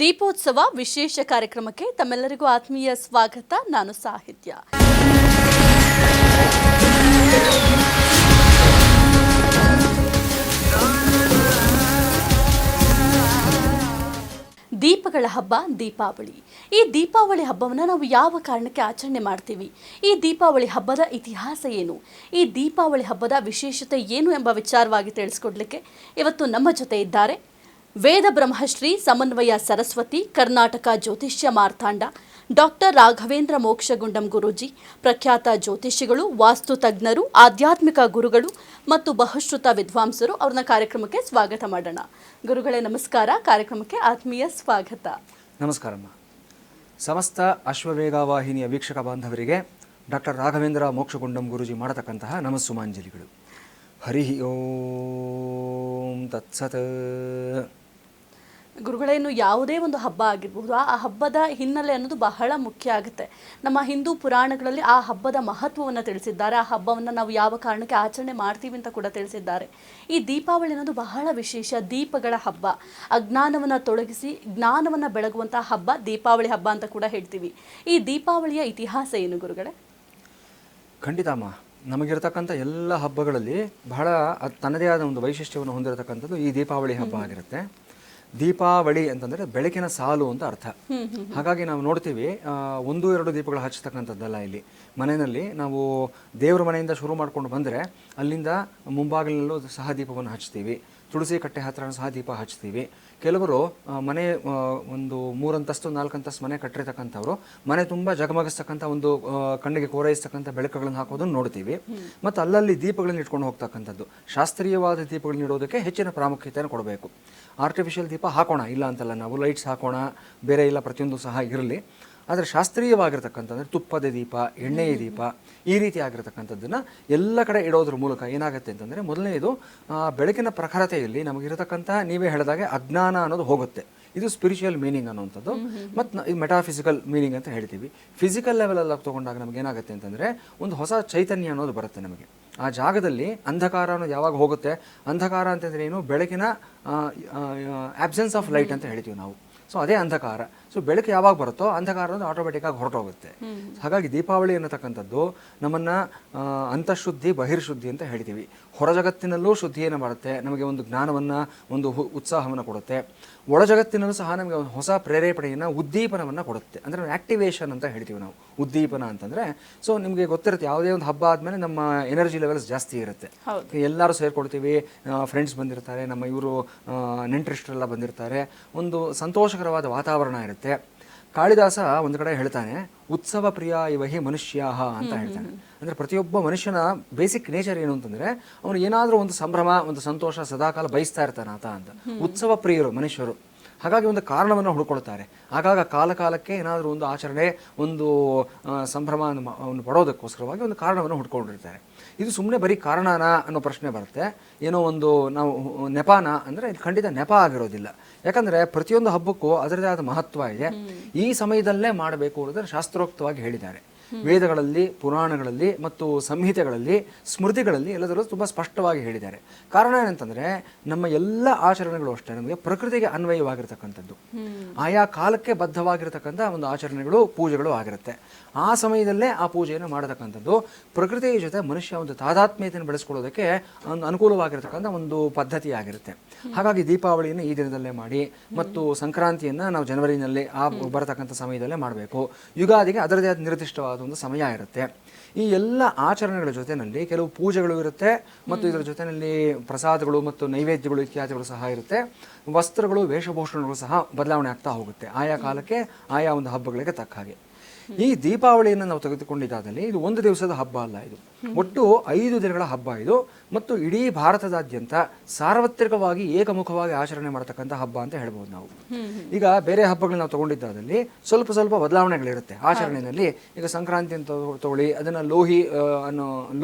ದೀಪೋತ್ಸವ ವಿಶೇಷ ಕಾರ್ಯಕ್ರಮಕ್ಕೆ ತಮ್ಮೆಲ್ಲರಿಗೂ ಆತ್ಮೀಯ ಸ್ವಾಗತ. ನಾನು ಸಾಹಿತ್ಯ. ದೀಪಗಳ ಹಬ್ಬ ದೀಪಾವಳಿ. ಈ ದೀಪಾವಳಿ ಹಬ್ಬವನ್ನು ನಾವು ಯಾವ ಕಾರಣಕ್ಕೆ ಆಚರಣೆ ಮಾಡ್ತೀವಿ? ಈ ದೀಪಾವಳಿ ಹಬ್ಬದ ಇತಿಹಾಸ ಏನು? ಈ ದೀಪಾವಳಿ ಹಬ್ಬದ ವಿಶೇಷತೆ ಏನು ಎಂಬ ವಿಚಾರವಾಗಿ ತಿಳಿಸ್ಕೊಡ್ಲಿಕ್ಕೆ ಇವತ್ತು ನಮ್ಮ ಜೊತೆ ಇದ್ದಾರೆ ವೇದ ಬ್ರಹ್ಮಶ್ರೀ ಸಮನ್ವಯ ಸರಸ್ವತಿ, ಕರ್ನಾಟಕ ಜ್ಯೋತಿಷ್ಯ ಮಾರ್ತಾಂಡ, ಡಾಕ್ಟರ್ ರಾಘವೇಂದ್ರ ಮೋಕ್ಷಗುಂಡಂ ಗುರೂಜಿ, ಪ್ರಖ್ಯಾತ ಜ್ಯೋತಿಷಿಗಳು, ವಾಸ್ತು ತಜ್ಞರು, ಆಧ್ಯಾತ್ಮಿಕ ಗುರುಗಳು ಮತ್ತು ಬಹುಶ್ರುತ ವಿದ್ವಾಂಸರು. ಅವ್ರನ್ನ ಕಾರ್ಯಕ್ರಮಕ್ಕೆ ಸ್ವಾಗತ ಮಾಡೋಣ. ಗುರುಗಳೇ ನಮಸ್ಕಾರ, ಕಾರ್ಯಕ್ರಮಕ್ಕೆ ಆತ್ಮೀಯ ಸ್ವಾಗತ. ನಮಸ್ಕಾರಮ್ಮ. ಸಮಸ್ತ ಅಶ್ವವೇಗವಾಹಿನಿಯ ವೀಕ್ಷಕ ಬಾಂಧವರಿಗೆ ಡಾಕ್ಟರ್ ರಾಘವೇಂದ್ರ ಮೋಕ್ಷಗುಂಡಂ ಗುರೂಜಿ ಮಾಡತಕ್ಕಂತಹ ನಮಸ್ಸುಮಾಂಜಲಿಗಳು. ಹರಿ ಓಂ ತತ್ಸತ್. ಗುರುಗಳೇನು ಯಾವುದೇ ಒಂದು ಹಬ್ಬ ಆಗಿರಬಹುದು, ಆ ಹಬ್ಬದ ಹಿನ್ನೆಲೆ ಅನ್ನೋದು ಬಹಳ ಮುಖ್ಯ ಆಗುತ್ತೆ. ನಮ್ಮ ಹಿಂದೂ ಪುರಾಣಗಳಲ್ಲಿ ಆ ಹಬ್ಬದ ಮಹತ್ವವನ್ನು ತಿಳಿಸಿದ್ದಾರೆ. ಆ ಹಬ್ಬವನ್ನು ನಾವು ಯಾವ ಕಾರಣಕ್ಕೆ ಆಚರಣೆ ಮಾಡ್ತೀವಿ ಅಂತ ಕೂಡ ತಿಳಿಸಿದ್ದಾರೆ. ಈ ದೀಪಾವಳಿ ಅನ್ನೋದು ಬಹಳ ವಿಶೇಷ, ದೀಪಗಳ ಹಬ್ಬ. ಅಜ್ಞಾನವನ್ನು ತೊಲಗಿಸಿ ಜ್ಞಾನವನ್ನು ಬೆಳಗುವಂತಹ ಹಬ್ಬ ದೀಪಾವಳಿ ಹಬ್ಬ ಅಂತ ಕೂಡ ಹೇಳ್ತೀವಿ. ಈ ದೀಪಾವಳಿಯ ಇತಿಹಾಸ ಏನು ಗುರುಗಳೇ? ಖಂಡಿತ ಅಮ್ಮ, ನಮಗಿರತಕ್ಕಂಥ ಎಲ್ಲ ಹಬ್ಬಗಳಲ್ಲಿ ಬಹಳ ತನ್ನದೇ ಆದ ಒಂದು ವೈಶಿಷ್ಟ್ಯವನ್ನು ಹೊಂದಿರತಕ್ಕಂಥದ್ದು ಈ ದೀಪಾವಳಿ ಹಬ್ಬ ಆಗಿರುತ್ತೆ. ದೀಪಾವಳಿ ಅಂತಂದರೆ ಬೆಳಕಿನ ಸಾಲು ಅಂತ ಅರ್ಥ. ಹಾಗಾಗಿ ನಾವು ನೋಡ್ತೀವಿ, 1-2 ದೀಪಗಳು ಹಚ್ಚತಕ್ಕಂಥದ್ದಲ್ಲ. ಇಲ್ಲಿ ಮನೆಯಲ್ಲಿ ನಾವು ದೇವರ ಮನೆಯಿಂದ ಶುರು ಮಾಡ್ಕೊಂಡು ಬಂದರೆ ಅಲ್ಲಿಂದ ಮುಂಭಾಗಿಲಲ್ಲೂ ಸಹ ದೀಪವನ್ನು ಹಚ್ತೀವಿ, ತುಳಸಿ ಕಟ್ಟೆ ಹತ್ರ ಸಹ ದೀಪ ಹಚ್ತೀವಿ. ಕೆಲವರು ಮನೆ ಒಂದು 3 ಅಂತಸ್ತು 4 ಅಂತಸ್ತು ಮನೆ ಕಟ್ಟಿರ್ತಕ್ಕಂಥವ್ರು ಮನೆ ತುಂಬ ಜಗಮಗಿಸ್ತಕ್ಕಂಥ ಒಂದು ಕಣ್ಣಿಗೆ ಕೋರೈಸ್ತಕ್ಕಂಥ ಬೆಳಕುಗಳನ್ನು ಹಾಕೋದನ್ನು ನೋಡ್ತೀವಿ. ಮತ್ತು ಅಲ್ಲಲ್ಲಿ ದೀಪಗಳನ್ನು ಇಟ್ಕೊಂಡು ಹೋಗ್ತಕ್ಕಂಥದ್ದು. ಶಾಸ್ತ್ರೀಯವಾದ ದೀಪಗಳನ್ನ ಇಡೋದಕ್ಕೆ ಹೆಚ್ಚಿನ ಪ್ರಾಮುಖ್ಯತೆಯನ್ನು ಕೊಡಬೇಕು. ಆರ್ಟಿಫಿಷಿಯಲ್ ದೀಪ ಹಾಕೋಣ, ಇಲ್ಲ ಅಂತಲ್ಲ, ನಾವು ಲೈಟ್ಸ್ ಹಾಕೋಣ, ಬೇರೆ ಇಲ್ಲ, ಪ್ರತಿಯೊಂದು ಸಹ ಇರಲಿ. ಆದರೆ ಶಾಸ್ತ್ರೀಯವಾಗಿರ್ತಕ್ಕಂಥದ್ದು ತುಪ್ಪದ ದೀಪ, ಎಣ್ಣೆಯ ದೀಪ, ಈ ರೀತಿ ಆಗಿರತಕ್ಕಂಥದ್ದನ್ನು ಎಲ್ಲ ಕಡೆ ಇಡೋದ್ರ ಮೂಲಕ ಏನಾಗುತ್ತೆ ಅಂತಂದರೆ, ಮೊದಲನೇದು ಬೆಳಕಿನ ಪ್ರಖರತೆಯಲ್ಲಿ ನಮಗಿರತಕ್ಕಂಥ, ನೀವೇ ಹೇಳಿದಾಗೆ ಅಜ್ಞಾನ ಅನ್ನೋದು ಹೋಗುತ್ತೆ. ಇದು ಸ್ಪಿರಿಚುವಲ್ ಮೀನಿಂಗ್ ಅನ್ನುವಂಥದ್ದು. ಮತ್ತು ಇದು ಮೆಟಾಫಿಸಿಕಲ್ ಮೀನಿಂಗ್ ಅಂತ ಹೇಳ್ತೀವಿ. ಫಿಸಿಕಲ್ ಲೆವೆಲಲ್ಲಿ ತೊಗೊಂಡಾಗ ನಮ್ಗೆ ಏನಾಗುತ್ತೆ ಅಂತಂದರೆ, ಒಂದು ಹೊಸ ಚೈತನ್ಯ ಅನ್ನೋದು ಬರುತ್ತೆ ನಮಗೆ. ಆ ಜಾಗದಲ್ಲಿ ಅಂಧಕಾರ ಅನ್ನೋದು ಯಾವಾಗ ಹೋಗುತ್ತೆ, ಅಂಧಕಾರ ಅಂತಂದರೆ ಏನು, ಬೆಳಕಿನ ಆಬ್ಸೆನ್ಸ್ ಆಫ್ ಲೈಟ್ ಅಂತ ಹೇಳ್ತೀವಿ ನಾವು. ಸೊ ಅದೇ ಅಂಧಕಾರ. ಸೊ ಬೆಳಕು ಯಾವಾಗ ಬರುತ್ತೋ ಅಂಧಕಾರ ಅನ್ನೋದು ಆಟೋಮೆಟಿಕ್ಕಾಗಿ ಹೊರಟೋಗುತ್ತೆ. ಹಾಗಾಗಿ ದೀಪಾವಳಿ ಅನ್ನತಕ್ಕಂಥದ್ದು ನಮ್ಮನ್ನು ಅಂತಃಶುದ್ಧಿ ಬಹಿರ್ಶುದ್ಧಿ ಅಂತ ಹೇಳ್ತೀವಿ. ಹೊರ ಜಗತ್ತಿನಲ್ಲೂ ಶುದ್ಧಿಯನ್ನು ಮಾಡುತ್ತೆ, ನಮಗೆ ಒಂದು ಜ್ಞಾನವನ್ನು, ಒಂದು ಉತ್ಸಾಹವನ್ನು ಕೊಡುತ್ತೆ. ಒಳ ಜಗತ್ತಿನಲ್ಲೂ ಸಹ ನಮಗೆ ಒಂದು ಹೊಸ ಪ್ರೇರೇಪಣೆಯನ್ನು, ಉದ್ದೀಪನವನ್ನು ಕೊಡುತ್ತೆ. ಅಂದರೆ ಆ್ಯಕ್ಟಿವೇಶನ್ ಅಂತ ಹೇಳ್ತೀವಿ ನಾವು. ಉದ್ದೀಪನ ಅಂತಂದರೆ, ಸೊ ನಿಮಗೆ ಗೊತ್ತಿರುತ್ತೆ, ಯಾವುದೇ ಒಂದು ಹಬ್ಬ ಆದಮೇಲೆ ನಮ್ಮ ಎನರ್ಜಿ ಲೆವೆಲ್ಸ್ ಜಾಸ್ತಿ ಇರುತ್ತೆ. ಎಲ್ಲರೂ ಸೇರ್ಕೊಳ್ತೀವಿ, ಫ್ರೆಂಡ್ಸ್ ಬಂದಿರ್ತಾರೆ, ನಮ್ಮ ಇವರು ನೆಂಟರಿಷ್ಟರೆಲ್ಲ ಬಂದಿರ್ತಾರೆ, ಒಂದು ಸಂತೋಷಕರವಾದ ವಾತಾವರಣ ಇರುತ್ತೆ. ಕಾಳಿದಾಸ ಒಂದು ಕಡೆ ಹೇಳ್ತಾನೆ, ಉತ್ಸವ ಪ್ರಿಯ ಇವಹಿ ಮನುಷ್ಯಾಹ ಅಂತ ಹೇಳ್ತಾನೆ. ಅಂದರೆ ಪ್ರತಿಯೊಬ್ಬ ಮನುಷ್ಯನ ಬೇಸಿಕ್ ನೇಚರ್ ಏನು ಅಂತಂದರೆ, ಅವನು ಏನಾದರೂ ಒಂದು ಸಂಭ್ರಮ, ಒಂದು ಸಂತೋಷ ಸದಾಕಾಲ ಬಯಸ್ತಾ ಇರ್ತಾನೆ ಆತ ಅಂತ. ಉತ್ಸವ ಪ್ರಿಯರು ಮನುಷ್ಯರು. ಹಾಗಾಗಿ ಒಂದು ಕಾರಣವನ್ನು ಹುಡ್ಕೊಳ್ತಾರೆ. ಆಗಾಗ ಕಾಲಕ್ಕೆ ಏನಾದರೂ ಒಂದು ಆಚರಣೆ, ಒಂದು ಸಂಭ್ರಮವನ್ನು ಪಡೋದಕ್ಕೋಸ್ಕರವಾಗಿ ಒಂದು ಕಾರಣವನ್ನು ಹುಡ್ಕೊಂಡಿರ್ತಾರೆ. ಇದು ಸುಮ್ಮನೆ ಬರೀ ಕಾರಣನ ಅನ್ನೋ ಪ್ರಶ್ನೆ ಬರುತ್ತೆ. ಏನೋ ಒಂದು ನಾವು ನೆಪಾನ ಅಂದರೆ ಇದು ಖಂಡಿತ ನೆಪ ಆಗಿರೋದಿಲ್ಲ. ಯಾಕಂದರೆ ಪ್ರತಿಯೊಂದು ಹಬ್ಬಕ್ಕೂ ಅದರದೇ ಆದ ಮಹತ್ವ ಇದೆ. ಈ ಸಮಯದಲ್ಲೇ ಮಾಡಬೇಕು ಅನ್ನೋದನ್ನು ಶಾಸ್ತ್ರೋಕ್ತವಾಗಿ ಹೇಳಿದ್ದಾರೆ. ವೇದಗಳಲ್ಲಿ, ಪುರಾಣಗಳಲ್ಲಿ ಮತ್ತು ಸಂಹಿತೆಗಳಲ್ಲಿ, ಸ್ಮೃತಿಗಳಲ್ಲಿ ಎಲ್ಲದರಲ್ಲೂ ತುಂಬ ಸ್ಪಷ್ಟವಾಗಿ ಹೇಳಿದ್ದಾರೆ. ಕಾರಣ ಏನಂತಂದರೆ, ನಮ್ಮ ಎಲ್ಲ ಆಚರಣೆಗಳು ಅಷ್ಟೇ ನಮಗೆ ಪ್ರಕೃತಿಗೆ ಅನ್ವಯವಾಗಿರ್ತಕ್ಕಂಥದ್ದು. ಆಯಾ ಕಾಲಕ್ಕೆ ಬದ್ಧವಾಗಿರ್ತಕ್ಕಂಥ ಒಂದು ಆಚರಣೆಗಳು, ಪೂಜೆಗಳು ಆಗಿರುತ್ತೆ. ಆ ಸಮಯದಲ್ಲೇ ಆ ಪೂಜೆಯನ್ನು ಮಾಡತಕ್ಕಂಥದ್ದು ಪ್ರಕೃತಿಯ ಜೊತೆ ಮನುಷ್ಯ ಒಂದು ತಾದಾತ್ಮ್ಯತೆಯನ್ನು ಬೆಳೆಸ್ಕೊಳ್ಳೋದಕ್ಕೆ ಒಂದು ಅನುಕೂಲವಾಗಿರ್ತಕ್ಕಂಥ ಒಂದು ಪದ್ಧತಿ ಆಗಿರುತ್ತೆ. ಹಾಗಾಗಿ ದೀಪಾವಳಿಯನ್ನು ಈ ದಿನದಲ್ಲೇ ಮಾಡಿ, ಮತ್ತು ಸಂಕ್ರಾಂತಿಯನ್ನು ನಾವು ಜನವರಿನಲ್ಲಿ ಬರತಕ್ಕಂಥ ಸಮಯದಲ್ಲೇ ಮಾಡಬೇಕು. ಯುಗಾದಿಗೆ ಅದರದೇ ಆದ ನಿರ್ದಿಷ್ಟವಾದ ಒಂದು ಸಮಯ ಇರುತ್ತೆ. ಈ ಎಲ್ಲ ಆಚರಣೆಗಳ ಜೊತೆಯಲ್ಲಿ ಕೆಲವು ಪೂಜೆಗಳು ಇರುತ್ತೆ, ಮತ್ತು ಇದರ ಜೊತೆಯಲ್ಲಿ ಪ್ರಸಾದಗಳು ಮತ್ತು ನೈವೇದ್ಯಗಳು ಇತ್ಯಾದಿಗಳು ಸಹ ಇರುತ್ತೆ. ವಸ್ತ್ರಗಳು, ವೇಷಭೂಷಣಗಳು ಸಹ ಬದಲಾವಣೆ ಆಗ್ತಾ ಹೋಗುತ್ತೆ ಆಯಾ ಕಾಲಕ್ಕೆ, ಆಯಾ ಒಂದು ಹಬ್ಬಗಳಿಗೆ ತಕ್ಕ ಹಾಗೆ. ಈ ದೀಪಾವಳಿಯನ್ನು ನಾವು ತೆಗೆದುಕೊಂಡಿದ್ದಾದಲ್ಲಿ ಇದು ಒಂದು ದಿವಸದ ಹಬ್ಬ ಅಲ್ಲ, ಇದು ಒಟ್ಟು 5 ದಿನಗಳ ಹಬ್ಬ ಇದು. ಮತ್ತು ಇಡೀ ಭಾರತದಾದ್ಯಂತ ಸಾರ್ವತ್ರಿಕವಾಗಿ ಏಕಮುಖವಾಗಿ ಆಚರಣೆ ಮಾಡತಕ್ಕಂಥ ಹಬ್ಬ ಅಂತ ಹೇಳ್ಬೋದು ನಾವು. ಈಗ ಬೇರೆ ಹಬ್ಬಗಳನ್ನ ನಾವು ತಗೊಂಡಿದ್ದಾದಲ್ಲಿ ಸ್ವಲ್ಪ ಬದಲಾವಣೆಗಳಿರುತ್ತೆ ಆಚರಣೆಯಲ್ಲಿ. ಈಗ ಸಂಕ್ರಾಂತಿ ಅಂತ ತಗೊಳ್ಳಿ, ಅದನ್ನು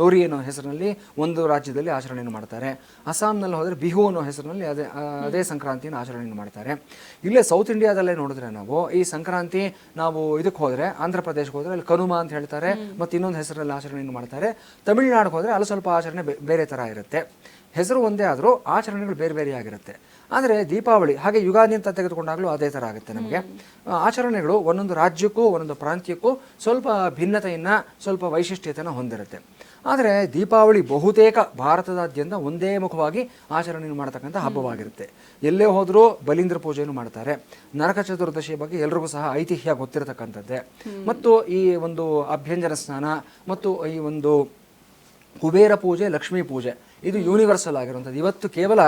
ಲೋರಿ ಅನ್ನೋ ಹೆಸರಿನಲ್ಲಿ ಒಂದು ರಾಜ್ಯದಲ್ಲಿ ಆಚರಣೆಯನ್ನು ಮಾಡ್ತಾರೆ. ಅಸ್ಸಾಂನಲ್ಲಿ ಹೋದರೆ ಬಿಹು ಅನ್ನೋ ಹೆಸರಿನಲ್ಲಿ ಅದೇ ಸಂಕ್ರಾಂತಿಯನ್ನು ಆಚರಣೆಯನ್ನು ಮಾಡ್ತಾರೆ. ಇಲ್ಲೇ ಸೌತ್ ಇಂಡಿಯಾದಲ್ಲೇ ನೋಡಿದ್ರೆ ನಾವು ಈ ಸಂಕ್ರಾಂತಿ, ನಾವು ಇದಕ್ಕೆ ಹೋದರೆ ಆಂಧ್ರ ಪ್ರದೇಶಕ್ಕೆ ಹೋದರೆ ಅಲ್ಲಿ ಕನುಮ ಅಂತ ಹೇಳ್ತಾರೆ, ಮತ್ತು ಇನ್ನೊಂದು ಹೆಸರಲ್ಲಿ ಆಚರಣೆಯನ್ನು ಮಾಡ್ತಾರೆ. ತಮಿಳುನಾಡಿಗೆ ಹೋದರೆ ಅಲ್ಲಿ ಸ್ವಲ್ಪ ಆಚರಣೆ ಬೇರೆ ಥರ ಇರುತ್ತೆ. ಹೆಸರು ಒಂದೇ ಆದರೂ ಆಚರಣೆಗಳು ಬೇರೆ ಬೇರೆಯಾಗಿರುತ್ತೆ. ಆದರೆ ದೀಪಾವಳಿ ಹಾಗೆ ಯುಗಾದಿ ಅಂತ ತೆಗೆದುಕೊಂಡಾಗಲೂ ಅದೇ ಥರ ಆಗುತ್ತೆ ನಮಗೆ. ಆಚರಣೆಗಳು ಒಂದೊಂದು ರಾಜ್ಯಕ್ಕೂ ಒಂದೊಂದು ಪ್ರಾಂತ್ಯಕ್ಕೂ ಸ್ವಲ್ಪ ಭಿನ್ನತೆಯನ್ನು, ಸ್ವಲ್ಪ ವೈಶಿಷ್ಟ್ಯತೆಯನ್ನು ಹೊಂದಿರುತ್ತೆ. ಆದರೆ ದೀಪಾವಳಿ ಬಹುತೇಕ ಭಾರತದಾದ್ಯಂತ ಒಂದೇ ಮುಖವಾಗಿ ಆಚರಣೆ ಮಾಡತಕ್ಕಂಥ ಹಬ್ಬವಾಗಿರುತ್ತೆ. ಎಲ್ಲೇ ಹೋದರೂ ಬಲೀಂದ್ರ ಪೂಜೆಯನ್ನು ಮಾಡ್ತಾರೆ. ನರಕ ಚತುರ್ದಶಿಯ ಬಗ್ಗೆ ಎಲ್ರಿಗೂ ಸಹ ಐತಿಹ್ಯ ಗೊತ್ತಿರತಕ್ಕಂಥದ್ದೇ. ಮತ್ತು ಈ ಒಂದು ಅಭ್ಯಂಜನ ಸ್ನಾನ ಮತ್ತು ಈ ಒಂದು ಕುಬೇರ ಪೂಜೆ, ಲಕ್ಷ್ಮೀ ಪೂಜೆ ಇದು ಯೂನಿವರ್ಸಲ್ ಆಗಿರುವಂಥದ್ದು. ಇವತ್ತು ಕೇವಲ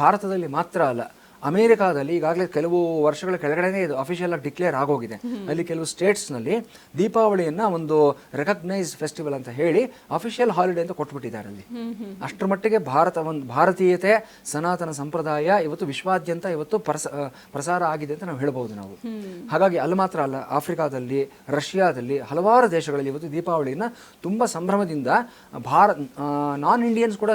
ಭಾರತದಲ್ಲಿ ಮಾತ್ರ ಅಲ್ಲ, ಅಮೇರಿಕಾದಲ್ಲಿ ಈಗಾಗಲೇ ಕೆಲವು ವರ್ಷಗಳ ಕೆಳಗಡೆನೇ ಇದು ಅಫಿಷಿಯಲ್ ಆಗಿ ಡಿಕ್ಲೇರ್ ಆಗೋಗಿದೆ. ಅಲ್ಲಿ ಕೆಲವು ಸ್ಟೇಟ್ಸ್ನಲ್ಲಿ ದೀಪಾವಳಿಯನ್ನು ಒಂದು ರೆಕಗ್ನೈಸ್ ಫೆಸ್ಟಿವಲ್ ಅಂತ ಹೇಳಿ ಅಫಿಷಿಯಲ್ ಹಾಲಿಡೇ ಅಂತ ಕೊಟ್ಬಿಟ್ಟಿದ್ದಾರೆ ಅಲ್ಲಿ. ಅಷ್ಟರ ಮಟ್ಟಿಗೆ ಭಾರತೀಯತೆ, ಸನಾತನ ಸಂಪ್ರದಾಯ ಇವತ್ತು ವಿಶ್ವಾದ್ಯಂತ ಇವತ್ತು ಪ್ರಸಾರ ಆಗಿದೆ ಅಂತ ನಾವು ಹೇಳ್ಬೋದು ನಾವು. ಹಾಗಾಗಿ ಅಲ್ಲಿ ಮಾತ್ರ ಅಲ್ಲ, ಆಫ್ರಿಕಾದಲ್ಲಿ, ರಷ್ಯಾದಲ್ಲಿ, ಹಲವಾರು ದೇಶಗಳಲ್ಲಿ ಇವತ್ತು ದೀಪಾವಳಿನ ತುಂಬ ಸಂಭ್ರಮದಿಂದ ನಾನ್ ಇಂಡಿಯನ್ಸ್ ಕೂಡ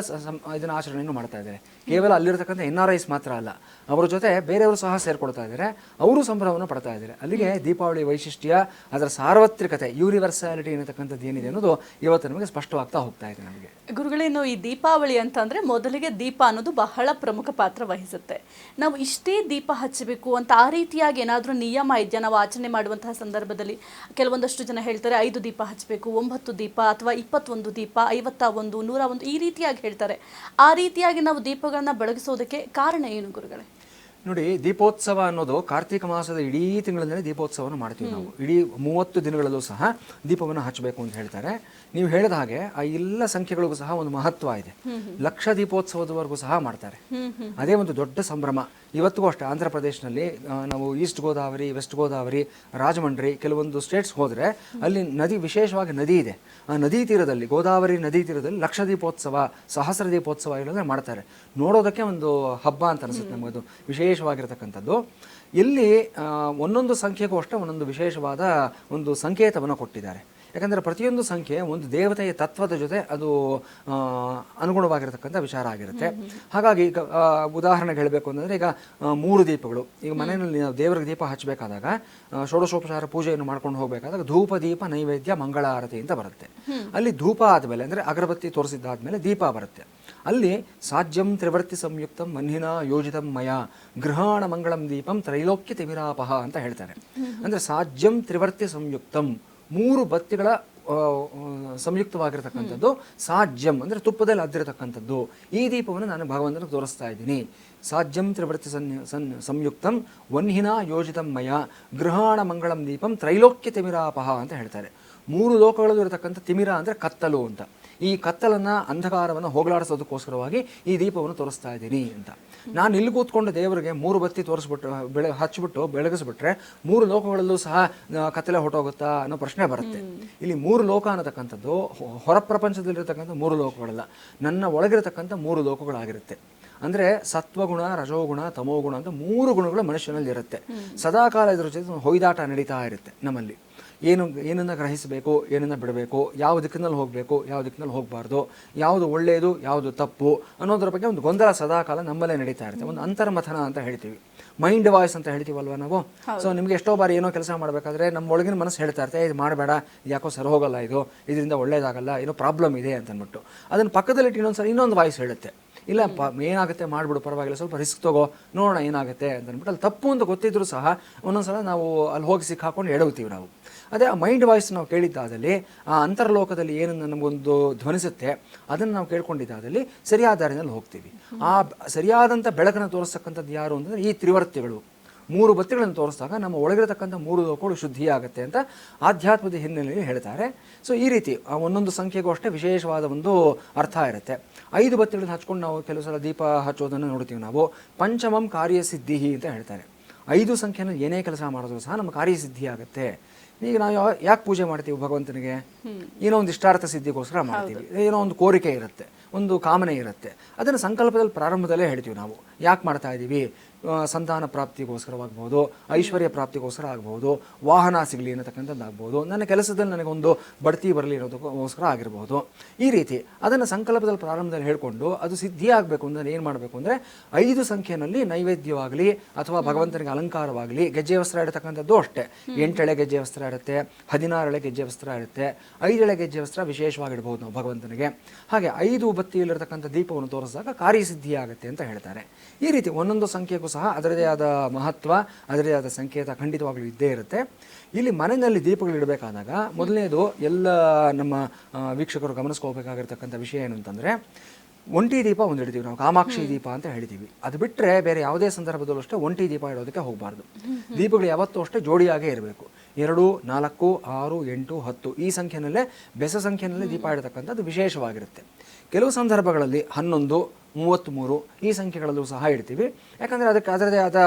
ಇದನ್ನು ಆಚರಣೆಯನ್ನು ಮಾಡ್ತಾ ಇದ್ದಾರೆ. ಕೇವಲ ಅಲ್ಲಿರ್ತಕ್ಕಂಥ NRIs ಮಾತ್ರ ಅಲ್ಲ, ಅವರ ಜೊತೆ ಬೇರೆಯವರು ಸಹ ಸೇರ್ಕೊಳ್ತಾ ಇದ್ದಾರೆ, ಅವರು ಸಂಭ್ರಮವನ್ನು ಪಡ್ತಾ ಇದ್ದಾರೆ. ಅಲ್ಲಿಗೆ ದೀಪಾವಳಿ ವೈಶಿಷ್ಟ್ಯ, ಅದರ ಸಾರ್ವತ್ರಿಕತೆ, ಯೂನಿವರ್ಸಾಲಿಟಿ ಅನ್ನತಕ್ಕಂಥದ್ದು ಏನಿದೆ ಅನ್ನೋದು ಇವತ್ತು ನಮಗೆ ಸ್ಪಷ್ಟವಾಗ್ತಾ ಹೋಗ್ತಾ ಇದೆ ನಮಗೆ. ಗುರುಗಳೇನು ಈ ದೀಪಾವಳಿ ಅಂತಂದ್ರೆ ಮೊದಲಿಗೆ ದೀಪ ಅನ್ನೋದು ಬಹಳ ಪ್ರಮುಖ ಪಾತ್ರ ವಹಿಸುತ್ತೆ. ನಾವು ಇಷ್ಟೇ ದೀಪ ಹಚ್ಚಬೇಕು ಅಂತ ಆ ರೀತಿಯಾಗಿ ಏನಾದರೂ ನಿಯಮ ಇದೆಯಾ? ನಾವು ಆಚರಣೆ ಮಾಡುವಂತಹ ಸಂದರ್ಭದಲ್ಲಿ ಕೆಲವೊಂದಷ್ಟು ಜನ ಹೇಳ್ತಾರೆ 5 ದೀಪ ಹಚ್ಚಬೇಕು, 9 ದೀಪ ಅಥವಾ 21 ದೀಪ, 51, 101 ಈ ರೀತಿಯಾಗಿ ಹೇಳ್ತಾರೆ. ಆ ರೀತಿಯಾಗಿ ನಾವು ದೀಪಗಳನ್ನ ಬೆಳಗಿಸೋದಕ್ಕೆ ಕಾರಣ ಏನು ಗುರುಗಳೇ? ನೋಡಿ, ದೀಪೋತ್ಸವ ಅನ್ನೋದು ಕಾರ್ತಿಕ ಮಾಸದ ಇಡೀ ತಿಂಗಳಲ್ಲಿ ದೀಪೋತ್ಸವವನ್ನು ಮಾಡ್ತೀವಿ ನಾವು. ಇಡೀ 30 ದಿನಗಳಲ್ಲೂ ಸಹ ದೀಪವನ್ನು ಹಚ್ಚಬೇಕು ಅಂತ ಹೇಳ್ತಾರೆ. ನೀವು ಹೇಳಿದ ಹಾಗೆ ಆ ಎಲ್ಲ ಸಂಖ್ಯೆಗಳಿಗೂ ಸಹ ಒಂದು ಮಹತ್ವ ಇದೆ. ಲಕ್ಷ ದೀಪೋತ್ಸವದವರೆಗೂ ಸಹ ಮಾಡ್ತಾರೆ. ಅದೇ ಒಂದು ದೊಡ್ಡ ಸಂಭ್ರಮ. ಇವತ್ತಿಗೂ ಅಷ್ಟೇ ಆಂಧ್ರ ಪ್ರದೇಶನಲ್ಲಿ ನಾವು ಈಸ್ಟ್ ಗೋದಾವರಿ, ವೆಸ್ಟ್ ಗೋದಾವರಿ, ರಾಜಮಂಡ್ರಿ ಕೆಲವೊಂದು ಸ್ಟೇಟ್ಸ್ ಹೋದರೆ ಅಲ್ಲಿ ನದಿ, ವಿಶೇಷವಾಗಿ ನದಿ ಇದೆ. ಆ ನದಿ ತೀರದಲ್ಲಿ, ಗೋದಾವರಿ ನದಿ ತೀರದಲ್ಲಿ ಲಕ್ಷ ದೀಪೋತ್ಸವ, ಸಹಸ್ರ ದೀಪೋತ್ಸವ ಇಲ್ಲಂದ್ರೆ ಮಾಡ್ತಾರೆ. ನೋಡೋದಕ್ಕೆ ಒಂದು ಹಬ್ಬ ಅಂತ ಅನಿಸುತ್ತೆ ನಮಗದು, ವಿಶೇಷವಾಗಿರ್ತಕ್ಕಂಥದ್ದು. ಇಲ್ಲಿ ಒಂದೊಂದು ಸಂಖ್ಯೆಗೂ ಅಷ್ಟೇ ಒಂದೊಂದು ವಿಶೇಷವಾದ ಒಂದು ಸಂಕೇತವನ್ನು ಕೊಟ್ಟಿದ್ದಾರೆ. ಯಾಕಂದರೆ ಪ್ರತಿಯೊಂದು ಸಂಖ್ಯೆ ಒಂದು ದೇವತೆಯ ತತ್ವದ ಜೊತೆ ಅದು ಅನುಗುಣವಾಗಿರತಕ್ಕಂಥ ವಿಚಾರ ಆಗಿರುತ್ತೆ. ಹಾಗಾಗಿ ಈಗ ಉದಾಹರಣೆಗೆ ಹೇಳಬೇಕು ಅಂತಂದರೆ, ಈಗ 3 ದೀಪಗಳು, ಈಗ ಮನೆಯಲ್ಲಿ ನಾವು ದೇವರಿಗೆ ದೀಪ ಹಚ್ಚಬೇಕಾದಾಗ, ಷೋಡಶೋಪಚಾರ ಪೂಜೆಯನ್ನು ಮಾಡ್ಕೊಂಡು ಹೋಗಬೇಕಾದಾಗ ಧೂಪ, ದೀಪ, ನೈವೇದ್ಯ, ಮಂಗಳ ಆರತಿ ಅಂತ ಬರುತ್ತೆ. ಅಲ್ಲಿ ಧೂಪ ಆದಮೇಲೆ ಅಂದರೆ ಅಗರಬತ್ತಿ ತೋರಿಸಿದ್ದಾದ್ಮೇಲೆ ದೀಪ ಬರುತ್ತೆ. ಅಲ್ಲಿ ಸಾಜ್ಯಂ ತ್ರಿವರ್ತಿ ಸಂಯುಕ್ತಂ ಮನ್ಹಿನ ಯೋಜಿತಂ ಮಯ ಗೃಹಾಣ ಮಂಗಳಂ ದೀಪಂ ತ್ರೈಲೋಕ್ಯ ತಿಮಿರಾಪಹ ಅಂತ ಹೇಳ್ತಾರೆ. ಅಂದರೆ ಸಾಜ್ಯಂ ತ್ರಿವರ್ತಿ ಸಂಯುಕ್ತಂ, 3 ಬತ್ತಿಗಳ ಸಂಯುಕ್ತವಾಗಿರತಕ್ಕಂಥದ್ದು ಸಾಜ್ಯಂ ಅಂದರೆ ತುಪ್ಪದಲ್ಲಿ ಅದ್ದಿರತಕ್ಕಂಥದ್ದು. ಈ ದೀಪವನ್ನು ನಾನು ಭಗವಂತನಿಗೆ ತೋರಿಸ್ತಾ ಇದ್ದೀನಿ. ಸಾಜ್ಯಂ ತ್ರಿವೃತ್ತಿ ಸಂಯುಕ್ತಂ ವನ್ಹಿನ ಯೋಜಿತಂ ಮಯ ಗೃಹಾಣ ಮಂಗಳಂ ದೀಪಂ ತ್ರೈಲೋಕ್ಯ ತಿಮಿರಾಪಹ ಅಂತ ಹೇಳ್ತಾರೆ. 3 ಲೋಕಗಳಲ್ಲೂ ಇರತಕ್ಕಂಥ ತಿಮಿರ ಅಂದರೆ ಕತ್ತಲು ಅಂತ. ಈ ಕತ್ತಲನ್ನು, ಅಂಧಕಾರವನ್ನು ಹೋಗಲಾಡಿಸೋದಕ್ಕೋಸ್ಕರವಾಗಿ ಈ ದೀಪವನ್ನು ತೋರಿಸ್ತಾ ಇದ್ದೀನಿ ಅಂತ. ನಾನು ಇಲ್ಲಿ ಕೂತ್ಕೊಂಡು ದೇವರಿಗೆ 3 ಬತ್ತಿ ತೋರಿಸ್ಬಿಟ್ಟು ಹಚ್ಚಿಬಿಟ್ಟು ಬೆಳಗಿಸ್ಬಿಟ್ರೆ 3 ಲೋಕಗಳಲ್ಲೂ ಸಹ ಕತ್ತಲೆ ಹೊಟ್ಟೋಗುತ್ತಾ ಅನ್ನೋ ಪ್ರಶ್ನೆ ಬರುತ್ತೆ. ಇಲ್ಲಿ 3 ಲೋಕ ಅನ್ನತಕ್ಕಂಥದ್ದು ಹೊರ ಪ್ರಪಂಚದಲ್ಲಿರತಕ್ಕಂಥ 3 ಲೋಕಗಳಲ್ಲ, ನನ್ನ ಒಳಗಿರತಕ್ಕಂಥ 3 ಲೋಕಗಳಾಗಿರುತ್ತೆ. ಅಂದರೆ ಸತ್ವಗುಣ, ರಜೋಗುಣ, ತಮೋಗುಣ ಅಂತ 3 ಗುಣಗಳು ಮನುಷ್ಯನಲ್ಲಿ ಇರುತ್ತೆ. ಸದಾಕಾಲ ಇದ್ರ ಜೊತೆ ಹೊಯ್ದಾಟ ನಡೀತಾ ಇರುತ್ತೆ ನಮ್ಮಲ್ಲಿ. ಏನನ್ನು ಗ್ರಹಿಸಬೇಕು, ಏನನ್ನು ಬಿಡಬೇಕು, ಯಾವ ದಿಕ್ಕಿನಲ್ಲಿ ಹೋಗಬೇಕು, ಯಾವ ದಿಕ್ಕಿನಲ್ಲಿ ಹೋಗಬಾರ್ದು, ಯಾವುದು ಒಳ್ಳೆಯದು, ಯಾವುದು ತಪ್ಪು ಅನ್ನೋದ್ರ ಬಗ್ಗೆ ಒಂದು ಗೊಂದಲ ಸದಾಕಾಲ ನಮ್ಮಲ್ಲೇ ನಡೀತಾ ಇರುತ್ತೆ. ಒಂದು ಅಂತರ್ಮಥನ ಅಂತ ಹೇಳ್ತೀವಿ, ಮೈಂಡ್ ವಾಯ್ಸ್ ಅಂತ ಹೇಳ್ತೀವಲ್ವ ನಾವು. ಸೊ ನಿಮಗೆ ಎಷ್ಟೋ ಬಾರಿ ಏನೋ ಕೆಲಸ ಮಾಡಬೇಕಾದ್ರೆ ನಮ್ಮ ಒಳಗಿನ ಮನಸ್ಸು ಹೇಳ್ತಾ ಇರುತ್ತೆ, ಇದು ಮಾಡಬೇಡ, ಯಾಕೋ ಸರಿ ಹೋಗಲ್ಲ, ಇದರಿಂದ ಒಳ್ಳೇದಾಗಲ್ಲ, ಏನೋ ಪ್ರಾಬ್ಲಮ್ ಇದೆ ಅಂತ ಅಂದ್ಬಿಟ್ಟು ಅದನ್ನು ಪಕ್ಕದಲ್ಲಿಟ್ಟು ಇನ್ನೊಂದು ವಾಯ್ಸ್ ಹೇಳುತ್ತೆ, ಇಲ್ಲ ಏನಾಗುತ್ತೆ ಮಾಡಿಬಿಡು, ಪರವಾಗಿಲ್ಲ, ಸ್ವಲ್ಪ ರಿಸ್ಕ್ ತಗೋ, ನೋಡೋಣ ಏನಾಗುತ್ತೆ ಅಂತ ಅಂದ್ಬಿಟ್ಟು ಅಲ್ಲಿ ತಪ್ಪು ಅಂತ ಗೊತ್ತಿದ್ರು ಸಹ ಒಂದೊಂದ್ಸಲ ನಾವು ಅಲ್ಲಿ ಹೋಗಿ ಸಿಕ್ಕಾಕೊಂಡು ಎಡವುತ್ತೀವಿ ನಾವು. ಅದೇ ಆ ಮೈಂಡ್ ವಾಯ್ಸ್ ನಾವು ಕೇಳಿದ್ದಾದಲ್ಲಿ, ಆ ಅಂತರ್ಲೋಕದಲ್ಲಿ ಏನನ್ನು ನಮಗೊಂದು ಧ್ವನಿಸುತ್ತೆ ಅದನ್ನು ನಾವು ಕೇಳ್ಕೊಂಡಿದ್ದಾದಲ್ಲಿ ಸರಿಯಾದ ದಾರಿನಲ್ಲಿ ಹೋಗ್ತೀವಿ. ಆ ಸರಿಯಾದಂಥ ಬೆಳಕನ್ನು ತೋರಿಸ್ತಕ್ಕಂಥದ್ದು ಯಾರು ಅಂತಂದರೆ ಈ ತ್ರಿವರ್ತಿಗಳು. 3 ಬತ್ತಿಗಳನ್ನು ತೋರಿಸಿದಾಗ ನಮ್ಮ ಒಳಗಿರತಕ್ಕಂಥ 3 ಲೋಕಗಳು ಶುದ್ಧಿಯಾಗುತ್ತೆ ಅಂತ ಆಧ್ಯಾತ್ಮದ ಹಿನ್ನೆಲೆಯಲ್ಲಿ ಹೇಳ್ತಾರೆ. ಸೊ ಈ ರೀತಿ ಆ ಒಂದೊಂದು ಸಂಖ್ಯೆಗೂ ಅಷ್ಟೇ ವಿಶೇಷವಾದ ಒಂದು ಅರ್ಥ ಇರುತ್ತೆ. 5 ಬತ್ತಿಗಳನ್ನು ಹಚ್ಕೊಂಡು ನಾವು ಕೆಲವು ಸಲ ದೀಪ ಹಚ್ಚೋದನ್ನು ನೋಡ್ತೀವಿ ನಾವು. ಪಂಚಮಂ ಕಾರ್ಯಸಿದ್ಧಿ ಅಂತ ಹೇಳ್ತಾರೆ. 5 ಸಂಖ್ಯೆನ ಏನೇ ಕೆಲಸ ಮಾಡಿದ್ರು ಸಹ ನಮ್ಮ ಕಾರ್ಯಸಿದ್ಧಿ ಆಗುತ್ತೆ. ಈಗ ನಾವು ಯಾಕೆ ಪೂಜೆ ಮಾಡ್ತೀವಿ ಭಗವಂತನಿಗೆ? ಏನೋ ಒಂದು ಇಷ್ಟಾರ್ಥ ಸಿದ್ಧಿಗೋಸ್ಕರ ಮಾಡ್ತೀವಿ. ಏನೋ ಒಂದು ಕೋರಿಕೆ ಇರುತ್ತೆ, ಒಂದು ಕಾಮನೆ ಇರುತ್ತೆ. ಅದನ್ನು ಸಂಕಲ್ಪದಲ್ಲಿ ಪ್ರಾರಂಭದಲ್ಲೇ ಹೇಳ್ತೀವಿ ನಾವು. ಯಾಕೆ ಮಾಡ್ತಾ ಇದ್ದೀವಿ? ಸಂತಾನ ಪ್ರಾಪ್ತಿಗೋಸ್ಕರವಾಗ್ಬೋದು, ಐಶ್ವರ್ಯ ಪ್ರಾಪ್ತಿಗೋಸ್ಕರ ಆಗ್ಬೋದು, ವಾಹನ ಸಿಗಲಿ ಅನ್ನತಕ್ಕಂಥದ್ದಾಗ್ಬೋದು, ನನ್ನ ಕೆಲಸದಲ್ಲಿ ನನಗೊಂದು ಬಡ್ತಿ ಬರಲಿ ಅನ್ನೋದಕ್ಕೋಸ್ಕರ ಆಗಿರ್ಬೋದು. ಈ ರೀತಿ ಅದನ್ನು ಸಂಕಲ್ಪದಲ್ಲಿ ಪ್ರಾರಂಭದಲ್ಲಿ ಹೇಳಿಕೊಂಡು ಅದು ಸಿದ್ಧಿ ಆಗಬೇಕು ಅಂದರೆ ಏನು ಮಾಡಬೇಕು ಅಂದರೆ 5 ಸಂಖ್ಯೆಯಲ್ಲಿ ನೈವೇದ್ಯವಾಗಲಿ ಅಥವಾ ಭಗವಂತನಿಗೆ ಅಲಂಕಾರವಾಗಲಿ, ಗೆಜ್ಜೆ ವಸ್ತ್ರ ಇರತಕ್ಕಂಥದ್ದು ಅಷ್ಟೇ. 8 ಎಳೆ ಗೆಜ್ಜೆ ವಸ್ತ್ರ ಇರುತ್ತೆ, 16 ಎಳೆ ಗೆಜ್ಜೆ ವಸ್ತ್ರ ಇರುತ್ತೆ, 5 ಎಳೆ ಗೆಜ್ಜೆ ವಸ್ತ್ರ ವಿಶೇಷವಾಗಿಡ್ಬೋದು ನಾವು ಭಗವಂತನಿಗೆ. ಹಾಗೆ 5 ಬತ್ತಿಯಲ್ಲಿರ್ತಕ್ಕಂಥ ದೀಪವನ್ನು ತೋರಿಸಿದಾಗ ಕಾರ್ಯಸಿದ್ಧಿ ಆಗುತ್ತೆ ಅಂತ ಹೇಳ್ತಾರೆ. ಈ ರೀತಿ ಒಂದೊಂದು ಸಂಖ್ಯೆಗೂ ಸಹ ಅದರದೇ ಆದ ಮಹತ್ವ, ಅದರದೇ ಆದ ಸಂಕೇತ ಖಂಡಿತವಾಗ್ಲೂ ಇದ್ದೇ ಇರುತ್ತೆ. ಇಲ್ಲಿ ಮನೆಯಲ್ಲಿ ದೀಪಗಳು ಇಡಬೇಕಾದಾಗ ಮೊದಲನೇದು ಎಲ್ಲ ನಮ್ಮ ವೀಕ್ಷಕರು ಗಮನಿಸ್ಕೋಬೇಕಾಗಿರ್ತಕ್ಕಂಥ ವಿಷಯ ಏನು ಅಂತಂದರೆ, ಒಂಟಿ ದೀಪ ಒಂದು ಇಡ್ತೀವಿ ನಾವು, ಕಾಮಾಕ್ಷಿ ದೀಪ ಅಂತ ಹೇಳ್ತೀವಿ. ಅದು ಬಿಟ್ಟರೆ ಬೇರೆ ಯಾವುದೇ ಸಂದರ್ಭದಲ್ಲೂ ಅಷ್ಟೇ ಒಂಟಿ ದೀಪ ಇಡೋದಕ್ಕೆ ಹೋಗಬಾರ್ದು. ದೀಪಗಳು ಯಾವತ್ತೂ ಅಷ್ಟೇ ಜೋಡಿಯಾಗೇ ಇರಬೇಕು. 2, 4, 6, 8, 10 ಈ ಸಂಖ್ಯೆನಲ್ಲೇ, ಬೆಸ ಸಂಖ್ಯೆನಲ್ಲೇ ದೀಪ ಇಡತಕ್ಕಂಥದ್ದು ವಿಶೇಷವಾಗಿರುತ್ತೆ. ಕೆಲವು ಸಂದರ್ಭಗಳಲ್ಲಿ 11, 33 ಈ ಸಂಖ್ಯೆಗಳಲ್ಲೂ ಸಹ ಇಡ್ತೀವಿ. ಯಾಕಂದರೆ ಅದಕ್ಕೆ ಅದರದೇ ಆದ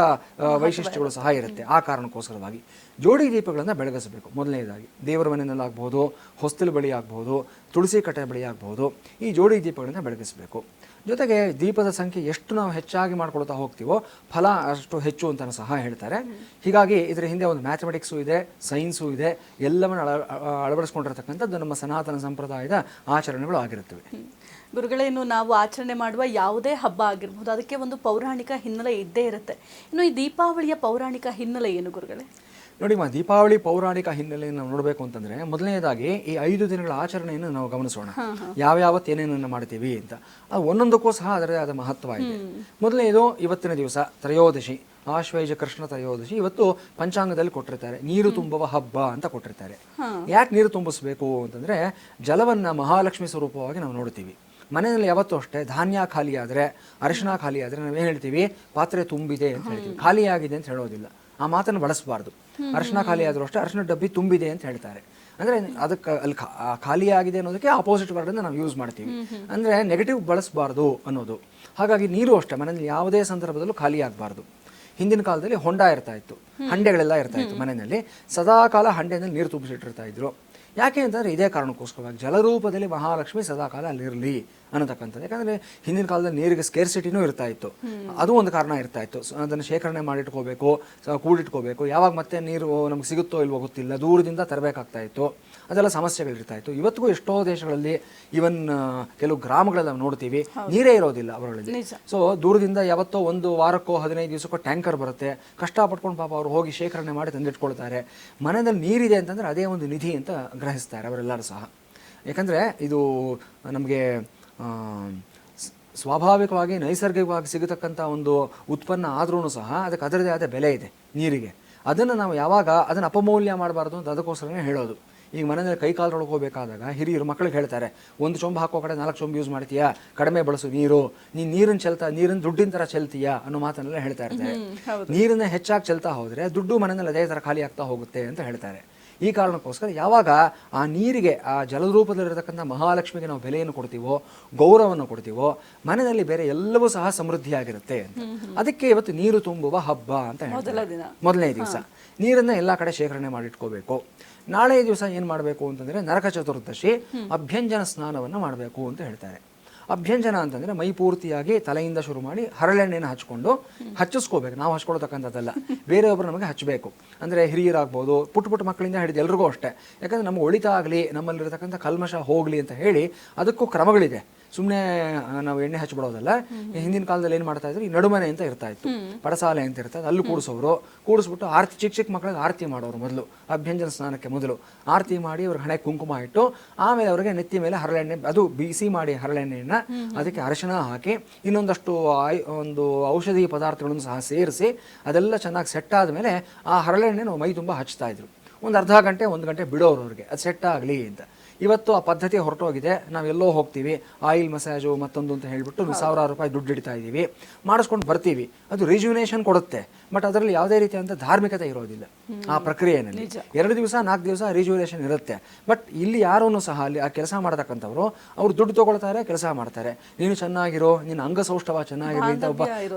ವೈಶಿಷ್ಟ್ಯಗಳು ಸಹ ಇರುತ್ತೆ. ಆ ಕಾರಣಕ್ಕೋಸ್ಕರವಾಗಿ ಜೋಡಿ ದೀಪಗಳನ್ನು ಬೆಳಗಿಸಬೇಕು. ಮೊದಲನೇದಾಗಿ ದೇವರ ಮನೆಯಲ್ಲಾಗ್ಬೋದು, ಹೊಸ್ತಲು ಬಳಿ ಆಗ್ಬೋದು, ತುಳಸಿ ಕಟ್ಟೆ ಬಳಿ ಆಗ್ಬೋದು, ಈ ಜೋಡಿ ದೀಪಗಳನ್ನು ಬೆಳಗಿಸಬೇಕು. ಜೊತೆಗೆ ದೀಪದ ಸಂಖ್ಯೆ ಎಷ್ಟು ನಾವು ಹೆಚ್ಚಾಗಿ ಮಾಡ್ಕೊಳ್ತಾ ಹೋಗ್ತೀವೋ ಫಲ ಅಷ್ಟು ಹೆಚ್ಚು ಅಂತ ಸಹ ಹೇಳ್ತಾರೆ. ಹೀಗಾಗಿ ಇದರ ಹಿಂದೆ ಒಂದು ಮ್ಯಾಥಮೆಟಿಕ್ಸು ಇದೆ, ಸೈನ್ಸು ಇದೆ, ಎಲ್ಲವನ್ನು ಅಳವಡಿಸ್ಕೊಂಡಿರ್ತಕ್ಕಂಥದ್ದು ನಮ್ಮ ಸನಾತನ ಸಂಪ್ರದಾಯದ ಆಚರಣೆಗಳು ಆಗಿರುತ್ತವೆ. ಗುರುಗಳೇನು ನಾವು ಆಚರಣೆ ಮಾಡುವ ಯಾವುದೇ ಹಬ್ಬ ಆಗಿರ್ಬೋದು ಅದಕ್ಕೆ ಒಂದು ಪೌರಾಣಿಕ ಹಿನ್ನೆಲೆ ಇದ್ದೇ ಇರುತ್ತೆ. ಇನ್ನು ಈ ದೀಪಾವಳಿಯ ಪೌರಾಣಿಕ ಹಿನ್ನೆಲೆ ಏನು ಗುರುಗಳೇ? ನೋಡಿ ದೀಪಾವಳಿ ಪೌರಾಣಿಕ ಹಿನ್ನೆಲೆಯನ್ನು ನಾವು ನೋಡಬೇಕು ಅಂತಂದರೆ, ಮೊದಲನೇದಾಗಿ ಈ 5 ದಿನಗಳ ಆಚರಣೆಯನ್ನು ನಾವು ಗಮನಿಸೋಣ. ಯಾವ್ಯಾವತ್ತು ಏನೇನನ್ನು ಮಾಡ್ತೀವಿ ಅಂತ. ಅದು ಒಂದೊಂದಕ್ಕೂ ಸಹ ಅದರದೇ ಆದ ಮಹತ್ವ ಇದೆ. ಮೊದಲನೇದು ಇವತ್ತಿನ ದಿವಸ ತ್ರಯೋದಶಿ, ಆಶ್ವಯುಜ ಕೃಷ್ಣ ತ್ರಯೋದಶಿ. ಇವತ್ತು ಪಂಚಾಂಗದಲ್ಲಿ ಕೊಟ್ಟಿರ್ತಾರೆ ನೀರು ತುಂಬುವ ಹಬ್ಬ ಅಂತ ಕೊಟ್ಟಿರ್ತಾರೆ. ಯಾಕೆ ನೀರು ತುಂಬಿಸ್ಬೇಕು ಅಂತಂದರೆ, ಜಲವನ್ನು ಮಹಾಲಕ್ಷ್ಮಿ ಸ್ವರೂಪವಾಗಿ ನಾವು ನೋಡ್ತೀವಿ. ಮನೆಯಲ್ಲಿ ಯಾವತ್ತೂ ಅಷ್ಟೇ ಧಾನ್ಯ ಖಾಲಿ ಆದರೆ, ಅರಿಶಿನ ಖಾಲಿ ಆದರೆ ನಾವೇನು ಹೇಳ್ತೀವಿ? ಪಾತ್ರೆ ತುಂಬಿದೆ ಅಂತ ಹೇಳ್ತೀವಿ, ಖಾಲಿಯಾಗಿದೆ ಅಂತ ಹೇಳೋದಿಲ್ಲ. ಆ ಮಾತನ್ನು ಬಳಸಬಾರ್ದು. ಅರಿಶಿನ ಖಾಲಿ ಆದರೂ ಅಷ್ಟೇ ಅರಿಶಿನ ಡಬ್ಬಿ ತುಂಬಿದೆ ಅಂತ ಹೇಳ್ತಾರೆ. ಅಂದರೆ ಅದಕ್ಕೆ ಅಲ್ಲಿ ಖಾಲಿಯಾಗಿದೆ ಅನ್ನೋದಕ್ಕೆ ಆಪೋಸಿಟ್ ವರ್ಡನ್ನು ನಾವು ಯೂಸ್ ಮಾಡ್ತೀವಿ. ಅಂದರೆ ನೆಗೆಟಿವ್ ಬಳಸಬಾರ್ದು ಅನ್ನೋದು. ಹಾಗಾಗಿ ನೀರು ಅಷ್ಟೇ ಮನೆಯಲ್ಲಿ ಯಾವುದೇ ಸಂದರ್ಭದಲ್ಲೂ ಖಾಲಿ ಆಗಬಾರ್ದು. ಹಿಂದಿನ ಕಾಲದಲ್ಲಿ ಹೊಂಡ ಇರ್ತಾ ಇತ್ತು, ಹಂಡೆಗಳೆಲ್ಲ ಇರ್ತಾ ಇತ್ತು ಮನೆಯಲ್ಲಿ. ಸದಾಕಾಲ ಹಂಡೆನಲ್ಲಿ ನೀರು ತುಂಬಿಸಿಟ್ಟಿರ್ತಾ ಇದ್ರು. ಯಾಕೆ ಅಂತಂದರೆ ಇದೇ ಕಾರಣಕ್ಕೋಸ್ಕರವಾಗಿ ಜಲರೂಪದಲ್ಲಿ ಮಹಾಲಕ್ಷ್ಮಿ ಸದಾಕಾಲ ಅಲ್ಲಿರಲಿ ಅನ್ನತಕ್ಕಂಥದ್ದು. ಯಾಕಂದರೆ ಹಿಂದಿನ ಕಾಲದಲ್ಲಿ ನೀರಿಗೆ ಸ್ಕೇರ್ಸಿಟಿನೂ ಇರ್ತಾ ಇತ್ತು, ಅದು ಒಂದು ಕಾರಣ ಇರ್ತಾ ಇತ್ತು. ಅದನ್ನು ಶೇಖರಣೆ ಮಾಡಿಟ್ಕೋಬೇಕು, ಕೂಡಿಟ್ಕೋಬೇಕು. ಯಾವಾಗ ಮತ್ತೆ ನೀರು ನಮ್ಗೆ ಸಿಗುತ್ತೋ ಇಲ್ವೋ ಗೊತ್ತಿಲ್ಲ, ದೂರದಿಂದ ತರಬೇಕಾಗ್ತಾ ಇತ್ತು. ಅದೆಲ್ಲ ಸಮಸ್ಯೆಗಳಿರ್ತಾ ಇತ್ತು. ಇವತ್ತಿಗೂ ಎಷ್ಟೋ ದೇಶಗಳಲ್ಲಿ, ಈವನ್ ಕೆಲವು ಗ್ರಾಮಗಳೆಲ್ಲ ನೋಡ್ತೀವಿ, ನೀರೇ ಇರೋದಿಲ್ಲ ಅವರಲ್ಲಿ. ಸೊ ದೂರದಿಂದ ಯಾವತ್ತೋ ಒಂದು ವಾರಕ್ಕೋ 15 ದಿವಸಕ್ಕೋ ಟ್ಯಾಂಕರ್ ಬರುತ್ತೆ, ಕಷ್ಟಪಟ್ಕೊಂಡು ಪಾಪ ಅವರು ಹೋಗಿ ಶೇಖರಣೆ ಮಾಡಿ ತಂದಿಟ್ಕೊಳ್ತಾರೆ. ಮನೆಯಲ್ಲಿ ನೀರಿದೆ ಅಂತಂದರೆ ಅದೇ ಒಂದು ನಿಧಿ ಅಂತ ಗ್ರಹಿಸ್ತಾರೆ ಅವರೆಲ್ಲರೂ ಸಹ. ಯಾಕಂದರೆ ಇದು ನಮಗೆ ಸ್ವಾಭಾವಿಕವಾಗಿ ನೈಸರ್ಗಿಕವಾಗಿ ಸಿಗತಕ್ಕಂಥ ಒಂದು ಉತ್ಪನ್ನ ಆದ್ರೂ ಸಹ ಅದಕ್ಕೆ ಅದರದೇ ಆದ ಬೆಲೆ ಇದೆ ನೀರಿಗೆ. ಅದನ್ನು ನಾವು ಯಾವಾಗ ಅದನ್ನು ಅಪಮೌಲ್ಯ ಮಾಡಬಾರ್ದು ಅಂತ ಅದಕ್ಕೋಸ್ಕರನೇ ಹೇಳೋದು. ಈಗ ಮನೆಯಲ್ಲಿ ಕೈ ಕಾಲು ತೊಳ್ಕೋಬೇಕಾದಾಗ ಹಿರಿಯರು ಮಕ್ಕಳಿಗೆ ಹೇಳ್ತಾರೆ, 1 ಚೊಂಬು ಹಾಕೋ ಕಡೆ 4 ಚೊಂಬು ಯೂಸ್ ಮಾಡ್ತೀಯಾ, ಕಡಿಮೆ ಬಳಸು ನೀರು, ನೀನು ನೀರನ್ನು ದುಡ್ಡಿನ ಥರ ಚೆಲ್ತೀಯಾ ಅನ್ನೋ ಮಾತನ್ನೆಲ್ಲ ಹೇಳ್ತಾ ಇರ್ತಾರೆ. ನೀರನ್ನ ಹೆಚ್ಚಾಗಿ ಚೆಲ್ತಾ ಹೋದರೆ ದುಡ್ಡು ಮನೆಯಲ್ಲಿ ಅದೇ ಥರ ಖಾಲಿ ಆಗ್ತಾ ಹೋಗುತ್ತೆ ಅಂತ ಹೇಳ್ತಾರೆ. ಈ ಕಾರಣಕ್ಕೋಸ್ಕರ ಯಾವಾಗ ಆ ನೀರಿಗೆ, ಆ ಜಲರೂಪದಲ್ಲಿರತಕ್ಕಂಥ ಮಹಾಲಕ್ಷ್ಮಿಗೆ ನಾವು ಬೆಲೆಯನ್ನು ಕೊಡ್ತೀವೋ, ಗೌರವವನ್ನು ಕೊಡ್ತೀವೋ, ಮನೆಯಲ್ಲಿ ಬೇರೆ ಎಲ್ಲವೂ ಸಹ ಸಮೃದ್ಧಿಯಾಗಿರುತ್ತೆ ಅಂತ. ಅದಕ್ಕೆ ಇವತ್ತು ನೀರು ತುಂಬುವ ಹಬ್ಬ ಅಂತ ಹೇಳ್ತಾರೆ. ಮೊದಲನೇ ದಿವಸ ನೀರನ್ನ ಎಲ್ಲ ಕಡೆ ಶೇಖರಣೆ ಮಾಡಿಟ್ಕೋಬೇಕು. ನಾಳೆ ದಿವಸ ಏನು ಮಾಡಬೇಕು ಅಂತಂದರೆ ನರಕ ಚತುರ್ದಶಿ, ಅಭ್ಯಂಜನ ಸ್ನಾನವನ್ನು ಮಾಡಬೇಕು ಅಂತ ಹೇಳ್ತಾರೆ. ಅಭ್ಯಂಜನ ಅಂತಂದರೆ ಮೈ ಪೂರ್ತಿಯಾಗಿ ತಲೆಯಿಂದ ಶುರು ಮಾಡಿ ಹರಳೆಣ್ಣೆಯನ್ನು ಹಚ್ಚಿಸ್ಕೋಬೇಕು. ನಾವು ಹಚ್ಕೊಳ್ತಕ್ಕಂಥದ್ದಲ್ಲ, ಬೇರೆಯೊಬ್ಬರು ನಮಗೆ ಹಚ್ಚಬೇಕು. ಅಂದರೆ ಹಿರಿಯರಾಗ್ಬೋದು, ಪುಟ್ಟ ಮಕ್ಕಳಿಂದ ಹಿಡಿದು ಎಲ್ರಿಗೂ ಅಷ್ಟೇ. ಯಾಕಂದರೆ ನಮ್ಗೆ ಒಳಿತಾಗಲಿ, ನಮ್ಮಲ್ಲಿರತಕ್ಕಂಥ ಕಲ್ಮಶ ಹೋಗಲಿ ಅಂತ ಹೇಳಿ ಅದಕ್ಕೂ ಕ್ರಮಗಳಿದೆ. ಸುಮ್ಮನೆ ನಾವು ಎಣ್ಣೆ ಹಚ್ಬಿಡೋದಲ್ಲ. ಹಿಂದಿನ ಕಾಲದಲ್ಲಿ ಏನು ಮಾಡ್ತಾ ಇದ್ರು, ಈ ನಡುಮನೆ ಅಂತ ಇರ್ತಾ ಇತ್ತು, ಪಡಸಾಲೆ ಅಂತ ಇರ್ತದೆ, ಅಲ್ಲಿ ಕೂಡಿಸ್ಬಿಟ್ಟು ಆರತಿ, ಚಿಕ್ಕ ಮಕ್ಕಳಿಗೆ ಆರತಿ ಮಾಡೋರು. ಮೊದಲು ಅಭ್ಯಂಜನ ಸ್ನಾನಕ್ಕೆ ಮೊದಲು ಆರತಿ ಮಾಡಿ ಅವ್ರಿಗೆ ಹಣೆ ಕುಂಕುಮ ಇಟ್ಟು, ಆಮೇಲೆ ಅವರಿಗೆ ನೆತ್ತಿ ಮೇಲೆ ಹರಳೆಣ್ಣೆ, ಅದು ಬಿಸಿ ಮಾಡಿ ಹರಳೆಣ್ಣೆಯನ್ನು ಅದಕ್ಕೆ ಅರಿಶಿನ ಹಾಕಿ ಇನ್ನೊಂದಷ್ಟು ಒಂದು ಔಷಧಿ ಪದಾರ್ಥಗಳನ್ನು ಸಹ ಸೇರಿಸಿ ಅದೆಲ್ಲ ಚೆನ್ನಾಗಿ ಸೆಟ್ ಆದಮೇಲೆ ಆ ಹರಳೆಣ್ಣೆ ಮೈ ತುಂಬ ಹಚ್ತಾ ಇದ್ರು. ಒಂದು ಅರ್ಧ ಗಂಟೆ 1 ಗಂಟೆ ಬಿಡೋರು ಅವ್ರಿಗೆ, ಅದು ಸೆಟ್ ಆಗಲಿ ಅಂತ. ಇವತ್ತು ಆ ಪದ್ಧತಿ ಹೊರಟೋಗಿದೆ. ನಾವೆಲ್ಲೋ ಹೋಗ್ತೀವಿ, ಆಯಿಲ್ ಮಸಾಜು ಮತ್ತೊಂದು ಅಂತ ಹೇಳಿಬಿಟ್ಟು ₹1000 ದುಡ್ಡು ಇಡ್ತಾ ಇದ್ದೀವಿ, ಮಾಡಿಸ್ಕೊಂಡು ಬರ್ತೀವಿ. ಅದು ರಿಜ್ಯುನೇಷನ್ ಕೊಡುತ್ತೆ, ಬಟ್ ಅದರಲ್ಲಿ ಯಾವುದೇ ರೀತಿಯಾದಂಥ ಧಾರ್ಮಿಕತೆ ಇರೋದಿಲ್ಲ ಆ ಪ್ರಕ್ರಿಯೆಯಲ್ಲಿ. 2 ದಿವಸ 4 ದಿವಸ ರಿಜ್ಯುನೇಷನ್ ಇರುತ್ತೆ. ಬಟ್ ಇಲ್ಲಿ ಯಾರೂ ಸಹ ಅಲ್ಲಿ ಆ ಕೆಲಸ ಮಾಡತಕ್ಕಂಥವ್ರು ಅವ್ರು ದುಡ್ಡು ತೊಗೊಳ್ತಾರೆ, ಕೆಲಸ ಮಾಡ್ತಾರೆ. ನೀನು ಚೆನ್ನಾಗಿರೋ, ನಿನ್ನ ಅಂಗಸೌಷ್ಠವ ಚೆನ್ನಾಗಿರಲಿ ಅಂತ ಒಬ್ಬ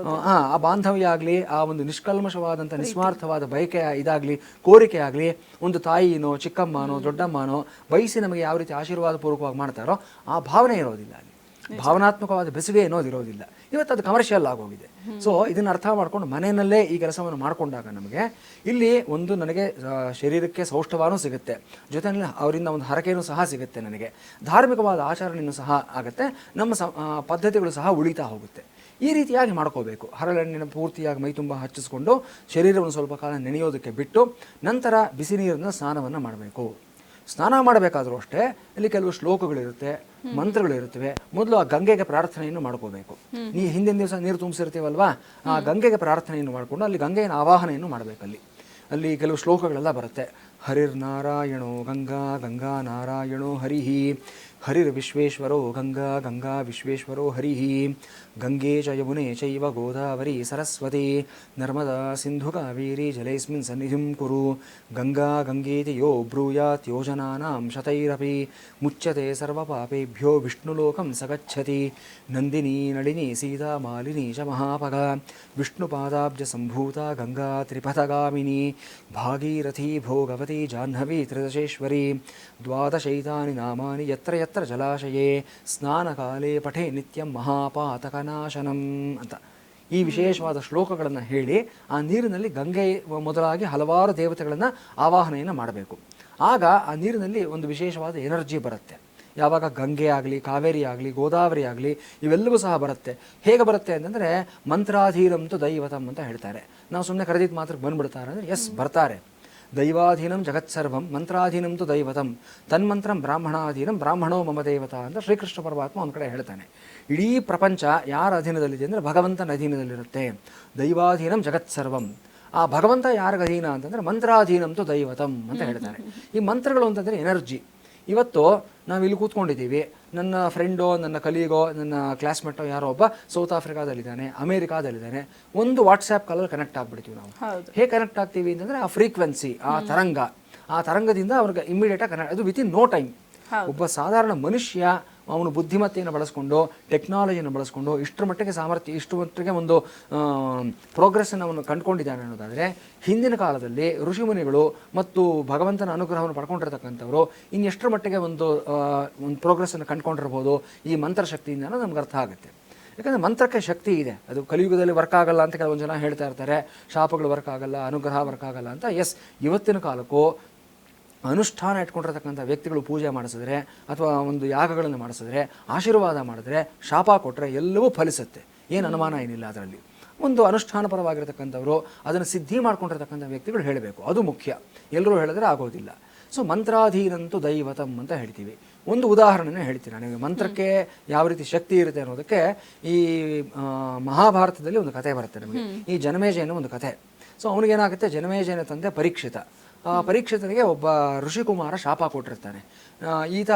ಆ ಬಾಂಧವ್ಯ ಆಗಲಿ, ಆ ಒಂದು ನಿಷ್ಕಲ್ಮಶವಾದಂಥ ನಿಸ್ವಾರ್ಥವಾದ ಬಯಕೆ ಇದಾಗಲಿ, ಕೋರಿಕೆ ಆಗಲಿ, ಒಂದು ತಾಯಿನೋ ಚಿಕ್ಕಮ್ಮನೋ ದೊಡ್ಡಮ್ಮನೋ ಬಯಸಿ ನಮಗೆ ಯಾವ ರೀತಿ ಆಶೀರ್ವಾದ ಪೂರ್ವಕವಾಗಿ ಮಾಡ್ತಾರೋ ಆ ಭಾವನೆ ಇರೋದಿಲ್ಲ ಅಲ್ಲಿ. ಭಾವನಾತ್ಮಕವಾದ ಬೆಸುಗೆ ಅನ್ನೋದಿರೋದಿಲ್ಲ. ಇವತ್ತು ಅದು ಕಮರ್ಷಿಯಲ್ ಆಗೋಗಿದೆ. ಸೊ ಇದನ್ನು ಅರ್ಥ ಮಾಡ್ಕೊಂಡು ಮನೆಯಲ್ಲೇ ಈ ಕೆಲಸವನ್ನು ಮಾಡಿಕೊಂಡಾಗ ನಮಗೆ ಇಲ್ಲಿ ಒಂದು ನನಗೆ ಶರೀರಕ್ಕೆ ಸೌಷ್ಠವಾನೂ ಸಿಗುತ್ತೆ, ಜೊತೆಯಲ್ಲಿ ಅವರಿಂದ ಒಂದು ಹರಕೆಯೂ ಸಹ ಸಿಗುತ್ತೆ, ನನಗೆ ಧಾರ್ಮಿಕವಾದ ಆಚರಣೆಯೂ ಸಹ ಆಗುತ್ತೆ, ನಮ್ಮ ಪದ್ಧತಿಗಳು ಸಹ ಉಳಿತಾ ಹೋಗುತ್ತೆ. ಈ ರೀತಿಯಾಗಿ ಮಾಡ್ಕೋಬೇಕು. ಹರಳೆಣ್ಣೆನ ಪೂರ್ತಿಯಾಗಿ ಮೈ ತುಂಬ ಹಚ್ಚಿಸ್ಕೊಂಡು ಶರೀರವನ್ನು ಸ್ವಲ್ಪ ಕಾಲ ನೆನೆಯೋದಕ್ಕೆ ಬಿಟ್ಟು ನಂತರ ಬಿಸಿ ನೀರಿನ ಸ್ನಾನವನ್ನು ಮಾಡಬೇಕು. ಸ್ನಾನ ಮಾಡಬೇಕಾದ್ರೂ ಅಷ್ಟೇ ಇಲ್ಲಿ ಕೆಲವು ಶ್ಲೋಕಗಳಿರುತ್ತೆ, ಮಂತ್ರಗಳಿರುತ್ತವೆ. ಮೊದಲು ಆ ಗಂಗೆಗೆ ಪ್ರಾರ್ಥನೆಯನ್ನು ಮಾಡ್ಕೋಬೇಕು. ಹಿಂದಿನ ದಿವಸ ನೀರು ತುಂಬಿಸಿರ್ತೀವಲ್ವಾ, ಆ ಗಂಗೆಗೆ ಪ್ರಾರ್ಥನೆಯನ್ನು ಮಾಡಿಕೊಂಡು ಅಲ್ಲಿ ಗಂಗೆಯ ಆವಾಹನೆಯನ್ನು ಮಾಡಬೇಕು. ಅಲ್ಲಿ ಕೆಲವು ಶ್ಲೋಕಗಳೆಲ್ಲ ಬರುತ್ತೆ. ಹರಿರ್ನಾರಾಯಣೋ ಗಂಗಾ ಗಂಗಾ ನಾರಾಯಣೋ ಹರಿಹಿ, ಹರಿರ್ ವಿಶ್ವೇಶ್ವರೋ ಗಂಗಾ ಗಂಗಾ ವಿಶ್ವೇಶ್ವರೋ ಹರಿಹಿ, ಗಂಗೆ ಚ ಯಮುನೆ ಚೈವ ಗೋದಾವರಿ ಸರಸ್ವತಿ ನರ್ಮದಾ ಸಿಂಧು ಕಾವೇರಿ ಜಲೈಸ್ಮಿನ್ ಸನ್ನಿಧಿಂ ಕುರು, ಗಂಗಾ ಗಂಗೇತಿ ಯೋ ಬ್ರೂಯಾತ್ ಯೋಜನಾನಾಂ ಶತೈರಪಿ ಮುಚ್ಯತೆ ಸರ್ವಪಾಪೇಭ್ಯೋ ವಿಷ್ಣುಲೋಕಂ ಸಗಚ್ಚತಿ, ನಂದಿನಿ ನಳಿನಿ ಸೀತಾ ಮಾಲಿನಿ ಚ ಮಹಾಪಗ, ವಿಷ್ಣುಪಾದಾಬ್ಜ ಸಂಭೂತ ಗಂಗಾ ತ್ರಿಪಥಗಾಮಿನಿ, ಭಾಗೀರಥಿ ಭೋಗವತಿ ಜಾಹ್ನವಿ ತ್ರಿದಶೇಶ್ವರಿ, ದ್ವಾದಶೈತಾನಿ ನಾಮಾನಿ ಯತ್ರ ಯತ್ರ ಜಲಾಶಯೇ ಸ್ನಾನಕಾಲೇ ಪಠೆ ನಿತ್ಯಂ ಮಹಾಪಾತಕನಾಶನಂ ಅಂತ ಈ ವಿಶೇಷವಾದ ಶ್ಲೋಕಗಳನ್ನು ಹೇಳಿ ಆ ನೀರಿನಲ್ಲಿ ಗಂಗೆ ಮೊದಲಾಗಿ ಹಲವಾರು ದೇವತೆಗಳನ್ನು ಆವಾಹನೆಯನ್ನು ಮಾಡಬೇಕು. ಆಗ ಆ ನೀರಿನಲ್ಲಿ ಒಂದು ವಿಶೇಷವಾದ ಎನರ್ಜಿ ಬರುತ್ತೆ. ಯಾವಾಗ ಗಂಗೆ ಆಗಲಿ, ಕಾವೇರಿ ಆಗಲಿ, ಗೋದಾವರಿ ಆಗಲಿ ಇವೆಲ್ಲವೂ ಸಹ ಬರುತ್ತೆ. ಹೇಗೆ ಬರುತ್ತೆ ಅಂತಂದರೆ ಮಂತ್ರಾಧೀನಂತು ದೈವತಂ ಅಂತ ಹೇಳ್ತಾರೆ. ನಾವು ಸುಮ್ಮನೆ ಕರೆದಿದ್ದು ಮಾತ್ರ ಬಂದ್ಬಿಡ್ತಾರೆ ಅಂದರೆ ಎಸ್ ಬರ್ತಾರೆ. ದೈವಾಧೀನಂ ಜಗತ್ಸರ್ವಂ ಮಂತ್ರಾಧೀನಂತು ದೈವತಂ ತನ್ಮಂತ್ರಂ ಬ್ರಾಹ್ಮಣಾಧೀನಂ ಬ್ರಾಹ್ಮಣೋ ಮಮ ದೇವತಾ ಅಂತ ಶ್ರೀಕೃಷ್ಣ ಪರಮಾತ್ಮ ಒಂದು ಕಡೆ ಹೇಳ್ತಾನೆ. ಇಡೀ ಪ್ರಪಂಚ ಯಾರ ಅಧೀನದಲ್ಲಿದೆ ಅಂದರೆ ಭಗವಂತನ ಅಧೀನದಲ್ಲಿರುತ್ತೆ. ದೈವಾಧೀನಂ ಜಗತ್ಸರ್ವಂ. ಆ ಭಗವಂತ ಯಾರಿಗೆ ಅಧೀನ ಅಂತಂದರೆ ಮಂತ್ರಾಧೀನಂತು ದೈವತಂ ಅಂತ ಹೇಳ್ತಾನೆ. ಈ ಮಂತ್ರಗಳು ಅಂತಂದರೆ ಎನರ್ಜಿ. ಇವತ್ತು ನಾವು ಇಲ್ಲಿ ಕೂತ್ಕೊಂಡಿದ್ದೀವಿ, ನನ್ನ ಫ್ರೆಂಡೋ, ನನ್ನ ಕಲೀಗೋ, ನನ್ನ ಕ್ಲಾಸ್ಮೇಟೋ ಯಾರೋ ಒಬ್ಬ ಸೌತ್ ಆಫ್ರಿಕಾದಲ್ಲಿದ್ದಾನೆ, ಅಮೇರಿಕಾದಲ್ಲಿದ್ದಾನೆ, ಒಂದು ವಾಟ್ಸ್ಆ್ಯಪ್ ಕಾಲಲ್ಲಿ ಕನೆಕ್ಟ್ ಆಗಿಬಿಡ್ತೀವಿ ನಾವು. ಹೇಗೆ ಕನೆಕ್ಟ್ ಆಗ್ತೀವಿ ಅಂತಂದರೆ ಆ ಫ್ರೀಕ್ವೆನ್ಸಿ, ಆ ತರಂಗದಿಂದ ಅವ್ರಿಗೆ ಇಮ್ಮಿಡಿಯೇಟಾಗಿ ಕನೆಕ್ಟ್, ಅದು ವಿತಿನ್ ನೋ ಟೈಮ್. ಒಬ್ಬ ಸಾಧಾರಣ ಮನುಷ್ಯ ಅವನು ಬುದ್ಧಿಮತ್ತೆಯನ್ನು ಬಳಸ್ಕೊಂಡು, ಟೆಕ್ನಾಲಜಿಯನ್ನು ಬಳಸ್ಕೊಂಡು ಇಷ್ಟರ ಮಟ್ಟಿಗೆ ಸಾಮರ್ಥ್ಯ, ಇಷ್ಟು ಮಟ್ಟಿಗೆ ಒಂದು ಪ್ರೋಗ್ರೆಸ್ಸನ್ನು ಅವನು ಕಂಡುಕೊಂಡಿದ್ದಾನೆ ಅನ್ನೋದಾದರೆ, ಹಿಂದಿನ ಕಾಲದಲ್ಲಿ ಋಷಿಮುನಿಗಳು ಮತ್ತು ಭಗವಂತನ ಅನುಗ್ರಹವನ್ನು ಪಡ್ಕೊಂಡಿರ್ತಕ್ಕಂಥವ್ರು ಇನ್ನೆಷ್ಟರ ಮಟ್ಟಿಗೆ ಒಂದು ಪ್ರೋಗ್ರೆಸ್ಸನ್ನು ಕಂಡುಕೊಂಡಿರ್ಬೋದು ಈ ಮಂತ್ರಶಕ್ತಿಯಿಂದ ನಮ್ಗೆ ಅರ್ಥ ಆಗುತ್ತೆ. ಯಾಕಂದರೆ ಮಂತ್ರಕ್ಕೆ ಶಕ್ತಿ ಇದೆ. ಅದು ಕಲಿಯುಗದಲ್ಲಿ ವರ್ಕ್ ಆಗಲ್ಲ ಅಂತ ಕೆಲವೊಂದು ಜನ ಹೇಳ್ತಾ ಇರ್ತಾರೆ, ಶಾಪಗಳು ವರ್ಕ್ ಆಗಲ್ಲ, ಅನುಗ್ರಹ ವರ್ಕ್ ಆಗಲ್ಲ ಅಂತ. ಎಸ್, ಇವತ್ತಿನ ಕಾಲಕ್ಕೂ ಅನುಷ್ಠಾನ ಇಟ್ಕೊಂಡಿರ್ತಕ್ಕಂಥ ವ್ಯಕ್ತಿಗಳು ಪೂಜೆ ಮಾಡಿಸಿದ್ರೆ ಅಥವಾ ಒಂದು ಯಾಗಗಳನ್ನು ಮಾಡಿಸಿದ್ರೆ, ಆಶೀರ್ವಾದ ಮಾಡಿದ್ರೆ, ಶಾಪ ಕೊಟ್ಟರೆ ಎಲ್ಲವೂ ಫಲಿಸುತ್ತೆ. ಏನು ಅನುಮಾನ ಏನಿಲ್ಲ ಅದರಲ್ಲಿ. ಒಂದು ಅನುಷ್ಠಾನಪರವಾಗಿರ್ತಕ್ಕಂಥವ್ರು ಅದನ್ನು ಸಿದ್ಧಿ ಮಾಡ್ಕೊಂಡಿರ್ತಕ್ಕಂಥ ವ್ಯಕ್ತಿಗಳು ಹೇಳಬೇಕು, ಅದು ಮುಖ್ಯ. ಎಲ್ಲರೂ ಹೇಳಿದ್ರೆ ಆಗೋದಿಲ್ಲ. ಸೊ ಮಂತ್ರಾಧೀನಂತೂ ದೈವತಂ ಅಂತ ಹೇಳ್ತೀವಿ. ಒಂದು ಉದಾಹರಣೆನೇ ಹೇಳ್ತೀನಿ ನನಗೆ, ಮಂತ್ರಕ್ಕೆ ಯಾವ ರೀತಿ ಶಕ್ತಿ ಇರುತ್ತೆ ಅನ್ನೋದಕ್ಕೆ. ಈ ಮಹಾಭಾರತದಲ್ಲಿ ಒಂದು ಕಥೆ ಬರುತ್ತೆ ನಮಗೆ, ಈ ಜನಮೇಜಯನ ಒಂದು ಕಥೆ. ಸೊ ಅವನಿಗೇನಾಗುತ್ತೆ, ಜನಮೇಜಯನ ತಂದೆ ಪರೀಕ್ಷಿತ. ಪರೀಕ್ಷಿತನಿಗೆ ಒಬ್ಬ ಋಷಿಕುಮಾರ ಶಾಪ ಕೊಟ್ಟಿರ್ತಾನೆ. ಈತ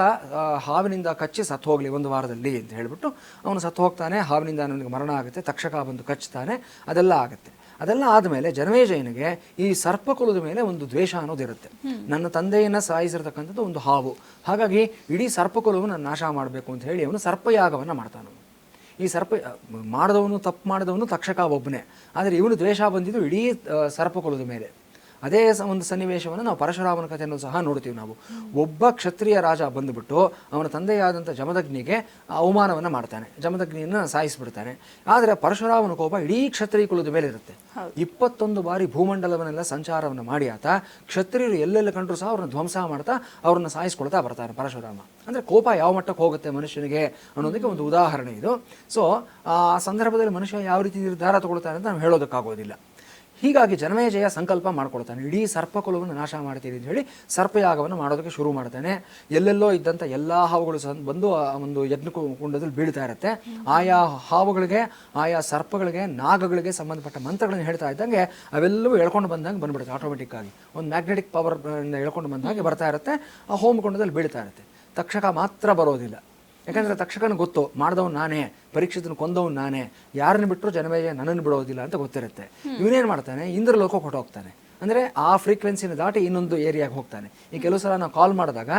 ಹಾವಿನಿಂದ ಕಚ್ಚಿ ಸತ್ತು ಹೋಗಲಿ ಒಂದು ವಾರದಲ್ಲಿ ಅಂತ ಹೇಳಿಬಿಟ್ಟು ಅವನು ಸತ್ತು ಹೋಗ್ತಾನೆ. ಹಾವಿನಿಂದ ಅವನಿಗೆ ಮರಣ ಆಗುತ್ತೆ, ತಕ್ಷಕ ಬಂದು ಕಚ್ತಾನೆ, ಅದೆಲ್ಲ ಆಗುತ್ತೆ. ಅದೆಲ್ಲ ಆದಮೇಲೆ ಜನಮೇಜಯನಿಗೆ ಈ ಸರ್ಪಕುಲದ ಮೇಲೆ ಒಂದು ದ್ವೇಷ ಅನ್ನೋದಿರುತ್ತೆ. ನನ್ನ ತಂದೆಯನ್ನು ಸಾಯಿಸಿರ್ತಕ್ಕಂಥದ್ದು ಒಂದು ಹಾವು, ಹಾಗಾಗಿ ಇಡೀ ಸರ್ಪಕುಲವನ್ನು ನಾನು ನಾಶ ಮಾಡಬೇಕು ಅಂತ ಹೇಳಿ ಅವನು ಸರ್ಪಯಾಗವನ್ನು ಮಾಡ್ತಾನೆ. ಈ ಮಾಡಿದವನು, ತಪ್ಪು ಮಾಡಿದವನು ತಕ್ಷಕ ಒಬ್ಬನೇ, ಆದರೆ ಇವನು ದ್ವೇಷ ಬಂದಿದ್ದು ಇಡೀ ಸರ್ಪಕುಲದ ಮೇಲೆ. ಅದೇ ಒಂದು ಸನ್ನಿವೇಶವನ್ನು ನಾವು ಪರಶುರಾಮನ ಕಥೆಯನ್ನು ಸಹ ನೋಡ್ತೀವಿ ನಾವು. ಒಬ್ಬ ಕ್ಷತ್ರಿಯ ರಾಜ ಬಂದುಬಿಟ್ಟು ಅವನ ತಂದೆಯಾದಂಥ ಜಮದಗ್ನಿಗೆ ಅವಮಾನವನ್ನು ಮಾಡ್ತಾನೆ, ಜಮದಗ್ನಿಯನ್ನು ಸಾಯಿಸಿಬಿಡ್ತಾನೆ. ಆದರೆ ಪರಶುರಾಮನ ಕೋಪ ಇಡೀ ಕ್ಷತ್ರಿಯ ಕುಲದ ಮೇಲೆ ಇರುತ್ತೆ. 21 ಬಾರಿ ಭೂಮಂಡಲವನ್ನೆಲ್ಲ ಸಂಚಾರವನ್ನು ಮಾಡಿ ಆತ ಕ್ಷತ್ರಿಯರು ಎಲ್ಲೆಲ್ಲ ಕಂಡ್ರು ಸಹ ಅವ್ರನ್ನ ಧ್ವಂಸ ಮಾಡ್ತಾ ಅವ್ರನ್ನ ಸಾಯಿಸ್ಕೊಳ್ತಾ ಬರ್ತಾನೆ ಪರಶುರಾಮ. ಅಂದರೆ ಕೋಪ ಯಾವ ಮಟ್ಟಕ್ಕೆ ಹೋಗುತ್ತೆ ಮನುಷ್ಯನಿಗೆ ಅನ್ನೋದಕ್ಕೆ ಒಂದು ಉದಾಹರಣೆ ಇದು. ಸೊ ಆ ಸಂದರ್ಭದಲ್ಲಿ ಮನುಷ್ಯ ಯಾವ ರೀತಿ ನಿರ್ಧಾರ ತಗೊಳ್ತಾನೆ ಅಂತ ನಾವು ಹೇಳೋದಕ್ಕಾಗೋದಿಲ್ಲ. ಹೀಗಾಗಿ ಜನಮೇಜಯ ಸಂಕಲ್ಪ ಮಾಡ್ಕೊಳ್ತಾನೆ, ಇಡೀ ಸರ್ಪಕುಲವನ್ನು ನಾಶ ಮಾಡ್ತೀನಿ ಅಂತ ಹೇಳಿ ಸರ್ಪಯಾಗವನ್ನು ಮಾಡೋದಕ್ಕೆ ಶುರು ಮಾಡ್ತಾನೆ. ಎಲ್ಲೆಲ್ಲೋ ಇದ್ದಂಥ ಎಲ್ಲ ಹಾವುಗಳು ಸಹ ಬಂದು ಆ ಒಂದು ಯಜ್ಞಕುಂಡದಲ್ಲಿ ಬೀಳ್ತಾ ಇರುತ್ತೆ. ಆಯಾ ಹಾವುಗಳಿಗೆ, ಆಯಾ ಸರ್ಪಗಳಿಗೆ, ನಾಗಗಳಿಗೆ ಸಂಬಂಧಪಟ್ಟ ಮಂತ್ರಗಳನ್ನು ಹೇಳ್ತಾ ಇದ್ದಂಗೆ ಅವೆಲ್ಲವೂ ಎಳ್ಕೊಂಡು ಬಂದಂಗೆ ಬಂದ್ಬಿಡುತ್ತೆ. ಆಟೋಮೆಟಿಕ್ಕಾಗಿ ಒಂದು ಮ್ಯಾಗ್ನೆಟಿಕ್ ಪವರ್ ಎಳ್ಕೊಂಡು ಬಂದಂಗೆ ಬರ್ತಾ ಇರುತ್ತೆ. ಆ ಹೋಮಕುಂಡದಲ್ಲಿ ಬೀಳ್ತಾ ಇರುತ್ತೆ. ತಕ್ಷಕ ಮಾತ್ರ ಬರೋದಿಲ್ಲ. ಯಾಕಂದರೆ ತಕ್ಷಕನ ಗೊತ್ತು, ಮಾಡಿದವನು ನಾನೇ, ಪರೀಕ್ಷಿತನ ಕೊಂದವನು ನಾನೇ, ಯಾರನ್ನ ಬಿಟ್ಟರು ಜನಮೇಜಯ ನನ್ನನ್ನು ಬಿಡೋದಿಲ್ಲ ಅಂತ ಗೊತ್ತಿರುತ್ತೆ. ಇವನೇನು ಮಾಡ್ತಾನೆ, ಇಂದ್ರಲೋಕಕ್ಕೆ ಹೊಟ್ಟೋಗ್ತಾನೆ. ಅಂದರೆ ಆ ಫ್ರೀಕ್ವೆನ್ಸಿನ ದಾಟಿ ಇನ್ನೊಂದು ಏರಿಯಾಗೆ ಹೋಗ್ತಾನೆ. ಈ ಕೆಲವು ಸಲ ನಾವು ಕಾಲ್ ಮಾಡಿದಾಗ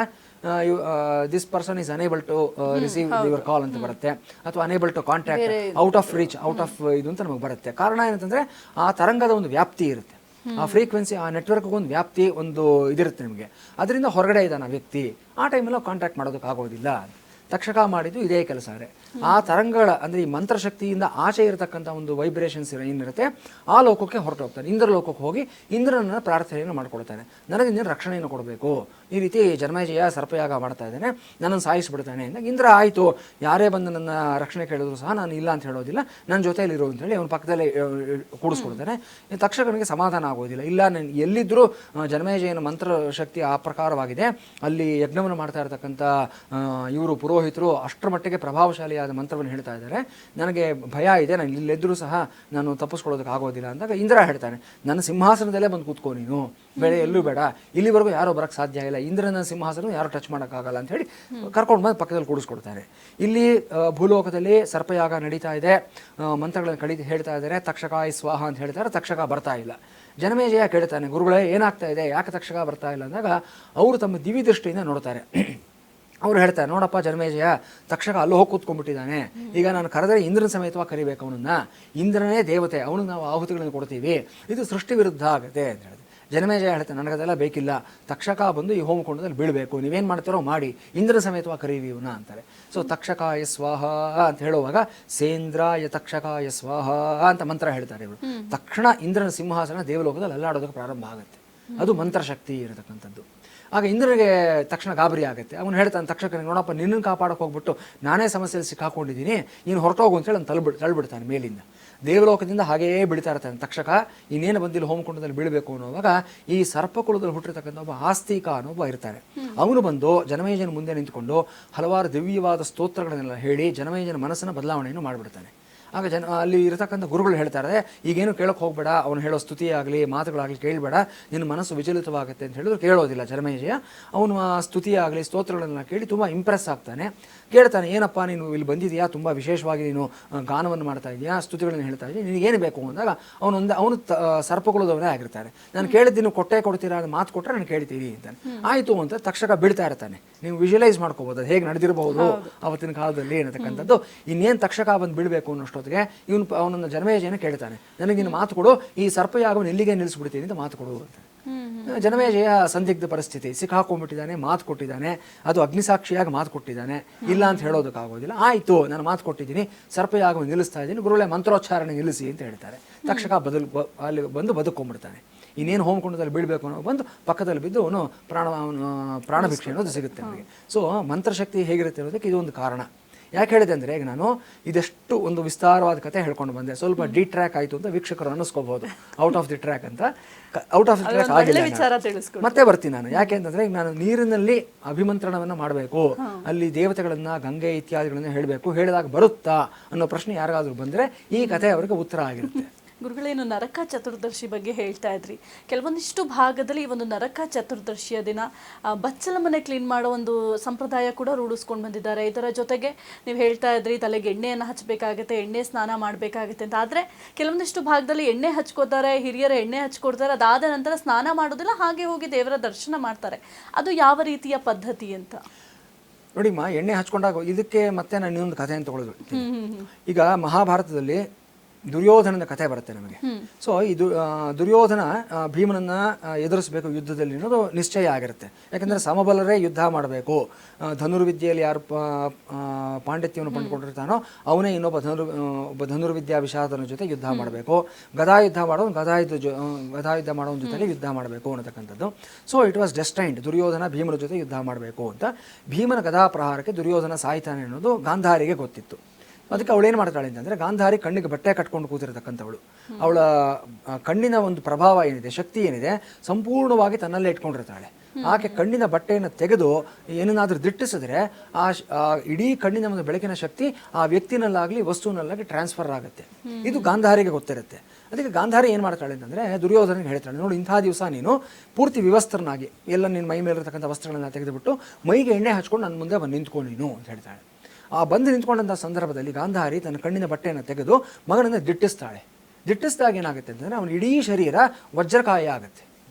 this person is unable to receive your call ಅಂತ ಬರುತ್ತೆ, ಅಥವಾ unable to contact, out of reach, out of ಇದು ಅಂತ ನಮಗೆ ಬರುತ್ತೆ. ಕಾರಣ ಏನಂತಂದರೆ ಆ ತರಂಗದ ಒಂದು ವ್ಯಾಪ್ತಿ ಇರುತ್ತೆ, ಆ ಫ್ರೀಕ್ವೆನ್ಸಿ, ಆ ನೆಟ್ವರ್ಕ್ಗೆ ಒಂದು ವ್ಯಾಪ್ತಿ, ಒಂದು ಇದಿರುತ್ತೆ ನಿಮಗೆ. ಅದರಿಂದ ಹೊರಗಡೆ ಇದ್ದಾನೆ ಆ ವ್ಯಕ್ತಿ, ಆ ಟೈಮಲ್ಲಿ ಕಾಂಟ್ಯಾಕ್ಟ್ ಮಾಡೋದಕ್ಕಾಗೋದಿಲ್ಲ. ತಕ್ಷಕ ಮಾಡಿದ್ದು ಇದೇ ಕೆಲಸ. ಆ ತರಂಗಗಳ ಅಂದರೆ ಈ ಮಂತ್ರಶಕ್ತಿಯಿಂದ ಆಚೆ ಇರತಕ್ಕಂಥ ಒಂದು ವೈಬ್ರೇಷನ್ಸ್ ಏನಿರುತ್ತೆ ಆ ಲೋಕಕ್ಕೆ ಹೊರಟೋಗ್ತಾನೆ. ಇಂದ್ರ ಲೋಕಕ್ಕೆ ಹೋಗಿ ಇಂದ್ರನ ಪ್ರಾರ್ಥನೆಯನ್ನು ಮಾಡ್ಕೊಳ್ತಾನೆ, ನನಗೆ ನೀನು ರಕ್ಷಣೆಯನ್ನು ಕೊಡಬೇಕು, ಈ ರೀತಿ ಜನಮೇಜಯ ಸರ್ಪಯಾಗ ಮಾಡ್ತಾ ಇದ್ದಾನೆ, ನನ್ನನ್ನು ಸಾಯಿಸಿಬಿಡ್ತಾನೆ ಅಂದಾಗ ಇಂದ್ರ ಆಯಿತು, ಯಾರೇ ಬಂದು ನನ್ನ ರಕ್ಷಣೆ ಕೇಳಿದ್ರು ಸಹ ನಾನು ಇಲ್ಲ ಅಂತ ಹೇಳೋದಿಲ್ಲ, ನನ್ನ ಜೊತೆಯಲ್ಲಿರೋ ಅಂತೇಳಿ ಅವನ ಪಕ್ಕದಲ್ಲೇ ಕೂಡಿಸ್ಕೊಡ್ತಾನೆ. ತಕ್ಷಕನಿಗೆ ಸಮಾಧಾನ ಆಗೋದಿಲ್ಲ, ಇಲ್ಲ ನಾನು ಎಲ್ಲಿದ್ದರೂ ಜನಮೇಜಯನ ಮಂತ್ರಶಕ್ತಿ ಆ ಪ್ರಕಾರವಾಗಿದೆ, ಅಲ್ಲಿ ಯಜ್ಞವನ್ನು ಮಾಡ್ತಾ ಇರತಕ್ಕಂಥ ಇವರು ಪುರೋಹಿತರು ಅಷ್ಟರ ಮಟ್ಟಿಗೆ ಪ್ರಭಾವಶಾಲಿಯಾದ ಮಂತ್ರವನ್ನು ಹೇಳ್ತಾ ಇದ್ದಾರೆ, ನನಗೆ ಭಯ ಇದೆ, ನಾನು ಇಲ್ಲೆದ್ದರೂ ಸಹ ನಾನು ತಪ್ಪಿಸ್ಕೊಳ್ಳೋದಕ್ಕೆ ಆಗೋದಿಲ್ಲ ಅಂದಾಗ ಇಂದ್ರ ಹೇಳ್ತಾನೆ, ನನ್ನ ಸಿಂಹಾಸನದಲ್ಲೇ ಬಂದು ಕೂತ್ಕೋ ನೀನು, ಬೇಡ ಎಲ್ಲೂ ಬೇಡ, ಇಲ್ಲಿವರೆಗೂ ಯಾರೋ ಬರೋಕ್ಕೆ ಸಾಧ್ಯ ಇಲ್ಲ, ಇಂದ್ರನ ಸಿಂಹಾಸನ ಯಾರು ಟಚ್ ಮಾಡೋಕ್ಕಾಗಲ್ಲ ಅಂತ ಹೇಳಿ ಕರ್ಕೊಂಡು ಬಂದು ಪಕ್ಕದಲ್ಲಿ ಕೂಡಿಸ್ಕೊಡ್ತಾರೆ. ಇಲ್ಲಿ ಭೂಲೋಕದಲ್ಲಿ ಸರ್ಪಯಾಗ ನಡೀತಾ ಇದೆ, ಮಂತ್ರಗಳನ್ನು ಹೇಳ್ತಾ ಇದ್ದಾರೆ, ತಕ್ಷಕಾಯ ಸ್ವಾಹ ಅಂತ ಹೇಳ್ತಾರೆ, ತಕ್ಷಕ ಬರ್ತಾ ಇಲ್ಲ. ಜನಮೇಜಯ ಕೇಳ್ತಾನೆ, ಗುರುಗಳೇ ಏನಾಗ್ತಾ ಇದೆ, ಯಾಕೆ ತಕ್ಷಕ ಬರ್ತಾ ಇಲ್ಲ ಅಂದಾಗ ಅವರು ತಮ್ಮ ದಿವ್ಯ ದೃಷ್ಟಿಯಿಂದ ನೋಡ್ತಾರೆ. ಅವ್ರು ಹೇಳ್ತಾರೆ, ನೋಡಪ್ಪ ಜನಮೇಜಯ, ತಕ್ಷಕ ಅಲ್ಲೂ ಹೋಗಿ ಕೂತ್ಕೊಂಡ್ಬಿಟ್ಟಿದ್ದಾನೆ, ಈಗ ನಾನು ಕರೆದರೆ ಇಂದ್ರನ ಸಮೇತವಾಗಿ ಕರಿಬೇಕು ಅವನನ್ನು, ಇಂದ್ರನೇ ದೇವತೆ, ಅವನಿಗೆ ನಾವು ಆಹುತಿಗಳನ್ನು ಕೊಡ್ತೀವಿ, ಇದು ಸೃಷ್ಟಿ ವಿರುದ್ಧ ಆಗುತ್ತೆ ಅಂತ ಹೇಳಿದೆ. ಜನಮೇಜಯ ಹೇಳ್ತಾನೆ, ನನಗದೆಲ್ಲ ಬೇಕಿಲ್ಲ, ತಕ್ಷಕ ಬಂದು ಈ ಹೋಮಕುಂಡದಲ್ಲಿ ಬೀಳಬೇಕು, ನೀವೇನು ಮಾಡ್ತಾರೋ ಮಾಡಿ, ಇಂದ್ರನ ಸಮೇತವಾಗಿ ಕರೀವಿ ಇವನ ಅಂತಾರೆ. ಸೊ ತಕ್ಷಕಾಯ ಸ್ವಾಹ ಅಂತ ಹೇಳುವಾಗ ಸೇಂದ್ರಾಯ ತಕ್ಷಕಾಯ ಸ್ವಾಹ ಅಂತ ಮಂತ್ರ ಹೇಳ್ತಾರೆ ಇವರು. ತಕ್ಷಣ ಇಂದ್ರನ ಸಿಂಹಾಸನ ದೇವಲೋಕದಲ್ಲಿ ಅಲ್ಲಾಡೋದಕ್ಕೆ ಪ್ರಾರಂಭ ಆಗುತ್ತೆ, ಅದು ಮಂತ್ರಶಕ್ತಿ ಇರತಕ್ಕಂಥದ್ದು. ಆಗ ಇಂದ್ರನಿಗೆ ತಕ್ಷಣ ಗಾಬರಿ ಆಗುತ್ತೆ. ಅವನು ಹೇಳ್ತಾನೆ ತಕ್ಷಕನಿಗೆ, ನೋಡಪ್ಪ ನಿನ್ನನ್ನು ಕಾಪಾಡೋಕೆ ಹೋಗ್ಬಿಟ್ಟು ನಾನೇ ಸಮಸ್ಯೆಯಲ್ಲಿ ಸಿಕ್ಕಾಕೊಂಡಿದ್ದೀನಿ, ನೀನು ಹೊರಟೋಗು ಅಂತೇಳಿ ಅವ್ನು ತಳ್ಳಿಬಿಡ್ತಾನೆ ಮೇಲಿಂದ. ದೇವಲೋಕದಿಂದ ಹಾಗೆಯೇ ಬಿಡ್ತಾ ಇರ್ತಾನೆ ತಕ್ಷಕ. ಇನ್ನೇನು ಬಂದಿಲ್ಲ ಹೋಮಕುಂಡದಲ್ಲಿ ಬೀಳಬೇಕು ಅನ್ನೋವಾಗ ಈ ಸರ್ಪಕುಲದಲ್ಲಿ ಹುಟ್ಟಿರ್ತಕ್ಕಂಥ ಒಬ್ಬ ಆಸ್ತಿಕ ಅನ್ನೊಬ್ಬ ಇರ್ತಾನೆ. ಅವನು ಬಂದು ಜನಮೇಜನ ಮುಂದೆ ನಿಂತ್ಕೊಂಡು ಹಲವಾರು ದಿವ್ಯವಾದ ಸ್ತೋತ್ರಗಳನ್ನೆಲ್ಲ ಹೇಳಿ ಜನಮೇಜನ ಮನಸ್ಸಿನ ಬದಲಾವಣೆಯನ್ನು ಮಾಡಿಬಿಡ್ತಾನೆ. ಆಗ ಅಲ್ಲಿ ಇರತಕ್ಕಂಥ ಗುರುಗಳು ಹೇಳ್ತಾರೆ, ಈಗೇನು ಕೇಳೋಕೆ ಹೋಗಬೇಡ, ಅವನು ಹೇಳೋ ಸ್ತುತಿ ಆಗಲಿ ಮಾತುಗಳಾಗಲಿ ಕೇಳಬೇಡ, ನಿನ್ನ ಮನಸ್ಸು ವಿಚಲಿತವಾಗುತ್ತೆ ಅಂತ ಹೇಳಿದ್ರು ಕೇಳೋದಿಲ್ಲ ಜನಮೇಜಯ. ಅವನು ಆ ಸ್ತುತಿ ಆಗಲಿ ಸ್ತೋತ್ರಗಳನ್ನ ಕೇಳಿ ತುಂಬ ಇಂಪ್ರೆಸ್ ಆಗ್ತಾನೆ. ಕೇಳ್ತಾನೆ, ಏನಪ್ಪ ನೀನು ಇಲ್ಲಿ ಬಂದಿದೆಯಾ, ತುಂಬ ವಿಶೇಷವಾಗಿ ನೀನು ಗಾನವನ್ನು ಮಾಡ್ತಾ ಇದೆಯಾ, ಸ್ತುತಿಗಳನ್ನು ಹೇಳ್ತಾ ಇದೆಯಾ, ನಿನಗೇನು ಬೇಕು ಅಂದಾಗ ಅವನು ಸರ್ಪಕುಲದವರೇ ಆಗಿರ್ತಾರೆ. ನಾನು ಕೇಳಿದ್ದು ನೀವು ಕೊಡ್ತೀರಾ, ಅದು ಮಾತು ಕೊಟ್ಟರೆ ನಾನು ಕೇಳ್ತೀವಿ ಅಂತಾನೆ. ಆಯಿತು ಅಂತ ತಕ್ಷಕ ಬಿಡ್ತಾ ಇರ್ತಾನೆ. ನೀವು ವಿಜುವಲೈಸ್ ಮಾಡ್ಕೋಬೋದು ಅದು ಹೇಗೆ ನಡೆದಿರಬಹುದು ಅವತ್ತಿನ ಕಾಲದಲ್ಲಿ ಅನ್ನತಕ್ಕಂಥದ್ದು. ಇನ್ನೇನು ತಕ್ಷಕ ಬಂದು ಬಿಡಬೇಕು ಅನ್ನೋಷ್ಟು ಅವನನ್ನು ಜನಮೇಜಯನ ಕೇಳ್ತಾನೆ, ನನಗೆ ನೀನು ಮಾತು ಕೊಡು, ಈ ಸರ್ಪಯಾಗವನ್ನು ಇಲ್ಲಿಗೆ ನಿಲ್ಲಿಸ್ಬಿಡ್ತೀನಿ ಅಂತ ಮಾತು ಕೊಡು ಅಂತ. ಜನಮೇಜಯ ಸಂದಿಗ್ಧ ಪರಿಸ್ಥಿತಿ, ಸಿಕ್ಕಾಕೊಂಡ್ಬಿಟ್ಟಿದ್ದಾನೆ, ಮಾತು ಕೊಟ್ಟಿದ್ದಾನೆ, ಅದು ಅಗ್ನಿಸಾಕ್ಷಿಯಾಗಿ ಮಾತು ಕೊಟ್ಟಿದ್ದಾನೆ, ಇಲ್ಲ ಅಂತ ಹೇಳೋದಕ್ಕಾಗೋದಿಲ್ಲ. ಆಯಿತು, ನಾನು ಮಾತು ಕೊಟ್ಟಿದ್ದೀನಿ, ಸರ್ಪಯಾಗವನ್ನು ನಿಲ್ಲಿಸ್ತಾ ಇದ್ದೀನಿ, ಗುರುಗಳೇ ಮಂತ್ರೋಚ್ಚಾರಣೆ ನಿಲ್ಲಿಸಿ ಅಂತ ಹೇಳ್ತಾರೆ. ತಕ್ಷಕ ಅಲ್ಲಿ ಬಂದು ಬದುಕೊಂಡ್ಬಿಡ್ತಾನೆ. ಇನ್ನೇನು ಹೋಮಕುಂಡದಲ್ಲಿ ಬೀಳಬೇಕು ಅನ್ನೋ ಬಂದು ಪಕ್ಕದಲ್ಲಿ ಬಿದ್ದು ಅವನು ಪ್ರಾಣಭಿಕ್ಷೆ ಅನ್ನೋದು ಸಿಗುತ್ತೆ ಅವನಿಗೆ. ಸೊ ಮಂತ್ರಶಕ್ತಿ ಹೇಗಿರುತ್ತೆ ಅನ್ನೋದಕ್ಕೆ ಇದು ಒಂದು ಕಾರಣ. ಯಾಕೆ ಹೇಳಿದೆ ಅಂದರೆ, ಈಗ ನಾನು ಇದೆಷ್ಟು ಒಂದು ವಿಸ್ತಾರವಾದ ಕಥೆ ಹೇಳ್ಕೊಂಡು ಬಂದೆ, ಸ್ವಲ್ಪ ಡಿ ಟ್ರ್ಯಾಕ್ ಆಯಿತು ಅಂತ ವೀಕ್ಷಕರು ಅನ್ನಿಸ್ಕೋಬಹುದು, ಔಟ್ ಆಫ್ ದಿ ಟ್ರ್ಯಾಕ್ ಅಂತ. ಔಟ್ ಆಫ್ ದಿ ಟ್ರ್ಯಾಕ್ ಆಗಿಲ್ಲ, ಮತ್ತೆ ಬರ್ತೀನಿ ನಾನು. ಯಾಕೆ ಅಂತಂದರೆ, ಈಗ ನಾನು ನೀರಿನಲ್ಲಿ ಅಭಿಮಂತ್ರಣವನ್ನು ಮಾಡಬೇಕು, ಅಲ್ಲಿ ದೇವತೆಗಳನ್ನು ಗಂಗೆ ಇತ್ಯಾದಿಗಳನ್ನು ಹೇಳಬೇಕು, ಹೇಳಿದಾಗ ಬರುತ್ತಾ ಅನ್ನೋ ಪ್ರಶ್ನೆ ಯಾರಿಗಾದ್ರೂ ಬಂದರೆ ಈ ಕಥೆ ಅವರಿಗೆ ಉತ್ತರ ಆಗಿರುತ್ತೆ. ಗುರುಗಳೇನು ನರಕ ಚತುರ್ದಶಿ ಬಗ್ಗೆ ಹೇಳ್ತಾ ಇದ್ರಿ, ಕೆಲವೊಂದಿಷ್ಟು ಭಾಗದಲ್ಲಿ ಈ ಒಂದು ನರಕ ಚತುರ್ದಶಿಯ ದಿನ ಬಚ್ಚಲ ಮನೆ ಕ್ಲೀನ್ ಮಾಡೋ ಒಂದು ಸಂಪ್ರದಾಯ ಕೂಡ ರೂಢಿಸ್ಕೊಂಡು ಬಂದಿದ್ದಾರೆ. ಇದರ ಜೊತೆಗೆ ನೀವು ಹೇಳ್ತಾ ಇದ್ರಿ ತಲೆಗೆ ಎಣ್ಣೆಯನ್ನು ಹಚ್ಚಬೇಕಾಗುತ್ತೆ, ಎಣ್ಣೆ ಸ್ನಾನ ಮಾಡಬೇಕಾಗುತ್ತೆ ಅಂತ. ಆದರೆ ಕೆಲವೊಂದಿಷ್ಟು ಭಾಗದಲ್ಲಿ ಎಣ್ಣೆ ಹಚ್ಕೋತಾರೆ, ಹಿರಿಯರ ಎಣ್ಣೆ ಹಚ್ಕೊಡ್ತಾರೆ, ಅದಾದ ನಂತರ ಸ್ನಾನ ಮಾಡೋದಿಲ್ಲ, ಹಾಗೆ ಹೋಗಿ ದೇವರ ದರ್ಶನ ಮಾಡ್ತಾರೆ. ಅದು ಯಾವ ರೀತಿಯ ಪದ್ಧತಿ ಅಂತ ನೋಡಿಮ್ಮ. ಎಣ್ಣೆ ಹಚ್ಕೊಂಡಾಗ ಇದಕ್ಕೆ ಮತ್ತೆ ನಾನು ಇನ್ನೊಂದು ಕಥೆಯನ್ನು ತಗೊಳ್ಳೋದು. ಈಗ ಮಹಾಭಾರತದಲ್ಲಿ ದುರ್ಯೋಧನನ ಕಥೆ ಬರುತ್ತೆ ನಮಗೆ. ಸೊ ಇದು ದುರ್ಯೋಧನ ಭೀಮನನ್ನ ಎದುರಿಸಬೇಕು ಯುದ್ಧದಲ್ಲಿ ಅನ್ನೋದು ನಿಶ್ಚಯ ಆಗಿರುತ್ತೆ. ಯಾಕಂದರೆ ಸಮಬಲರೇ ಯುದ್ಧ ಮಾಡಬೇಕು, ಧನುರ್ವಿದ್ಯೆಯಲ್ಲಿ ಯಾರು ಪಾಂಡಿತ್ಯವನ್ನು ಪಡ್ಕೊಂಡಿರ್ತಾನೋ ಅವನೇ ಇನ್ನೊಬ್ಬ ಧನುರ್ವಿದ್ಯಾ ವಿಶಾರದನ ಜೊತೆ ಯುದ್ಧ ಮಾಡಬೇಕು, ಗದಾಯುದ್ಧ ಮಾಡೋನ ಜೊತೆಲಿ ಯುದ್ಧ ಮಾಡಬೇಕು ಅನ್ನತಕ್ಕಂಥದ್ದು. So it was destined, Duryodhana ಭೀಮನ ಜೊತೆ ಯುದ್ಧ ಮಾಡಬೇಕು ಅಂತ. ಭೀಮನ ಗದಾ ಪ್ರಹಾರಕ್ಕೆ ದುರ್ಯೋಧನ ಸಾಯ್ತಾನೆ ಅನ್ನೋದು ಗಾಂಧಾರಿಗೆ ಗೊತ್ತಿತ್ತು. ಅದಕ್ಕೆ ಅವಳೇನು ಮಾಡ್ತಾಳೆ ಅಂತಂದರೆ, ಗಾಂಧಾರಿ ಕಣ್ಣಿಗೆ ಬಟ್ಟೆ ಕಟ್ಕೊಂಡು ಕೂತಿರತಕ್ಕಂಥವಳು, ಅವಳ ಕಣ್ಣಿನ ಒಂದು ಪ್ರಭಾವ ಏನಿದೆ, ಶಕ್ತಿ ಏನಿದೆ, ಸಂಪೂರ್ಣವಾಗಿ ತನ್ನಲ್ಲೇ ಇಟ್ಕೊಂಡಿರ್ತಾಳೆ. ಆಕೆ ಕಣ್ಣಿನ ಬಟ್ಟೆಯನ್ನು ತೆಗೆದು ಏನನ್ನಾದರೂ ದಿಟ್ಟಿಸಿದ್ರೆ ಆ ಇಡೀ ಕಣ್ಣಿನ ಒಂದು ಬೆಳಕಿನ ಶಕ್ತಿ ಆ ವ್ಯಕ್ತಿನಲ್ಲಾಗಲಿ ವಸ್ತುವಿನಲ್ಲಾಗಲಿ ಟ್ರಾನ್ಸ್ಫರ್ ಆಗುತ್ತೆ. ಇದು ಗಾಂಧಾರಿಗೆ ಗೊತ್ತಿರುತ್ತೆ. ಅದಕ್ಕೆ ಗಾಂಧಾರಿ ಏನು ಮಾಡ್ತಾಳೆ ಅಂತಂದರೆ, ದುರ್ಯೋಧನಿಗೆ ಹೇಳ್ತಾಳೆ, ನೋಡಿ ಇಂಥ ದಿವಸ ನೀನು ಪೂರ್ತಿ ವಿವಸ್ತ್ರನಾಗಿ ಎಲ್ಲ ನಿನ್ನ ಮೈ ಮೇಲಿರ್ತಕ್ಕಂಥ ವಸ್ತ್ರಗಳನ್ನ ತೆಗೆದುಬಿಟ್ಟು ಮೈಗೆ ಎಣ್ಣೆ ಹಚ್ಕೊಂಡು ನನ್ನ ಮುಂದೆ ಬಂದು ನಿಂತ್ಕೊಂಡು ನೀನು ಅಂತ ಹೇಳ್ತಾಳೆ. ಆ ಬಂದು ನಿಂತ್ಕೊಂಡಂಥ ಸಂದರ್ಭದಲ್ಲಿ ಗಾಂಧಾರಿ ತನ್ನ ಕಣ್ಣಿನ ಬಟ್ಟೆಯನ್ನು ತೆಗೆದು ಮಗನನ್ನು ದಿಟ್ಟಿಸ್ತಾಳೆ. ದಿಟ್ಟಿಸಿದಾಗ ಏನಾಗುತ್ತೆ ಅಂತಂದರೆ ಅವನ ಇಡೀ ಶರೀರ ವಜ್ರಕಾಯ ಆಗುತ್ತೆ,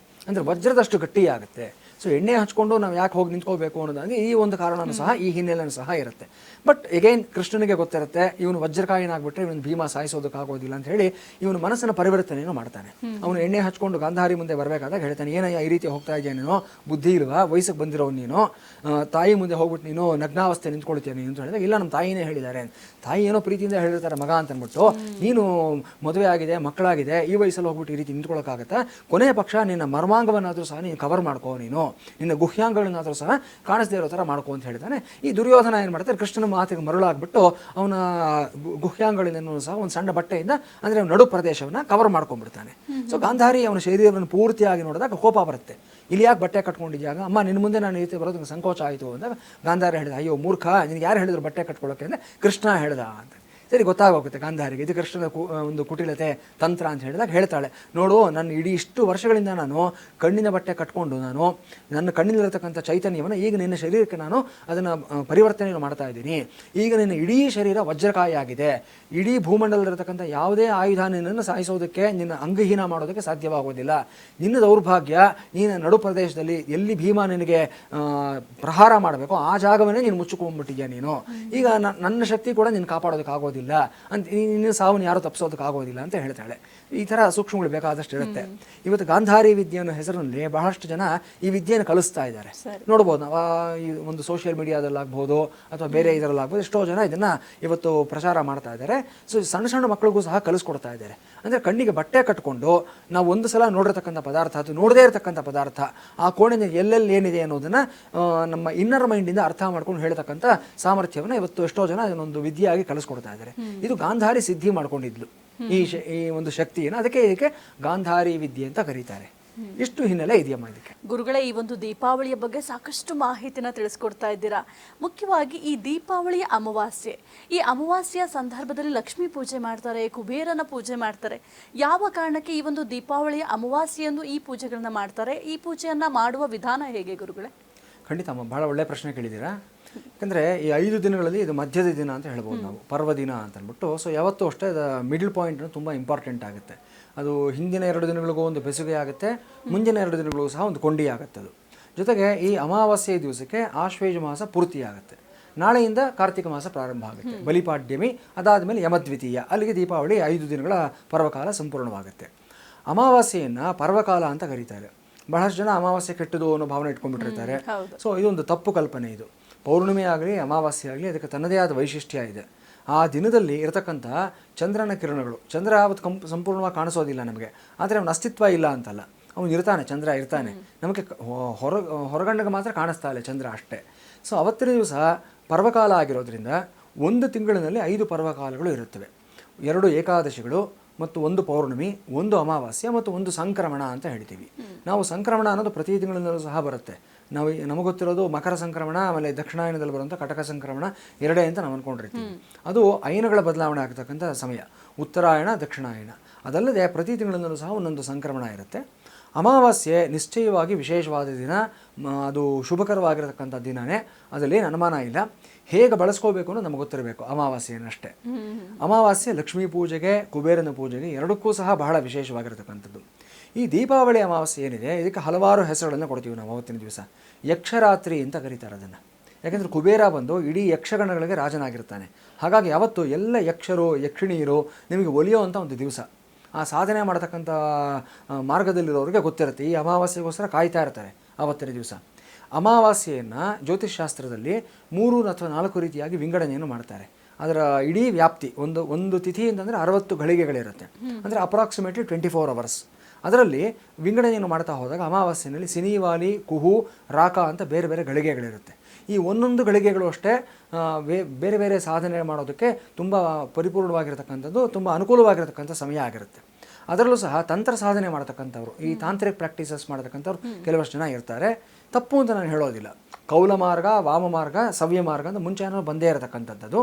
ಅಂದರೆ ವಜ್ರದಷ್ಟು ಗಟ್ಟಿಯಾಗುತ್ತೆ. ಸೊ ಎಣ್ಣೆ ಹಚ್ಕೊಂಡು ನಾವು ಯಾಕೆ ಹೋಗಿ ನಿಂತ್ಕೋಬೇಕು ಅನ್ನೋದಾಗಿ ಈ ಒಂದು ಕಾರಣನೂ ಸಹ, ಈ ಹಿನ್ನೆಲೆನೂ ಸಹ ಇರುತ್ತೆ. ಬಟ್ ಎಗೈನ್ ಕೃಷ್ಣನಿಗೆ ಗೊತ್ತಿರುತ್ತೆ ಇವನು ವಜ್ರಕಾಯಿನಾಗ್ಬಿಟ್ರೆ ಇವನು ಭೀಮ ಸಾಯಿಸೋದಕ್ಕಾಗೋದಿಲ್ಲ ಅಂತ ಹೇಳಿ ಇವನು ಮನಸ್ಸನ್ನು ಪರಿವರ್ತನೆಯನ್ನು ಮಾಡ್ತಾನೆ. ಅವನು ಎಣ್ಣೆ ಹಚ್ಕೊಂಡು ಗಾಂಧಾರಿ ಮುಂದೆ ಬರಬೇಕಾದಾಗ ಹೇಳ್ತಾನೆ, ಏನಯ್ಯ ಈ ರೀತಿ ಹೋಗ್ತಾ ಇದೆಯಾ ನೀನು, ಬುದ್ಧಿ ಇಲ್ವಾ, ವಯಸ್ಸಿಗೆ ಬಂದಿರೋ ನೀನು, ತಾಯಿ ಮುಂದೆ ಹೋಗ್ಬಿಟ್ಟು ನೀನು ನಗ್ನಾವಸ್ಥೆ ನಿಂತ್ಕೊಳ್ತೀಯ ನೀನು ಅಂತ ಹೇಳಿದಾಗ, ಇಲ್ಲ ನಮ್ಮ ತಾಯಿನೇ ಹೇಳಿದ್ದಾರೆ, ತಾಯಿ ಏನೋ ಪ್ರೀತಿಯಿಂದ ಹೇಳಿರ್ತಾರೆ ಮಗ ಅಂತ ಅಂದ್ಬಿಟ್ಟು ನೀನು ಮದುವೆ ಆಗಿದೆ, ಮಕ್ಕಳಾಗಿದೆ, ಈ ವಯಸ್ಸಲ್ಲಿ ಹೋಗ್ಬಿಟ್ಟು ಈ ರೀತಿ ನಿಂತ್ಕೊಳ್ಳೋಕ್ಕಾಗತ್ತಾ, ಕೊನೆಯ ಪಕ್ಷ ನಿನ್ನ ಮರ್ಮಾಂಗವನ್ನಾದರೂ ಸಹ ನೀನು ಕವರ್ ಮಾಡ್ಕೋ, ನೀನು ನಿನ್ನ ಗುಹ್ಯಾಂಗಗಳನ್ನಾದರೂ ಸಹ ಕಾಣಿಸದೇ ಇರೋ ಥರ ಮಾಡ್ಕೋ ಅಂತ ಹೇಳ್ತಾನೆ. ಈ ದುರ್ಯೋಧನ ಏನು ಮಾಡ್ತಾರೆ, ಕೃಷ್ಣನ ಮಾತಿಗೆ ಮರಳಾಗ್ಬಿಟ್ಟು ಅವನ ಗುಹ್ಯಾಂಗಳಿಂದನೂ ಸಹ ಒಂದು ಸಣ್ಣ ಬಟ್ಟೆಯಿಂದ ಅಂದರೆ ನಡು ಪ್ರದೇಶವನ್ನು ಕವರ್ ಮಾಡ್ಕೊಂಡ್ಬಿಡ್ತಾನೆ. ಸೊ ಗಾಂಧಾರಿ ಅವನ ಶರೀರವನ್ನು ಪೂರ್ತಿಯಾಗಿ ನೋಡಿದಾಗ ಕೋಪ ಬರುತ್ತೆ. ಇಲ್ಲಿ ಯಾಕೆ ಬಟ್ಟೆ ಕಟ್ಕೊಂಡಿದ್ಯಾಗ, ಅಮ್ಮ ನಿನ್ನ ಮುಂದೆ ನಾನು ಈ ರೀತಿ ಬರೋದಕ್ಕೆ ಸಂಕೋಚ ಆಯಿತು ಅಂದಾಗ ಗಾಂಧಾರಿ ಹೇಳಿದ, ಅಯ್ಯೋ ಮೂರ್ಖ, ನಿನಗೆ ಯಾರು ಹೇಳಿದ್ರು ಬಟ್ಟೆ ಕಟ್ಕೊಳ್ಳೋಕೆ ಅಂದರೆ ಕೃಷ್ಣ ಹೇಳ್ದ ಅಂತ. ಸರಿ, ಗೊತ್ತಾಗೋಗುತ್ತೆ ಗಾಂಧಾರಿಗೆ ಇದು ಕೃಷ್ಣನ ಒಂದು ಕುಟಿಲತೆ ತಂತ್ರ ಅಂತ ಹೇಳಿದಾಗ ಹೇಳ್ತಾಳೆ, ನೋಡು ನನ್ನ ಇಡೀ ಇಷ್ಟು ವರ್ಷಗಳಿಂದ ನಾನು ಕಣ್ಣಿನ ಬಟ್ಟೆ ಕಟ್ಕೊಂಡು ನಾನು ನನ್ನ ಕಣ್ಣಿನಲ್ಲಿರತಕ್ಕಂಥ ಚೈತನ್ಯವನ್ನು ಈಗ ನಿನ್ನ ಶರೀರಕ್ಕೆ ನಾನು ಅದನ್ನು ಪರಿವರ್ತನೆಯನ್ನು ಮಾಡ್ತಾ ಇದ್ದೀನಿ. ಈಗ ನಿನ್ನ ಇಡೀ ಶರೀರ ವಜ್ರಕಾಯಿ ಆಗಿದೆ, ಇಡೀ ಭೂಮಂಡಲದಲ್ಲಿರತಕ್ಕಂಥ ಯಾವುದೇ ಆಯುಧ ನಿನ್ನನ್ನು ಸಾಯಿಸೋದಕ್ಕೆ, ನಿನ್ನ ಅಂಗಹೀನ ಮಾಡೋದಕ್ಕೆ ಸಾಧ್ಯವಾಗೋದಿಲ್ಲ. ನಿನ್ನ ದೌರ್ಭಾಗ್ಯ, ನೀನು ನಡು ಪ್ರದೇಶದಲ್ಲಿ ಎಲ್ಲಿ ಭೀಮ ನಿನಗೆ ಪ್ರಹಾರ ಮಾಡಬೇಕು ಆ ಜಾಗವನ್ನೇ ನೀನು ಮುಚ್ಚಿಕೊಂಡ್ಬಿಟ್ಟಿದ್ಯಾ ನೀನು. ಈಗ ನನ್ನ ಶಕ್ತಿ ಕೂಡ ನೀನು ಕಾಪಾಡೋದಕ್ಕಾಗೋದಿಲ್ಲ ಅಂತ, ನಿನ್ನ ಸಾವನ್ನು ಯಾರು ತಪ್ಪಿಸೋದಕ್ಕಾಗೋದಿಲ್ಲ ಅಂತ ಹೇಳ್ತಾಳೆ. ಈ ಥರ ಸೂಕ್ಷ್ಮಗಳು ಬೇಕಾದಷ್ಟು ಇರುತ್ತೆ. ಇವತ್ತು ಗಾಂಧಾರಿ ವಿದ್ಯೆ ಅನ್ನೋ ಹೆಸರಿನಲ್ಲಿ ಬಹಳಷ್ಟು ಜನ ಈ ವಿದ್ಯೆಯನ್ನು ಕಲಿಸ್ತಾ ಇದ್ದಾರೆ. ನೋಡ್ಬೋದು ನಾವು ಈ ಒಂದು ಸೋಷಿಯಲ್ ಮೀಡಿಯಾದಲ್ಲಾಗ್ಬೋದು ಅಥವಾ ಬೇರೆ ಇದರಲ್ಲಾಗ್ಬೋದು, ಎಷ್ಟೋ ಜನ ಇದನ್ನು ಇವತ್ತು ಪ್ರಚಾರ ಮಾಡ್ತಾ ಇದ್ದಾರೆ. ಸೊ ಸಣ್ಣ ಸಣ್ಣ ಮಕ್ಕಳಿಗೂ ಸಹ ಕಲಿಸ್ಕೊಡ್ತಾ ಇದ್ದಾರೆ. ಅಂದರೆ ಕಣ್ಣಿಗೆ ಬಟ್ಟೆ ಕಟ್ಕೊಂಡು ನಾವು ಒಂದು ಸಲ ನೋಡಿರ್ತಕ್ಕಂಥ ಪದಾರ್ಥ, ಅದು ನೋಡದೇ ಇರತಕ್ಕಂಥ ಪದಾರ್ಥ, ಆ ಕೋಣೆಯ ಎಲ್ಲೆಲ್ಲಿ ಏನಿದೆ ಅನ್ನೋದನ್ನು ನಮ್ಮ ಇನ್ನರ್ ಮೈಂಡಿಂದ ಅರ್ಥ ಮಾಡ್ಕೊಂಡು ಹೇಳ್ತಕ್ಕಂಥ ಸಾಮರ್ಥ್ಯವನ್ನು ಇವತ್ತು ಎಷ್ಟೋ ಜನ ಅದನ್ನೊಂದು ವಿದ್ಯೆಯಾಗಿ ಕಲಿಸ್ಕೊಡ್ತಾ ಇದ್ದಾರೆ. ಇದು ಗಾಂಧಾರಿ ಸಿದ್ಧಿ ಮಾಡ್ಕೊಂಡಿದ್ಲು ಈ ಒಂದು ಶಕ್ತಿಯನ್ನು, ಅದಕ್ಕೆ ಇದಕ್ಕೆ ಗಾಂಧಾರಿ ವಿದ್ಯೆ ಅಂತ ಕರೀತಾರೆ. ಇಷ್ಟು ಹಿನ್ನೆಲೆ ಇದೆಯಮ್ಮ ಇದಕ್ಕೆ. ಗುರುಗಳೇ, ಈ ಒಂದು ದೀಪಾವಳಿಯ ಬಗ್ಗೆ ಸಾಕಷ್ಟು ಮಾಹಿತಿನ ತಿಳಿಸ್ಕೊಡ್ತಾ ಇದ್ದೀರಾ. ಮುಖ್ಯವಾಗಿ ಈ ದೀಪಾವಳಿಯ ಅಮಾವಾಸ್ಯೆ, ಈ ಅಮಾವಾಸ್ಯೆಯ ಸಂದರ್ಭದಲ್ಲಿ ಲಕ್ಷ್ಮೀ ಪೂಜೆ ಮಾಡ್ತಾರೆ, ಕುಬೇರನ ಪೂಜೆ ಮಾಡ್ತಾರೆ. ಯಾವ ಕಾರಣಕ್ಕೆ ಈ ಒಂದು ದೀಪಾವಳಿಯ ಅಮಾವಾಸ್ಯೆಯಂದು ಈ ಪೂಜೆಗಳನ್ನ ಮಾಡ್ತಾರೆ? ಈ ಪೂಜೆಯನ್ನ ಮಾಡುವ ವಿಧಾನ ಹೇಗೆ ಗುರುಗಳೇ? ಖಂಡಿತ ಅಮ್ಮ, ಬಹಳ ಒಳ್ಳೆ ಪ್ರಶ್ನೆ ಕೇಳಿದ್ದೀರಾ. ಯಾಕಂದರೆ ಈ 5 ದಿನಗಳಲ್ಲಿ ಇದು ಮಧ್ಯದ ದಿನ ಅಂತ ಹೇಳ್ಬೋದು ನಾವು, ಪರ್ವದಿನ ಅಂತ ಅಂದ್ಬಿಟ್ಟು. ಸೊ ಯಾವತ್ತೂ ಅಷ್ಟೇ ಮಿಡಲ್ ಪಾಯಿಂಟ್ ತುಂಬ ಇಂಪಾರ್ಟೆಂಟ್ ಆಗುತ್ತೆ. ಅದು ಹಿಂದಿನ 2 ದಿನಗಳಿಗೂ ಒಂದು ಬೆಸುಗೆ ಆಗುತ್ತೆ, ಮುಂದಿನ 2 ದಿನಗಳಿಗೂ ಸಹ ಒಂದು ಕೊಂಡಿ ಆಗುತ್ತೆ. ಅದು ಜೊತೆಗೆ ಈ ಅಮಾವಾಸ್ಯೆ ದಿವಸಕ್ಕೆ ಆಶ್ವೇಜ ಮಾಸ ಪೂರ್ತಿ ಆಗುತ್ತೆ. ನಾಳೆಯಿಂದ ಕಾರ್ತಿಕ ಮಾಸ ಪ್ರಾರಂಭ ಆಗುತ್ತೆ, ಬಲಿಪಾಡ್ಯಮಿ, ಅದಾದಮೇಲೆ ಯಮದ್ವಿತೀಯ, ಅಲ್ಲಿಗೆ ದೀಪಾವಳಿ 5 ದಿನಗಳ ಪರ್ವಕಾಲ ಸಂಪೂರ್ಣವಾಗುತ್ತೆ. ಅಮಾವಾಸ್ಯೆಯನ್ನು ಪರ್ವಕಾಲ ಅಂತ ಕರೀತಾರೆ. ಬಹಳಷ್ಟು ಜನ ಅಮಾವಾಸ್ಯೆ ಕೆಟ್ಟದು ಅನ್ನೋ ಭಾವನೆ ಇಟ್ಕೊಂಡ್ಬಿಟ್ಟಿರ್ತಾರೆ. ಸೊ ಇದೊಂದು ತಪ್ಪು ಕಲ್ಪನೆ. ಇದು ಪೌರ್ಣಿಮೆ ಆಗಲಿ ಅಮಾವಾಸ್ಯೆ ಆಗಲಿ ಅದಕ್ಕೆ ತನ್ನದೇ ಆದ ವೈಶಿಷ್ಟ್ಯ ಇದೆ. ಆ ದಿನದಲ್ಲಿ ಇರತಕ್ಕಂಥ ಚಂದ್ರನ ಕಿರಣಗಳು, ಚಂದ್ರ ಅವತ್ತು ಸಂಪೂರ್ಣವಾಗಿ ಕಾಣಿಸೋದಿಲ್ಲ ನಮಗೆ, ಆದರೆ ಅವನ ಅಸ್ತಿತ್ವ ಇಲ್ಲ ಅಂತಲ್ಲ, ಅವನು ಇರ್ತಾನೆ, ಚಂದ್ರ ಇರ್ತಾನೆ, ನಮಗೆ ಹೊರಗಣ್ಣಿಗೆ ಮಾತ್ರ ಕಾಣಿಸ್ತಾ ಇಲ್ಲ ಚಂದ್ರ ಅಷ್ಟೇ. ಸೊ ಅವತ್ತಿನ ದಿವಸ ಪರ್ವಕಾಲ ಆಗಿರೋದ್ರಿಂದ 1 ತಿಂಗಳಿನಲ್ಲಿ 5 ಪರ್ವಕಾಲಗಳು ಇರುತ್ತವೆ. 2 ಏಕಾದಶಿಗಳು ಮತ್ತು 1 ಪೌರ್ಣಮಿ, 1 ಅಮಾವಾಸ್ಯೆ ಮತ್ತು 1 ಸಂಕ್ರಮಣ ಅಂತ ಹೇಳ್ತೀವಿ ನಾವು. ಸಂಕ್ರಮಣ ಅನ್ನೋದು ಪ್ರತಿ ತಿಂಗಳಿನಲ್ಲೂ ಸಹ ಬರುತ್ತೆ. ನಮಗೆ ಗೊತ್ತಿರೋದು ಮಕರ ಸಂಕ್ರಮಣ, ಆಮೇಲೆ ದಕ್ಷಿಣಾಯನದಲ್ಲಿ ಬರುವಂಥ ಕಟಕ ಸಂಕ್ರಮಣ, 2 ಅಂತ ನಾವು ಅಂದ್ಕೊಂಡಿರ್ತೀವಿ. ಅದು ಅಯನಗಳ ಬದಲಾವಣೆ ಆಗ್ತಕ್ಕಂಥ ಸಮಯ, ಉತ್ತರಾಯಣ ದಕ್ಷಿಣಾಯನ. ಅದಲ್ಲದೆ ಪ್ರತಿ ತಿಂಗಳಿನಲ್ಲೂ ಸಹ ಒಂದೊಂದು ಸಂಕ್ರಮಣ ಇರುತ್ತೆ. ಅಮಾವಾಸ್ಯೆ ನಿಶ್ಚಯವಾಗಿ ವಿಶೇಷವಾದ ದಿನ, ಅದು ಶುಭಕರವಾಗಿರತಕ್ಕಂಥ ದಿನವೇ, ಅದರಲ್ಲೇನು ಅನುಮಾನ ಇಲ್ಲ. ಹೇಗೆ ಬಳಸ್ಕೋಬೇಕು ಅನ್ನೋದು ನಮಗೆ ಗೊತ್ತಿರಬೇಕು ಅಮಾವಾಸ್ಯೆಯನ್ನಷ್ಟೇ. ಅಮಾವಾಸ್ಯೆ ಲಕ್ಷ್ಮೀ ಪೂಜೆಗೆ, ಕುಬೇರನ ಪೂಜೆಗೆ ಎರಡಕ್ಕೂ ಸಹ ಬಹಳ ವಿಶೇಷವಾಗಿರತಕ್ಕಂಥದ್ದು. ಈ ದೀಪಾವಳಿ ಅಮಾವಾಸ್ಯೆ ಏನಿದೆ ಇದಕ್ಕೆ ಹಲವಾರು ಹೆಸರುಗಳನ್ನು ಕೊಡ್ತೀವಿ ನಾವು. ಅವತ್ತಿನ ದಿವಸ ಯಕ್ಷರಾತ್ರಿ ಅಂತ ಕರೀತಾರೆ ಅದನ್ನು. ಯಾಕೆಂದರೆ ಕುಬೇರ ಬಂದು ಇಡೀ ಯಕ್ಷಗಣಗಳಿಗೆ ರಾಜನಾಗಿರ್ತಾನೆ. ಹಾಗಾಗಿ ಯಾವತ್ತು ಎಲ್ಲ ಯಕ್ಷರು ಯಕ್ಷಿಣಿಯರು ನಿಮಗೆ ಒಲಿಯುವಂಥ ಒಂದು ದಿವಸ. ಆ ಸಾಧನೆ ಮಾಡ್ತಕ್ಕಂಥ ಮಾರ್ಗದಲ್ಲಿರೋರಿಗೆ ಗೊತ್ತಿರುತ್ತೆ, ಈ ಅಮಾವಾಸ್ಯೆಗೋಸ್ಕರ ಕಾಯ್ತಾ ಇರ್ತಾರೆ ಆವತ್ತಿನ ದಿವಸ. ಅಮಾವಾಸ್ಯೆಯನ್ನು ಜ್ಯೋತಿಷ್ಶಾಸ್ತ್ರದಲ್ಲಿ 3 ಅಥವಾ 4 ರೀತಿಯಾಗಿ ವಿಂಗಡಣೆಯನ್ನು ಮಾಡ್ತಾರೆ. ಅದರ ಇಡೀ ವ್ಯಾಪ್ತಿ ಒಂದು ತಿಥಿ ಅಂತಂದರೆ 60 ಘಳಿಗೆಗಳಿರುತ್ತೆ, ಅಂದರೆ ಅಪ್ರಾಕ್ಸಿಮೇಟ್ಲಿ 24 ಅವರ್ಸ್. ಅದರಲ್ಲಿ ವಿಂಗಡಣೆಯನ್ನು ಮಾಡ್ತಾ ಹೋದಾಗ ಅಮಾವಾಸ್ಯೆಯಲ್ಲಿ ಸಿನಿವಾಲಿ, ಕುಹು, ರಾಕ ಅಂತ ಬೇರೆ ಬೇರೆ ಘಳಿಗೆಗಳಿರುತ್ತೆ. ಈ ಒಂದೊಂದು ಘಳಿಗೆಗಳು ಅಷ್ಟೇ ಬೇರೆ ಬೇರೆ ಸಾಧನೆ ಮಾಡೋದಕ್ಕೆ ತುಂಬ ಪರಿಪೂರ್ಣವಾಗಿರ್ತಕ್ಕಂಥದ್ದು, ತುಂಬ ಅನುಕೂಲವಾಗಿರ್ತಕ್ಕಂಥ ಸಮಯ ಆಗಿರುತ್ತೆ. ಅದರಲ್ಲೂ ಸಹ ತಂತ್ರ ಸಾಧನೆ ಮಾಡ್ತಕ್ಕಂಥವ್ರು, ಈ ತಾಂತ್ರಿಕ ಪ್ರಾಕ್ಟೀಸಸ್ ಮಾಡ್ತಕ್ಕಂಥವ್ರು ಕೆಲವಷ್ಟು ಜನ ಇರ್ತಾರೆ. ತಪ್ಪು ಅಂತ ನಾನು ಹೇಳೋದಿಲ್ಲ. ಕೌಲ ಮಾರ್ಗ, ವಾಮ ಮಾರ್ಗ, ಸವ್ಯ ಮಾರ್ಗ ಅಂತ ಮುಂಚೆ ಬಂದೇ ಇರತಕ್ಕಂಥದ್ದು.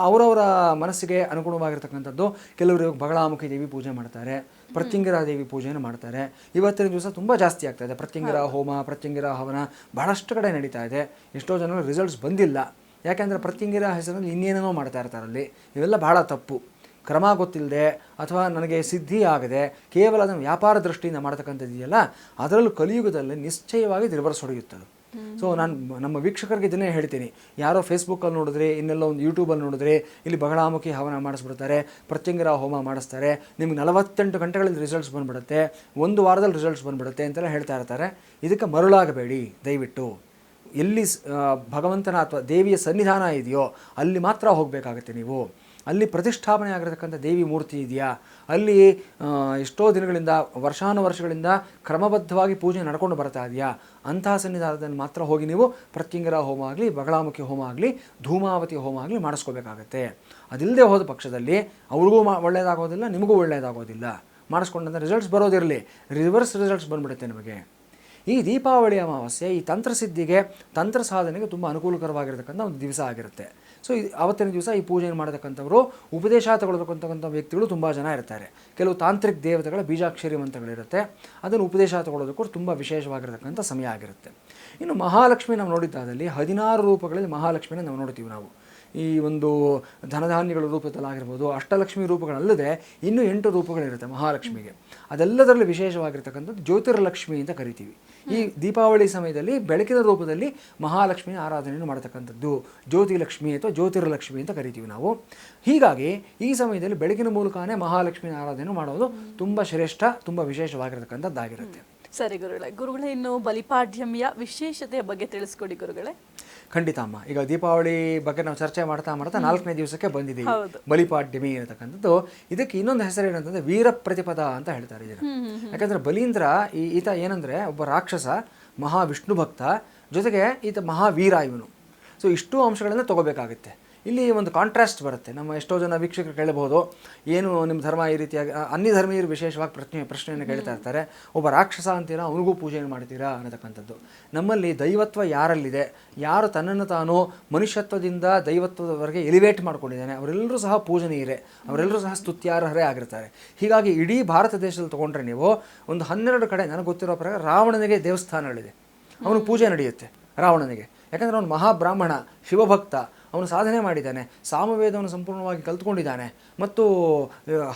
ಅವರವರ ಮನಸ್ಸಿಗೆ ಅನುಗುಣವಾಗಿರ್ತಕ್ಕಂಥದ್ದು. ಕೆಲವರು ಬಗಳಾಮುಖಿ ದೇವಿ ಪೂಜೆ ಮಾಡ್ತಾರೆ, ಪ್ರತ್ಯಂಗಿರ ದೇವಿ ಪೂಜೆಯನ್ನು ಮಾಡ್ತಾರೆ. ಇವತ್ತಿನ ದಿವಸ ತುಂಬ ಜಾಸ್ತಿ ಆಗ್ತಾ ಇದೆ ಪ್ರತ್ಯಂಗಿರ ಹೋಮ, ಪ್ರತ್ಯಂಗಿರ ಹವನ ಬಹಳಷ್ಟು ಕಡೆ ನಡೀತಾ ಇದೆ. ಎಷ್ಟೋ ಜನ ರಿಸಲ್ಟ್ಸ್ ಬಂದಿಲ್ಲ, ಯಾಕೆಂದರೆ ಪ್ರತ್ಯಂಗಿರ ಹೆಸರಲ್ಲಿ ಇನ್ನೇನೇನೋ ಮಾಡ್ತಾ ಇರ್ತಾರಲ್ಲಿ. ಇವೆಲ್ಲ ಬಹಳ ತಪ್ಪು. ಕ್ರಮ ಗೊತ್ತಿಲ್ಲದೆ ಅಥವಾ ನನಗೆ ಸಿದ್ಧಿ ಆಗದೆ ಕೇವಲ ಅದನ್ನು ವ್ಯಾಪಾರ ದೃಷ್ಟಿಯಿಂದ ಮಾಡ್ತಕ್ಕಂಥದ್ದು ಇದೆಯಲ್ಲ, ಅದರಲ್ಲೂ ಕಲಿಯುಗದಲ್ಲಿ ನಿಶ್ಚಯವಾಗಿ ರಿವರ್ಸ್ ಹೊಡೆಯುತ್ತದೆ. ಸೊ ನಾನು ನಮ್ಮ ವೀಕ್ಷಕರಿಗೆ ಇದನ್ನೇ ಹೇಳ್ತೀನಿ, ಯಾರೋ ಫೇಸ್ಬುಕ್ಕಲ್ಲಿ ನೋಡಿದ್ರೆ, ಇನ್ನೆಲ್ಲ ಒಂದು ಯೂಟ್ಯೂಬಲ್ಲಿ ನೋಡಿದ್ರೆ ಇಲ್ಲಿ ಬಗಳಾಮುಖಿ ಹವನ ಮಾಡಿಸ್ಬಿಡ್ತಾರೆ, ಪ್ರತ್ಯಂಗಿರ ಹೋಮ ಮಾಡಿಸ್ತಾರೆ, ನಿಮ್ಗೆ 48 ಗಂಟೆಗಳಲ್ಲಿ ರಿಸಲ್ಟ್ಸ್ ಬಂದುಬಿಡುತ್ತೆ, 1 ವಾರದಲ್ಲಿ ರಿಸಲ್ಟ್ಸ್ ಬಂದುಬಿಡುತ್ತೆ ಅಂತೆಲ್ಲ ಹೇಳ್ತಾ ಇರ್ತಾರೆ. ಇದಕ್ಕೆ ಮರುಳಾಗಬೇಡಿ ದಯವಿಟ್ಟು. ಎಲ್ಲಿ ಭಗವಂತನ ಅಥವಾ ದೇವಿಯ ಸನ್ನಿಧಾನ ಇದೆಯೋ ಅಲ್ಲಿ ಮಾತ್ರ ಹೋಗಬೇಕಾಗತ್ತೆ ನೀವು. ಅಲ್ಲಿ ಪ್ರತಿಷ್ಠಾಪನೆ ಆಗಿರತಕ್ಕಂಥ ದೇವಿ ಮೂರ್ತಿ ಇದೆಯಾ, ಅಲ್ಲಿ ಎಷ್ಟೋ ದಿನಗಳಿಂದ ವರ್ಷಾನುವರ್ಷಗಳಿಂದ ಕ್ರಮಬದ್ಧವಾಗಿ ಪೂಜೆ ನಡ್ಕೊಂಡು ಬರ್ತಾ ಇದೆಯಾ, ಅಂತಹ ಸನ್ನಿಧಾನದಲ್ಲಿ ಮಾತ್ರ ಹೋಗಿ ನೀವು ಪ್ರತ್ಯಂಗಿರ ಹೋಮ ಆಗಲಿ, ಬಗಳಾಮುಖಿ ಹೋಮ ಆಗಲಿ, ಧೂಮಾವತಿ ಹೋಮ ಆಗಲಿ ಮಾಡಿಸ್ಕೋಬೇಕಾಗತ್ತೆ. ಅದಿಲ್ಲದೆ ಹೋದ ಪಕ್ಷದಲ್ಲಿ ಅವ್ರಿಗೂ ಒಳ್ಳೆಯದಾಗೋದಿಲ್ಲ, ನಿಮಗೂ ಒಳ್ಳೆಯದಾಗೋದಿಲ್ಲ. ಮಾಡಿಸ್ಕೊಂಡಂಥ ರಿಸಲ್ಟ್ಸ್ ಬರೋದಿರಲಿ, ರಿವರ್ಸ್ ರಿಸಲ್ಟ್ಸ್ ಬಂದುಬಿಡುತ್ತೆ ನಿಮಗೆ. ಈ ದೀಪಾವಳಿ ಅಮಾವಾಸ್ಯೆ ಈ ತಂತ್ರಸಿದ್ಧಿಗೆ, ತಂತ್ರ ಸಾಧನೆಗೆ ತುಂಬ ಅನುಕೂಲಕರವಾಗಿರ್ತಕ್ಕಂಥ ಒಂದು ದಿವಸ ಆಗಿರುತ್ತೆ. ಸೊ ಆವತ್ತಿನ ದಿವಸ ಈ ಪೂಜೆಯನ್ನು ಮಾಡತಕ್ಕಂಥವರು, ಉಪದೇಶ ತಗೊಳ್ತಕ್ಕಂಥ ವ್ಯಕ್ತಿಗಳು ತುಂಬ ಜನ ಇರ್ತಾರೆ. ಕೆಲವು ತಾಂತ್ರಿಕ ದೇವತೆಗಳ ಬೀಜಾಕ್ಷರಿ ಮಂತ್ರಗಳಿರುತ್ತೆ, ಅದನ್ನು ಉಪದೇಶ ತಗೊಳ್ಳೋದಕ್ಕೂ ತುಂಬ ವಿಶೇಷವಾಗಿರ್ತಕ್ಕಂಥ ಸಮಯ ಆಗಿರುತ್ತೆ. ಇನ್ನು ಮಹಾಲಕ್ಷ್ಮಿ ನಾವು ನೋಡಿದ್ದಾದಲ್ಲಿ 16 ರೂಪಗಳಲ್ಲಿ ಮಹಾಲಕ್ಷ್ಮಿನ ನಾವು ನೋಡ್ತೀವಿ ನಾವು. ಈ ಒಂದು ಧನಧಾನ್ಯಗಳ ರೂಪದಲ್ಲಾಗಿರ್ಬೋದು, ಅಷ್ಟಲಕ್ಷ್ಮಿ ರೂಪಗಳಲ್ಲದೆ ಇನ್ನೂ 8 ರೂಪಗಳಿರುತ್ತೆ ಮಹಾಲಕ್ಷ್ಮಿಗೆ. ಅದೆಲ್ಲದರಲ್ಲಿ ವಿಶೇಷವಾಗಿರ್ತಕ್ಕಂಥದ್ದು ಜ್ಯೋತಿರ್ಲಕ್ಷ್ಮಿ ಅಂತ ಕರಿತೀವಿ. ಈ ದೀಪಾವಳಿ ಸಮಯದಲ್ಲಿ ಬೆಳಕಿನ ರೂಪದಲ್ಲಿ ಮಹಾಲಕ್ಷ್ಮಿಯ ಆರಾಧನೆಯನ್ನು ಮಾಡತಕ್ಕಂಥದ್ದು ಜ್ಯೋತಿಲಕ್ಷ್ಮಿ ಅಥವಾ ಜ್ಯೋತಿರ್ಲಕ್ಷ್ಮಿ ಅಂತ ಕರಿತೀವಿ ನಾವು. ಹೀಗಾಗಿ ಈ ಸಮಯದಲ್ಲಿ ಬೆಳಕಿನ ಮೂಲಕನೇ ಮಹಾಲಕ್ಷ್ಮಿಯ ಆರಾಧನೆ ಮಾಡೋದು ತುಂಬ ಶ್ರೇಷ್ಠ, ತುಂಬ ವಿಶೇಷವಾಗಿರ್ತಕ್ಕಂಥದ್ದಾಗಿರುತ್ತೆ. ಸರಿ ಗುರುಗಳೇ, ಇನ್ನು ಬಲಿಪಾಡ್ಯಮಿಯ ವಿಶೇಷತೆಯ ಬಗ್ಗೆ ತಿಳಿಸ್ಕೊಡಿ ಗುರುಗಳೇ. ಖಂಡಿತ ಅಮ್ಮ. ಈಗ ದೀಪಾವಳಿ ಬಗ್ಗೆ ನಾವು ಚರ್ಚೆ ಮಾಡ್ತಾ 4ನೇ ದಿವಸಕ್ಕೆ ಬಂದಿದ್ದೀವಿ. ಬಲಿಪಾಡ್ಯಮಿ ಇರತಕ್ಕಂಥದ್ದು, ಇದಕ್ಕೆ ಇನ್ನೊಂದು ಹೆಸರು ಏನಂತಂದ್ರೆ ವೀರ ಪ್ರತಿಪದ ಅಂತ ಹೇಳ್ತಾರೆ ಇದನ್ನು. ಯಾಕಂದ್ರೆ ಬಲೀಂದ್ರ ಈತ ಏನಂದ್ರೆ ಒಬ್ಬ ರಾಕ್ಷಸ, ಮಹಾವಿಷ್ಣು ಭಕ್ತ, ಜೊತೆಗೆ ಈತ ಮಹಾವೀರ ಇವನು. ಸೊ ಇಷ್ಟು ಅಂಶಗಳನ್ನು ತಗೋಬೇಕಾಗುತ್ತೆ. ಇಲ್ಲಿ ಒಂದು ಕಾಂಟ್ರಾಸ್ಟ್ ಬರುತ್ತೆ. ನಮ್ಮ ಎಷ್ಟೋ ಜನ ವೀಕ್ಷಕರು ಕೇಳಬಹುದು, ಏನು ನಿಮ್ಮ ಧರ್ಮ ಈ ರೀತಿಯಾಗಿ, ಅನ್ಯ ಧರ್ಮೀಯರು ವಿಶೇಷವಾಗಿ ಪ್ರಶ್ನೆಯನ್ನು ಕೇಳ್ತಾ ಇರ್ತಾರೆ, ಒಬ್ಬ ರಾಕ್ಷಸ ಅಂತೀರಾ, ಅವನಿಗೂ ಪೂಜೆಯನ್ನು ಮಾಡ್ತೀರಾ ಅನ್ನತಕ್ಕಂಥದ್ದು. ನಮ್ಮಲ್ಲಿ ದೈವತ್ವ ಯಾರಲ್ಲಿದೆ, ಯಾರು ತನ್ನನ್ನು ತಾನು ಮನುಷ್ಯತ್ವದಿಂದ ದೈವತ್ವದವರೆಗೆ ಎಲಿವೇಟ್ ಮಾಡ್ಕೊಂಡಿದ್ದಾನೆ, ಅವರೆಲ್ಲರೂ ಸಹ ಪೂಜನೀಯರೇ, ಅವರೆಲ್ಲರೂ ಸಹ ಸ್ತುತ್ಯಾರ್ಹರೇ ಆಗಿರ್ತಾರೆ. ಹೀಗಾಗಿ ಇಡೀ ಭಾರತ ದೇಶದಲ್ಲಿ ತೊಗೊಂಡ್ರೆ ನೀವು ಒಂದು 12 ಕಡೆ ನನಗೆ ಗೊತ್ತಿರೋ ಪ್ರಕಾರ ರಾವಣನಿಗೆ ದೇವಸ್ಥಾನಗಳಿದೆ, ಅವನು ಪೂಜೆ ನಡೆಯುತ್ತೆ ರಾವಣನಿಗೆ. ಯಾಕಂದರೆ ಅವನು ಮಹಾಬ್ರಾಹ್ಮಣ, ಶಿವಭಕ್ತ, ಅವನು ಸಾಧನೆ ಮಾಡಿದ್ದಾನೆ, ಸಾಮವೇದವನ್ನು ಸಂಪೂರ್ಣವಾಗಿ ಕಲ್ತ್ಕೊಂಡಿದ್ದಾನೆ ಮತ್ತು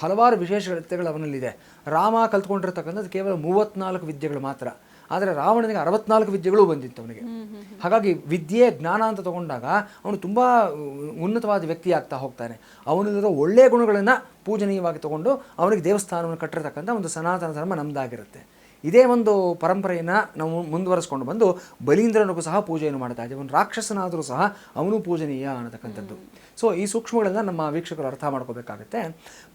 ಹಲವಾರು ವಿಶೇಷತೆಗಳು ಅವನಲ್ಲಿದೆ. ರಾಮ ಕಲ್ತ್ಕೊಂಡಿರ್ತಕ್ಕಂಥದ್ದು ಕೇವಲ 34 ವಿದ್ಯೆಗಳು ಮಾತ್ರ, ಆದರೆ ರಾವಣನಿಗೆ 64 ವಿದ್ಯೆಗಳು ಬಂದಿತ್ತು ಅವನಿಗೆ. ಹಾಗಾಗಿ ವಿದ್ಯೆ ಜ್ಞಾನ ಅಂತ ತಗೊಂಡಾಗ ಅವನು ತುಂಬ ಉನ್ನತವಾದ ವ್ಯಕ್ತಿ ಆಗ್ತಾ ಹೋಗ್ತಾನೆ. ಅವನಲ್ಲಿರೋ ಒಳ್ಳೆಯ ಗುಣಗಳನ್ನು ಪೂಜನೀಯವಾಗಿ ತಗೊಂಡು ಅವನಿಗೆ ದೇವಸ್ಥಾನವನ್ನು ಕಟ್ಟಿರ್ತಕ್ಕಂಥ ಒಂದು ಸನಾತನ ಧರ್ಮ ನಮ್ಮದಾಗಿರುತ್ತೆ. ಇದೇ ಒಂದು ಪರಂಪರೆಯನ್ನು ನಾವು ಮುಂದುವರಿಸ್ಕೊಂಡು ಬಂದು ಬಲೀಂದ್ರನಿಗೂ ಸಹ ಪೂಜೆಯನ್ನು ಮಾಡ್ತಾ ಇದ್ದೀವಿ. ಅವನು ರಾಕ್ಷಸನಾದರೂ ಸಹ ಅವನು ಪೂಜನೀಯ ಅನ್ನತಕ್ಕಂಥದ್ದು. ಸೊ ಈ ಸೂಕ್ಷ್ಮಗಳೆಲ್ಲ ನಮ್ಮ ವೀಕ್ಷಕರು ಅರ್ಥ ಮಾಡ್ಕೋಬೇಕಾಗುತ್ತೆ.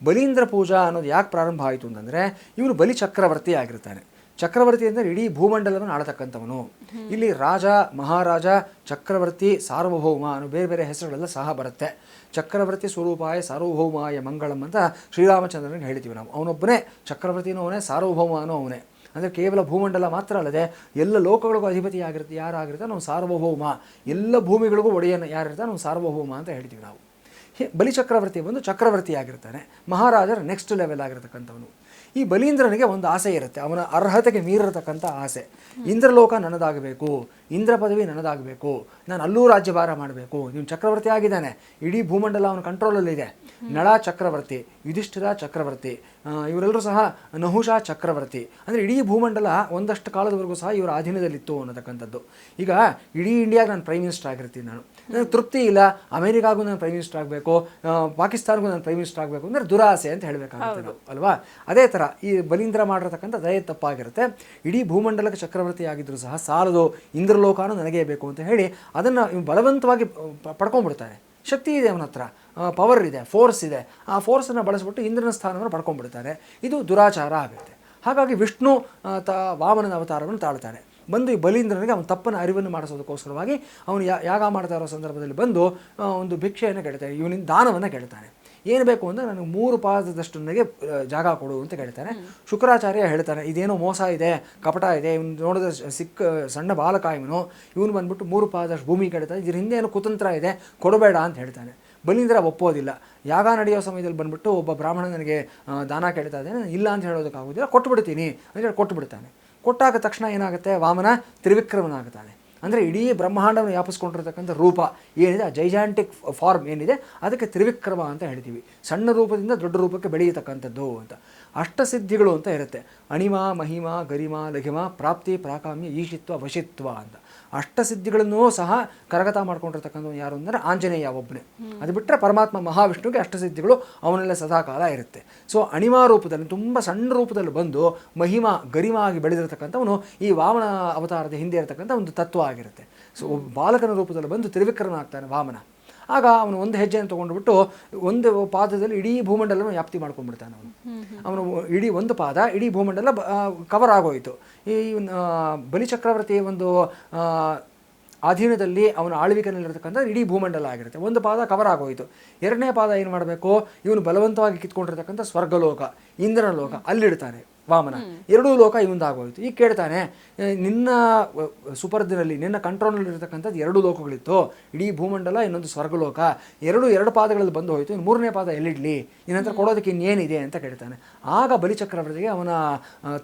ಬಲೀಂದ್ರ ಪೂಜಾ ಅನ್ನೋದು ಯಾಕೆ ಪ್ರಾರಂಭ ಆಯಿತು ಅಂತಂದರೆ, ಇವನು ಬಲಿ ಚಕ್ರವರ್ತಿ ಆಗಿರ್ತಾನೆ. ಚಕ್ರವರ್ತಿ ಅಂದರೆ ಇಡೀ ಭೂಮಂಡಲವನ್ನು ಆಳತಕ್ಕಂಥವನು. ಇಲ್ಲಿ ರಾಜ, ಮಹಾರಾಜ, ಚಕ್ರವರ್ತಿ, ಸಾರ್ವಭೌಮ ಅನ್ನೋ ಬೇರೆ ಬೇರೆ ಹೆಸರುಗಳೆಲ್ಲ ಸಹ ಬರುತ್ತೆ. ಚಕ್ರವರ್ತಿ ಸ್ವರೂಪಾಯ ಸಾರ್ವಭೌಮಾಯ ಮಂಗಳಂ ಅಂತ ಶ್ರೀರಾಮಚಂದ್ರನಿಗೆ ಹೇಳ್ತೀವಿ ನಾವು. ಅವನೊಬ್ಬನೇ ಚಕ್ರವರ್ತಿನೂ ಅವನೇ, ಸಾರ್ವಭೌಮನೂ ಅವನೇ. ಅಂದರೆ ಕೇವಲ ಭೂಮಂಡಲ ಮಾತ್ರ ಅಲ್ಲದೆ ಎಲ್ಲ ಲೋಕಗಳಿಗೂ ಅಧಿಪತಿ ಯಾರಾಗಿರ್ತಾನೆ ನಾವು ಸಾರ್ವಭೌಮ, ಎಲ್ಲ ಭೂಮಿಗಳಿಗೂ ಒಡೆಯನ ಯಾರಿರ್ತಾನೆ ನಾವು ಸಾರ್ವಭೌಮ ಅಂತ ಹೇಳ್ತೀವಿ ನಾವು. ಬಲಿಚಕ್ರವರ್ತಿ ಬಂದು ಚಕ್ರವರ್ತಿ ಆಗಿರ್ತಾನೆ, ಮಹಾರಾಜರ ನೆಕ್ಸ್ಟ್ ಲೆವೆಲ್ ಆಗಿರ್ತಕ್ಕಂಥವನು. ಈ ಬಲೀಂದ್ರನಿಗೆ ಒಂದು ಆಸೆ ಇರುತ್ತೆ, ಅವನ ಅರ್ಹತೆಗೆ ಮೀರಿರತಕ್ಕಂಥ ಆಸೆ. ಇಂದ್ರಲೋಕ ನನ್ನದಾಗಬೇಕು, ಇಂದ್ರ ಪದವಿ ನನ್ನದಾಗಬೇಕು, ನಾನು ಅಲ್ಲೂ ರಾಜ್ಯಭಾರ ಮಾಡಬೇಕು. ನೀವು ಚಕ್ರವರ್ತಿ ಆಗಿದ್ದಾನೆ, ಇಡೀ ಭೂಮಂಡಲ ಅವನ ಕಂಟ್ರೋಲಲ್ಲಿದೆ. ನಳ ಚಕ್ರವರ್ತಿ, ಯುಧಿಷ್ಠಿರ ಚಕ್ರವರ್ತಿ, ಇವರೆಲ್ಲರೂ ಸಹ ನಹುಷ ಚಕ್ರವರ್ತಿ. ಅಂದರೆ ಇಡೀ ಭೂಮಂಡಲ ಒಂದಷ್ಟು ಕಾಲದವರೆಗೂ ಸಹ ಇವರ ಅಧೀನದಲ್ಲಿತ್ತು ಅನ್ನತಕ್ಕಂಥದ್ದು. ಈಗ ಇಡೀ ಇಂಡಿಯಾಗೆ ನಾನು ಪ್ರೈಮ್ ಮಿನಿಸ್ಟರ್ ಆಗಿರ್ತೀನಿ, ನನಗೆ ತೃಪ್ತಿ ಇಲ್ಲ, ಅಮೆರಿಕಾಗೂ ನಾನು ಪ್ರೈಮ್ ಮಿನಿಸ್ಟರ್ ಆಗಬೇಕು, ಪಾಕಿಸ್ತಾನಗೂ ನಾನು ಪ್ರೈಮ್ ಮಿನಿಸ್ಟರ್ ಆಗಬೇಕು ಅಂದರೆ ದುರಾಸೆ ಅಂತ ಹೇಳಬೇಕಾಗುತ್ತೆ ನಾವು, ಅಲ್ವಾ? ಅದೇ ಥರ ಈ ಬಲೀಂದ್ರ ಮಾಡಿರ್ತಕ್ಕಂಥ ದಯ ತಪ್ಪಾಗಿರುತ್ತೆ. ಇಡೀ ಭೂಮಂಡಲಕ್ಕೆ ಚಕ್ರವರ್ತಿ ಆಗಿದ್ದರೂ ಸಹ ಸಾಲದು, ಇಂದ್ರಲೋಕನೂ ನನಗೇ ಬೇಕು ಅಂತ ಹೇಳಿ ಅದನ್ನು ಬಲವಂತವಾಗಿ ಪಡ್ಕೊಂಡ್ಬಿಡ್ತಾನೆ. ಶಕ್ತಿ ಇದೆ ಅವನ ಹತ್ರ, ಪವರ್ ಇದೆ, ಫೋರ್ಸ್ ಇದೆ. ಆ ಫೋರ್ಸನ್ನು ಬಳಸ್ಬಿಟ್ಟು ಇಂದ್ರನ ಸ್ಥಾನವನ್ನು ಪಡ್ಕೊಂಡ್ಬಿಡ್ತಾನೆ. ಇದು ದುರಾಚಾರ ಆಗುತ್ತೆ. ಹಾಗಾಗಿ ವಿಷ್ಣು ವಾಮನನ ಅವತಾರವನ್ನು ತಾಳ್ತಾನೆ. ಬಂದು ಈ ಬಲೀಂದ್ರನಿಗೆ ಅವನ ತಪ್ಪನ ಅರಿವನ್ನು ಮಾಡಿಸೋದಕ್ಕೋಸ್ಕರವಾಗಿ ಅವನು ಯಾಗ ಮಾಡ್ತಾ ಇರೋ ಸಂದರ್ಭದಲ್ಲಿ ಬಂದು ಒಂದು ಭಿಕ್ಷೆಯನ್ನು ಕೇಳ್ತಾನೆ, ಇವನಿಂದ ದಾನವನ್ನು ಕೇಳ್ತಾನೆ. ಏನು ಬೇಕು ಅಂದರೆ ನನಗೆ 3 ಪಾದದಷ್ಟು ನನಗೆ ಜಾಗ ಕೊಡು ಅಂತ ಕೇಳ್ತಾನೆ. ಶುಕ್ರಾಚಾರ್ಯ ಹೇಳ್ತಾನೆ, ಇದೇನೋ ಮೋಸ ಇದೆ, ಕಪಟ ಇದೆ, ಇವನು ನೋಡಿದ್ರೆ ಸಣ್ಣ ಬಾಲಕ ಇವನು ಬಂದ್ಬಿಟ್ಟು 3 ಪಾದದಷ್ಟು ಭೂಮಿ ಕೇಳ್ತಾನೆ, ಇದ್ರ ಹಿಂದೆ ಏನೋ ಕುತಂತ್ರ ಇದೆ, ಕೊಡಬೇಡ ಅಂತ ಹೇಳ್ತಾನೆ. ಬಲೀಂದ್ರ ಒಪ್ಪೋದಿಲ್ಲ. ಯಾಗ ನಡೆಯೋ ಸಮಯದಲ್ಲಿ ಬಂದ್ಬಿಟ್ಟು ಒಬ್ಬ ಬ್ರಾಹ್ಮಣ ನನಗೆ ದಾನ ಕೇಳ್ತಾ ಇದ್ದಾನೆ, ಇಲ್ಲ ಅಂತ ಹೇಳೋದಕ್ಕಾಗೋದಿಲ್ಲ, ಕೊಟ್ಬಿಡ್ತೀನಿ ಅಂತ ಹೇಳಿ ಕೊಟ್ಟುಬಿಡ್ತಾನೆ. ಕೊಟ್ಟಾಗ ತಕ್ಷಣ ಏನಾಗುತ್ತೆ, ವಾಮನ ತ್ರಿವಿಕ್ರಮನಾಗ್ತಾನೆ. ಅಂದರೆ ಇಡೀ ಬ್ರಹ್ಮಾಂಡವನ್ನು ವ್ಯಾಪಿಸ್ಕೊಂಡಿರ್ತಕ್ಕಂಥ ರೂಪ ಏನಿದೆ, ಆ ಜೈಜಾಂಟಿಕ್ ಫಾರ್ಮ್ ಏನಿದೆ, ಅದಕ್ಕೆ ತ್ರಿವಿಕ್ರಮ ಅಂತ ಹೇಳ್ತೀವಿ. ಸಣ್ಣ ರೂಪದಿಂದ ದೊಡ್ಡ ರೂಪಕ್ಕೆ ಬೆಳೆಯತಕ್ಕಂಥದ್ದು ಅಂತ. ಅಷ್ಟಸಿದ್ಧಿಗಳು ಅಂತ ಇರುತ್ತೆ. ಅಣಿಮ, ಮಹಿಮ, ಗರಿಮ, ಲಘಿಮ, ಪ್ರಾಪ್ತಿ, ಪ್ರಾಕಾಮ್ಯ, ಈಶಿತ್ವ, ವಶಿತ್ವ ಅಂತ. ಅಷ್ಟಸಿದ್ಧಿಗಳನ್ನೂ ಸಹ ಕರಗತ ಮಾಡ್ಕೊಂಡಿರ್ತಕ್ಕಂಥ ಯಾರು ಅಂದರೆ ಆಂಜನೇಯ ಒಬ್ಬನೇ. ಅದು ಬಿಟ್ಟರೆ ಪರಮಾತ್ಮ ಮಹಾವಿಷ್ಣುವಿಗೆ ಅಷ್ಟಸಿದ್ಧಿಗಳು ಅವನೆಲ್ಲ ಸದಾಕಾಲ ಇರುತ್ತೆ. ಸೊ ಅಣಿಮಾ ರೂಪದಲ್ಲಿ ತುಂಬ ಸಣ್ಣ ರೂಪದಲ್ಲಿ ಬಂದು ಮಹಿಮಾ ಗರಿಮ ಆಗಿ ಬೆಳೆದಿರತಕ್ಕಂಥವನು ಈ ವಾಮನ ಅವತಾರದ ಹಿಂದೆ ಇರತಕ್ಕಂಥ ಒಂದು ತತ್ವ ಆಗಿರುತ್ತೆ. ಸೊ ಬಾಲಕನ ರೂಪದಲ್ಲಿ ಬಂದು ತ್ರಿವಿಕ್ರಮನಾಗ್ತಾನೆ ವಾಮನ. ಆಗ ಅವನು ಒಂದು ಹೆಜ್ಜೆಯನ್ನು ತೊಗೊಂಡುಬಿಟ್ಟು ಒಂದು ಪಾದದಲ್ಲಿ ಇಡೀ ಭೂಮಂಡಲವನ್ನು ವ್ಯಾಪ್ತಿ ಮಾಡ್ಕೊಂಡ್ಬಿಡ್ತಾನೆ. ಅವನು ಇಡೀ ಒಂದು ಪಾದ ಇಡೀ ಭೂಮಂಡಲ ಕವರ್ ಆಗೋಯಿತು. ಈ ಬಲಿಚಕ್ರವರ್ತಿಯ ಒಂದು ಅಧೀನದಲ್ಲಿ ಅವನ ಆಳ್ವಿಕೆಯಲ್ಲಿರ್ತಕ್ಕಂಥ ಇಡೀ ಭೂಮಂಡಲ ಆಗಿರುತ್ತೆ. ಒಂದು ಪಾದ ಕವರ್ ಆಗೋಯಿತು. ಎರಡನೇ ಪಾದ ಏನು ಮಾಡಬೇಕು, ಇವನು ಬಲವಂತವಾಗಿ ಕಿತ್ಕೊಂಡಿರ್ತಕ್ಕಂಥ ಸ್ವರ್ಗಲೋಕ, ಇಂದ್ರನ ಲೋಕ ಅಲ್ಲಿಡ್ತಾನೆ ವಾಮನ. ಎರಡೂ ಲೋಕ ಇವಂದಾಗೋಯಿತು. ಈಗ ಕೇಳ್ತಾನೆ, ನಿನ್ನ ಸುಪರ್ದಿನಲ್ಲಿ ನಿನ್ನ ಕಂಟ್ರೋಲ್ನಲ್ಲಿರ್ತಕ್ಕಂಥದ್ದು ಎರಡು ಲೋಕಗಳಿತ್ತು, ಇಡೀ ಭೂಮಂಡಲ, ಇನ್ನೊಂದು ಸ್ವರ್ಗಲೋಕ, ಎರಡು ಪಾದಗಳಲ್ಲಿ ಬಂದು ಹೋಯಿತು, ಇನ್ನು ಮೂರನೇ ಪಾದ ಎಲ್ಲಿಡಲಿ, ಇನ್ನಂತರ ಕೊಡೋದಕ್ಕೆ ಇನ್ನೇನಿದೆ ಅಂತ ಕೇಳ್ತಾನೆ. ಆಗ ಬಲಿಚಕ್ರವರ್ತಿಗೆ ಅವನ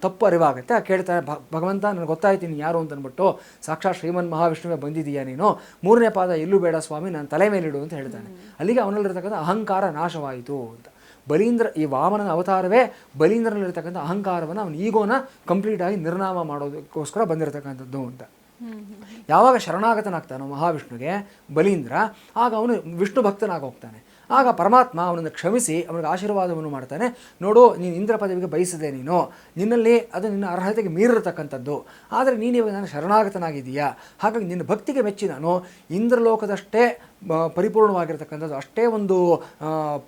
ತಪ್ಪು ಅರಿವಾಗುತ್ತೆ. ಕೇಳ್ತಾನೆ, ಭಗವಂತ ನನಗೆ ಗೊತ್ತಾಯ್ತು ನೀನು ಯಾರು ಅಂತ ಅಂದ್ಬಿಟ್ಟು, ಸಾಕ್ಷಾತ್ ಶ್ರೀಮನ್ ಮಹಾವಿಷ್ಣುವೇ ಬಂದಿದ್ದೀಯಾ ನೀನು, ಮೂರನೇ ಪಾದ ಎಲ್ಲೂ ಬೇಡ ಸ್ವಾಮಿ, ನಾನು ತಲೆ ಮೇಲಿಡು ಅಂತ ಹೇಳ್ತಾನೆ. ಅಲ್ಲಿಗೆ ಅವನಲ್ಲಿರ್ತಕ್ಕಂಥ ಅಹಂಕಾರ ನಾಶವಾಯಿತು ಅಂತ. ಬಲೀಂದ್ರ, ಈ ವಾಮನನ ಅವತಾರವೇ ಬಲೀಂದ್ರನಲ್ಲಿರ್ತಕ್ಕಂಥ ಅಹಂಕಾರವನ್ನು ಅವನ ಈಗೋನ ಕಂಪ್ಲೀಟಾಗಿ ನಿರ್ನಾಮ ಮಾಡೋದಕ್ಕೋಸ್ಕರ ಬಂದಿರತಕ್ಕಂಥದ್ದು ಅಂತ. ಯಾವಾಗ ಶರಣಾಗತನಾಗ್ತಾನೋ ಮಹಾವಿಷ್ಣುಗೆ ಬಲೀಂದ್ರ, ಆಗ ಅವನು ವಿಷ್ಣು ಭಕ್ತನಾಗಿ ಹೋಗ್ತಾನೆ. ಆಗ ಪರಮಾತ್ಮ ಅವನನ್ನು ಕ್ಷಮಿಸಿ ಅವನಿಗೆ ಆಶೀರ್ವಾದವನ್ನು ಮಾಡ್ತಾನೆ. ನೋಡು, ನೀನು ಇಂದ್ರ ಪದವಿಗೆ ಬಯಸಿದೆ, ನಿನ್ನಲ್ಲಿ ಅದು ನಿನ್ನ ಅರ್ಹತೆಗೆ ಮೀರಿರತಕ್ಕಂಥದ್ದು, ಆದರೆ ನೀನಿವಾಗ ನಾನು ಶರಣಾಗತನಾಗಿದೆಯಾ, ಹಾಗಾಗಿ ನಿನ್ನ ಭಕ್ತಿಗೆ ಮೆಚ್ಚಿ ನಾನು ಇಂದ್ರಲೋಕದಷ್ಟೇ ಪರಿಪೂರ್ಣವಾಗಿರ್ತಕ್ಕಂಥದ್ದು, ಅಷ್ಟೇ ಒಂದು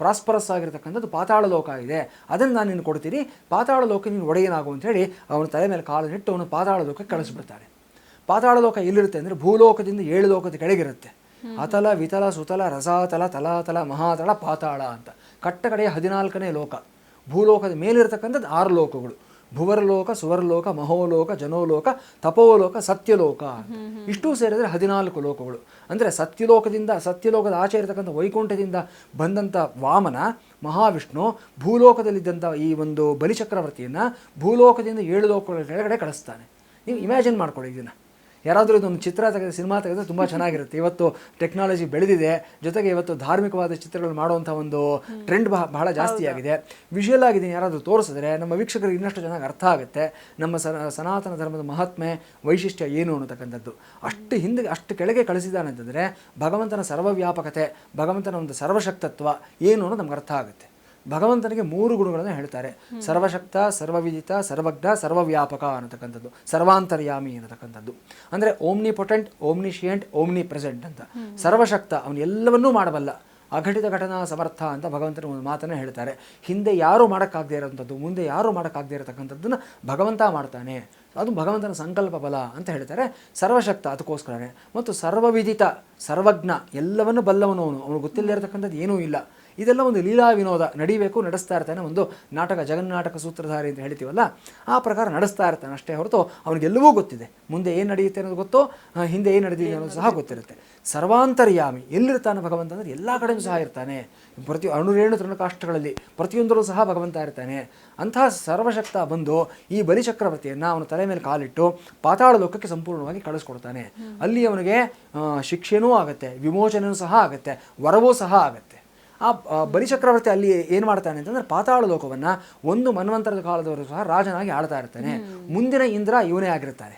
ಪ್ರಾಸ್ಪರಸ್ ಆಗಿರ್ತಕ್ಕಂಥದ್ದು ಪಾತಾಳ ಲೋಕ ಇದೆ, ಅದನ್ನು ನಾನು ನಿನ್ನ ಕೊಡ್ತೀನಿ, ಪಾತಾಳ ಲೋಕ ನೀನು ಒಡೆಯನಾಗು ಅಂತೇಳಿ ಅವನ ತಲೆ ಮೇಲೆ ಕಾಲನ್ನಿಟ್ಟು ಅವನು ಪಾತಾಳ ಲೋಕಕ್ಕೆ ಕಳಿಸ್ಬಿಡ್ತಾನೆ. ಪಾತಾಳ ಲೋಕ ಎಲ್ಲಿರುತ್ತೆ ಅಂದರೆ ಭೂಲೋಕದಿಂದ 7 ಲೋಕದ ಕೆಳಗಿರುತ್ತೆ. ಅತಲ, ವಿತಲ, ಸುತಲ, ರಸಾತಲ, ತಲಾತಲ, ಮಹಾತಳ, ಪಾತಾಳ ಅಂತ ಕಟ್ಟಕಡೆಯ 14ನೇ ಲೋಕ. ಭೂಲೋಕದ ಮೇಲಿರ್ತಕ್ಕಂಥದ್ದು 6 ಲೋಕಗಳು: ಭುವರಲೋಕ, ಸುವರ್ಲೋಕ, ಮಹೋಲೋಕ, ಜನೋಲೋಕ, ತಪೋಲೋಕ, ಸತ್ಯಲೋಕ. ಇಷ್ಟೂ ಸೇರಿದರೆ 14 ಲೋಕಗಳು. ಅಂದರೆ ಸತ್ಯಲೋಕದ ಆಚೆ ಇರತಕ್ಕಂಥ ವೈಕುಂಠದಿಂದ ಬಂದಂಥ ವಾಮನ ಮಹಾವಿಷ್ಣು ಭೂಲೋಕದಲ್ಲಿದ್ದಂಥ ಈ ಒಂದು ಬಲಿಚಕ್ರವರ್ತಿಯನ್ನು ಭೂಲೋಕದಿಂದ 7 ಲೋಕಗಳ ಕೆಳಗಡೆ ಕಳಿಸ್ತಾನೆ. ನೀವು ಇಮ್ಯಾಜಿನ್ ಮಾಡ್ಕೊಳ್ಳಿ ಇದನ್ನು. ಯಾರಾದರೂ ಇದೊಂದು ಚಿತ್ರ ತೆಗೆದು, ಸಿನಿಮಾ ತೆಗೆದ್ರೆ ತುಂಬ ಚೆನ್ನಾಗಿರುತ್ತೆ. ಇವತ್ತು ಟೆಕ್ನಾಲಜಿ ಬೆಳೆದಿದೆ, ಜೊತೆಗೆ ಇವತ್ತು ಧಾರ್ಮಿಕವಾದ ಚಿತ್ರಗಳು ಮಾಡುವಂಥ ಒಂದು ಟ್ರೆಂಡ್ ಬಹಳ ಜಾಸ್ತಿ ಆಗಿದೆ. ವಿಷುವಲ್ ಆಗಿ ಯಾರಾದರೂ ತೋರಿಸಿದ್ರೆ ನಮ್ಮ ವೀಕ್ಷಕರಿಗೆ ಇನ್ನಷ್ಟು ಚೆನ್ನಾಗಿ ಅರ್ಥ ಆಗುತ್ತೆ ನಮ್ಮ ಸನಾತನ ಧರ್ಮದ ಮಹಾತ್ಮೆ, ವೈಶಿಷ್ಟ್ಯ ಏನು ಅನ್ನತಕ್ಕಂಥದ್ದು. ಅಷ್ಟು ಕೆಳಗೆ ಕಳಿಸಿದಾನೆ ಅಂತಂದರೆ ಭಗವಂತನ ಸರ್ವವ್ಯಾಪಕತೆ, ಭಗವಂತನ ಒಂದು ಸರ್ವಶಕ್ತತ್ವ ಏನು ಅನ್ನೋದು ನಮ್ಗೆ ಅರ್ಥ ಆಗುತ್ತೆ. ಭಗವಂತನಿಗೆ 3 ಗುಣಗಳನ್ನು ಹೇಳ್ತಾರೆ: ಸರ್ವಶಕ್ತ, ಸರ್ವವಿದಿತ, ಸರ್ವಜ್ಞ, ಸರ್ವವ್ಯಾಪಕ ಅನ್ನತಕ್ಕಂಥದ್ದು, ಸರ್ವಾಂತರ್ಯಾಮಿ ಅನ್ನತಕ್ಕಂಥದ್ದು. ಅಂದರೆ ಓಮ್ನಿಪೊಟೆಂಟ್, ಓಮ್ನಿಶಿಯೆಂಟ್, ಓಮ್ನಿ ಪ್ರೆಸೆಂಟ್ ಅಂತ. ಸರ್ವಶಕ್ತ, ಅವನು ಎಲ್ಲವನ್ನೂ ಮಾಡಬಲ್ಲ, ಅಘಟಿತ ಘಟನಾ ಸಮರ್ಥ ಅಂತ ಭಗವಂತನ ಒಂದು ಮಾತನ್ನು ಹೇಳ್ತಾರೆ. ಹಿಂದೆ ಯಾರೂ ಮಾಡೋಕ್ಕಾಗದೇ ಇರೋಂಥದ್ದು, ಮುಂದೆ ಯಾರೂ ಮಾಡೋಕ್ಕಾಗದೇ ಇರತಕ್ಕಂಥದ್ದನ್ನು ಭಗವಂತ ಮಾಡ್ತಾನೆ, ಅದು ಭಗವಂತನ ಸಂಕಲ್ಪ ಬಲ ಅಂತ ಹೇಳ್ತಾರೆ. ಸರ್ವಶಕ್ತ ಅದಕ್ಕೋಸ್ಕರನೇ. ಮತ್ತು ಸರ್ವವಿದಿತ, ಸರ್ವಜ್ಞ, ಎಲ್ಲವನ್ನು ಬಲ್ಲವನು ಅವನು ಗೊತ್ತಿಲ್ಲದೆ ಇರತಕ್ಕಂಥದ್ದು ಏನೂ ಇಲ್ಲ. ಇದೆಲ್ಲ ಒಂದು ಲೀಲಾ ವಿನೋದ, ನಡಿಬೇಕು, ನಡೆಸ್ತಾ ಇರ್ತಾನೆ. ಒಂದು ನಾಟಕ, ಜಗನ್ನಾಟಕ ಸೂತ್ರಧಾರಿ ಅಂತ ಹೇಳ್ತೀವಲ್ಲ, ಆ ಪ್ರಕಾರ ನಡೆಸ್ತಾ ಇರ್ತಾನೆ ಅಷ್ಟೇ ಹೊರತು ಅವನಿಗೆಲ್ಲವೂ ಗೊತ್ತಿದೆ. ಮುಂದೆ ಏನು ನಡೆಯುತ್ತೆ ಅನ್ನೋದು ಗೊತ್ತು, ಹಿಂದೆ ಏನು ನಡೆದಿದೆ ಅನ್ನೋದು ಸಹ ಗೊತ್ತಿರುತ್ತೆ. ಸರ್ವಾಂತರ್ಯಾಮಿ, ಎಲ್ಲಿರ್ತಾನೆ ಭಗವಂತ ಅಂದರೆ ಎಲ್ಲ ಕಡೆಯೂ ಸಹ ಇರ್ತಾನೆ. ಪ್ರತಿ ಅಣುರೇಣು ತೃಣಕಾಷ್ಟಗಳಲ್ಲಿ ಪ್ರತಿಯೊಂದರಲ್ಲೂ ಸಹ ಭಗವಂತ ಇರ್ತಾನೆ. ಅಂತಹ ಸರ್ವಶಕ್ತ ಬಂದು ಈ ಬಲಿಚಕ್ರವರ್ತಿಯನ್ನು ಅವನ ತಲೆ ಮೇಲೆ ಕಾಲಿಟ್ಟು ಪಾತಾಳ ಲೋಕಕ್ಕೆ ಸಂಪೂರ್ಣವಾಗಿ ಕಳಿಸ್ಕೊಡ್ತಾನೆ. ಅಲ್ಲಿ ಅವನಿಗೆ ಶಿಕ್ಷೆನೂ ಆಗುತ್ತೆ, ವಿಮೋಚನೆಯೂ ಸಹ ಆಗುತ್ತೆ, ವರವೂ ಸಹ ಆಗುತ್ತೆ. ಆ ಬಲಿಚಕ್ರವರ್ತಿ ಅಲ್ಲಿ ಏನು ಮಾಡ್ತಾನೆ ಅಂತಂದರೆ ಪಾತಾಳ ಲೋಕವನ್ನು 1 ಮನ್ವಂತರದ ಕಾಲದವರೆಗೂ ಸಹ ರಾಜನಾಗಿ ಆಳ್ತಾ ಇರ್ತಾನೆ. ಮುಂದಿನ ಇಂದ್ರ ಇವನೇ ಆಗಿರ್ತಾನೆ.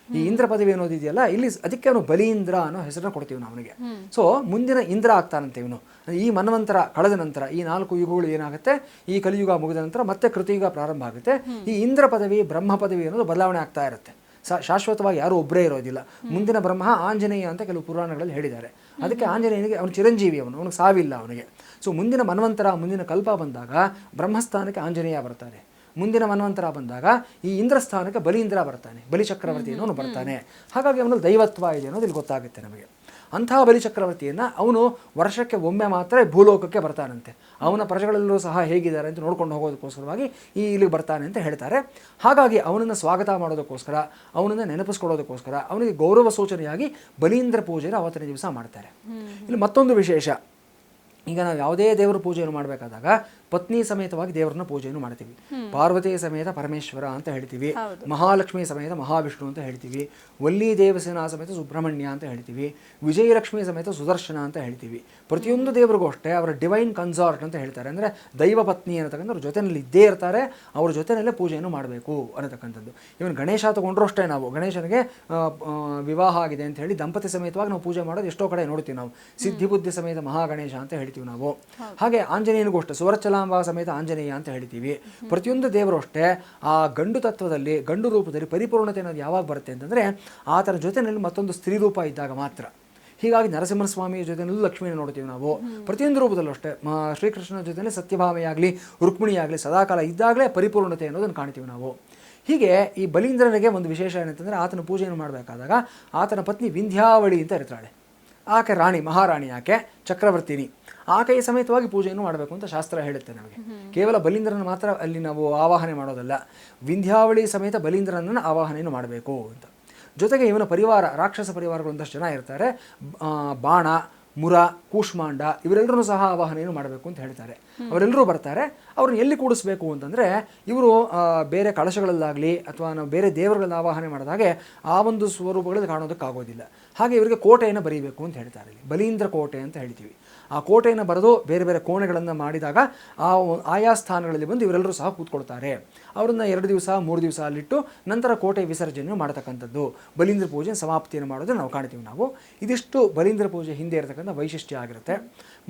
ಈ ಇಂದ್ರ ಪದವಿ ಅನ್ನೋದು ಇದೆಯಲ್ಲ, ಇಲ್ಲಿ ಅದಕ್ಕೆ ಅವನು ಬಲೀಂದ್ರ ಅನ್ನೋ ಹೆಸರನ್ನ ಕೊಡ್ತೀವಿ ನಾವು ಅವನಿಗೆ. ಸೊ ಮುಂದಿನ ಇಂದ್ರ ಆಗ್ತಾನಂತೆ ಇವನು. ಈ ಮನ್ವಂತರ ಕಳೆದ ನಂತರ ಈ 4 ಯುಗಗಳು ಏನಾಗುತ್ತೆ, ಈ ಕಲಿಯುಗ ಮುಗಿದ ನಂತರ ಮತ್ತೆ ಕೃತಿಯುಗ ಪ್ರಾರಂಭ ಆಗುತ್ತೆ. ಈ ಇಂದ್ರ ಪದವಿ, ಬ್ರಹ್ಮ ಪದವಿ ಅನ್ನೋದು ಬದಲಾವಣೆ ಆಗ್ತಾ ಇರುತ್ತೆ. ಶಾಶ್ವತವಾಗಿ ಯಾರೂ ಒಬ್ಬರೇ ಇರೋದಿಲ್ಲ. ಮುಂದಿನ ಬ್ರಹ್ಮ ಆಂಜನೇಯ ಅಂತ ಕೆಲವು ಪುರಾಣಗಳಲ್ಲಿ ಹೇಳಿದ್ದಾರೆ. ಅದಕ್ಕೆ ಆಂಜನೇಯನಿಗೆ ಅವನು ಚಿರಂಜೀವಿ, ಅವನಿಗೆ ಸಾವಿಲ್ಲ ಅವನಿಗೆ. ಸೊ ಮುಂದಿನ ಮನ್ವಂತರ, ಮುಂದಿನ ಕಲ್ಪ ಬಂದಾಗ ಬ್ರಹ್ಮಸ್ಥಾನಕ್ಕೆ ಆಂಜನೇಯ ಬರ್ತಾನೆ. ಮುಂದಿನ ಮನ್ವಂತರ ಬಂದಾಗ ಈ ಇಂದ್ರಸ್ಥಾನಕ್ಕೆ ಬಲೀಂದ್ರ ಬರ್ತಾನೆ, ಬಲಿಚಕ್ರವರ್ತಿ ಅನ್ನೋನು ಬರ್ತಾನೆ. ಹಾಗಾಗಿ ಅವನಲ್ಲಿ ದೈವತ್ವ ಇದೆ ಅನ್ನೋದು ಇಲ್ಲಿ ಗೊತ್ತಾಗುತ್ತೆ ನಮಗೆ. ಅಂತಹ ಬಲಿಚಕ್ರವರ್ತಿಯನ್ನು ಅವನು ವರ್ಷಕ್ಕೆ ಒಮ್ಮೆ ಮಾತ್ರ ಭೂಲೋಕಕ್ಕೆ ಬರ್ತಾನಂತೆ. ಅವನ ಪ್ರಜೆಗಳೆಲ್ಲರೂ ಸಹ ಹೇಗಿದ್ದಾರೆ ಅಂತ ನೋಡ್ಕೊಂಡು ಹೋಗೋದಕ್ಕೋಸ್ಕರವಾಗಿ ಇಲ್ಲಿಗೆ ಬರ್ತಾನೆ ಅಂತ ಹೇಳ್ತಾರೆ. ಹಾಗಾಗಿ ಅವನನ್ನು ಸ್ವಾಗತ ಮಾಡೋದಕ್ಕೋಸ್ಕರ, ಅವನನ್ನು ನೆನಪಿಸ್ಕೊಡೋದಕ್ಕೋಸ್ಕರ ಅವನಿಗೆ ಗೌರವ ಸೂಚನೆಯಾಗಿ ಬಲೀಂದ್ರ ಪೂಜೆಯನ್ನು ಅವತ್ತಿನ ದಿವಸ ಮಾಡ್ತಾರೆ. ಇಲ್ಲಿ ಮತ್ತೊಂದು ವಿಶೇಷ, ಈಗ ನಾವು ಯಾವುದೇ ದೇವರ ಪೂಜೆಯನ್ನು ಮಾಡಬೇಕಾದಾಗ ಪತ್ನಿ ಸಮೇತವಾಗಿ ದೇವರನ್ನ ಪೂಜೆಯನ್ನು ಮಾಡ್ತೀವಿ. ಪಾರ್ವತಿ ಸಮೇತ ಪರಮೇಶ್ವರ ಅಂತ ಹೇಳ್ತೀವಿ, ಮಹಾಲಕ್ಷ್ಮಿ ಸಮೇತ ಮಹಾವಿಷ್ಣು ಅಂತ ಹೇಳ್ತೀವಿ, ವಲ್ಲಿ ದೇವಸೇನಾ ಸಮೇತ ಸುಬ್ರಹ್ಮಣ್ಯ ಅಂತ ಹೇಳ್ತೀವಿ, ವಿಜಯಲಕ್ಷ್ಮಿ ಸಮೇತ ಸುದರ್ಶನ ಅಂತ ಹೇಳ್ತೀವಿ. ಪ್ರತಿಯೊಂದು ದೇವರಿಗೂ ಅಷ್ಟೇ ಅವರ ಡಿವೈನ್ ಕನ್ಸಾರ್ಟ್ ಅಂತ ಹೇಳ್ತಾರೆ, ಅಂದರೆ ದೈವ ಪತ್ನಿ ಅನ್ನತಕ್ಕಂಥ ಅವ್ರ ಜೊತೆಯಲ್ಲಿ ಇದ್ದೇ ಇರ್ತಾರೆ, ಅವ್ರ ಜೊತೆಯಲ್ಲೇ ಪೂಜೆಯನ್ನು ಮಾಡಬೇಕು ಅನ್ನತಕ್ಕಂಥದ್ದು. ಇವನ್ ಗಣೇಶ ತಗೊಂಡ್ರು ಅಷ್ಟೇ, ನಾವು ಗಣೇಶನಿಗೆ ವಿವಾಹ ಆಗಿದೆ ಅಂತ ಹೇಳಿ ದಂಪತಿ ಸಮೇತವಾಗಿ ನಾವು ಪೂಜೆ ಮಾಡೋದು ಎಷ್ಟೋ ಕಡೆ ನೋಡ್ತೀವಿ ನಾವು. ಸಿದ್ಧಿ ಬುದ್ಧಿ ಸಮೇತ ಮಹಾಗಣೇಶ ಅಂತ ಹೇಳ್ತೀವಿ ನಾವು. ಹಾಗೆ ಆಂಜನೇಯನಿಗೂ ಅಷ್ಟೇ ಸುವರ್ಚಲಾಂಬ ಸಮೇತ ಆಂಜನೇಯ ಅಂತ ಹೇಳ್ತೀವಿ. ಪ್ರತಿಯೊಂದು ದೇವರು ಅಷ್ಟೇ ಆ ಗಂಡು ತತ್ವದಲ್ಲಿ, ಗಂಡು ರೂಪದಲ್ಲಿ ಪರಿಪೂರ್ಣತೆ ಅನ್ನೋದು ಯಾವಾಗ ಬರುತ್ತೆ ಅಂತಂದರೆ ಆತನ ಜೊತೆಯಲ್ಲಿ ಮತ್ತೊಂದು ಸ್ತ್ರೀ ರೂಪ ಇದ್ದಾಗ ಮಾತ್ರ. ಹೀಗಾಗಿ ನರಸಿಂಹ ಸ್ವಾಮಿಯ ಜೊತೆಯಲ್ಲೂ ಲಕ್ಷ್ಮಿಯನ್ನು ನೋಡ್ತೀವಿ ನಾವು. ಪ್ರತಿಯೊಂದು ರೂಪದಲ್ಲೂ ಅಷ್ಟೇ ಶ್ರೀಕೃಷ್ಣನ ಜೊತೆಯಲ್ಲಿ ಸತ್ಯಭಾಮೆಯಾಗಲಿ ರುಕ್ಮಿಣಿಯಾಗಲಿ ಸದಾಕಾಲ ಇದ್ದಾಗಲೇ ಪರಿಪೂರ್ಣತೆ ಅನ್ನೋದನ್ನು ಕಾಣ್ತೀವಿ ನಾವು. ಹೀಗೆ ಈ ಬಲೀಂದ್ರನಿಗೆ ಒಂದು ವಿಶೇಷ ಏನಂತಂದರೆ ಆತನ ಪೂಜೆಯನ್ನು ಮಾಡಬೇಕಾದಾಗ ಆತನ ಪತ್ನಿ ವಿಂಧ್ಯಾವಳಿ ಅಂತ ಇರ್ತಾಳೆ. ಆಕೆ ರಾಣಿ, ಮಹಾರಾಣಿ, ಆಕೆ ಚಕ್ರವರ್ತಿನಿ. ಆಕೆಯ ಸಮೇತವಾಗಿ ಪೂಜೆಯನ್ನು ಮಾಡಬೇಕು ಅಂತ ಶಾಸ್ತ್ರ ಹೇಳುತ್ತೆ ನಮಗೆ. ಕೇವಲ ಬಲೀಂದ್ರನ ಮಾತ್ರ ಅಲ್ಲಿ ನಾವು ಆವಾಹನೆ ಮಾಡೋದಲ್ಲ, ವಿಂಧ್ಯಾವಳಿ ಸಮೇತ ಬಲೀಂದ್ರನನ್ನು ಆವಾಹನೆಯನ್ನು ಮಾಡಬೇಕು ಅಂತ. ಜೊತೆಗೆ ಇವನ ಪರಿವಾರ, ರಾಕ್ಷಸ ಪರಿವಾರಗಳು ಒಂದಷ್ಟು ಜನ ಇರ್ತಾರೆ. ಬಾಣ, ಮುರ, ಕೂಷ್ಮಾಂಡ ಇವರೆಲ್ಲರೂ ಸಹ ಆವಾಹನೆಯನ್ನು ಮಾಡಬೇಕು ಅಂತ ಹೇಳ್ತಾರೆ. ಅವರೆಲ್ಲರೂ ಬರ್ತಾರೆ. ಅವ್ರನ್ನ ಎಲ್ಲಿ ಕೂಡಿಸ್ಬೇಕು ಅಂತಂದರೆ ಇವರು ಬೇರೆ ಕಳಶಗಳಲ್ಲಾಗಲಿ ಅಥವಾ ನಾವು ಬೇರೆ ದೇವರುಗಳನ್ನ ಆವಾಹನೆ ಮಾಡಿದಾಗೆ ಆ ಒಂದು ಸ್ವರೂಪಗಳಲ್ಲಿ ಕಾಣೋದಕ್ಕಾಗೋದಿಲ್ಲ. ಹಾಗೆ ಇವರಿಗೆ ಕೋಟೆಯನ್ನು ಬರೀಬೇಕು ಅಂತ ಹೇಳ್ತಾರೆ. ಇಲ್ಲಿ ಬಲೀಂದ್ರ ಕೋಟೆ ಅಂತ ಹೇಳ್ತೀವಿ. ಆ ಕೋಟೆಯನ್ನು ಬರೆದು ಬೇರೆ ಬೇರೆ ಕೋಣೆಗಳನ್ನು ಮಾಡಿದಾಗ ಆಯಾ ಸ್ಥಾನಗಳಲ್ಲಿ ಬಂದು ಇವರೆಲ್ಲರೂ ಸಹ ಕೂತ್ಕೊಳ್ತಾರೆ. ಅವರನ್ನು 2 ದಿವಸ 3 ದಿವಸ ಅಲ್ಲಿಟ್ಟು ನಂತರ ಕೋಟೆ ವಿಸರ್ಜನೆಯನ್ನು ಮಾಡತಕ್ಕಂಥದ್ದು, ಬಲೀಂದ್ರ ಪೂಜೆ ಸಮಾಪ್ತಿಯನ್ನು ಮಾಡೋದನ್ನು ನಾವು ಕಾಣ್ತೀವಿ ನಾವು. ಇದಿಷ್ಟು ಬಲೀಂದ್ರ ಪೂಜೆ ಹಿಂದೆ ಇರತಕ್ಕಂಥ ವೈಶಿಷ್ಟ್ಯ ಆಗಿರುತ್ತೆ.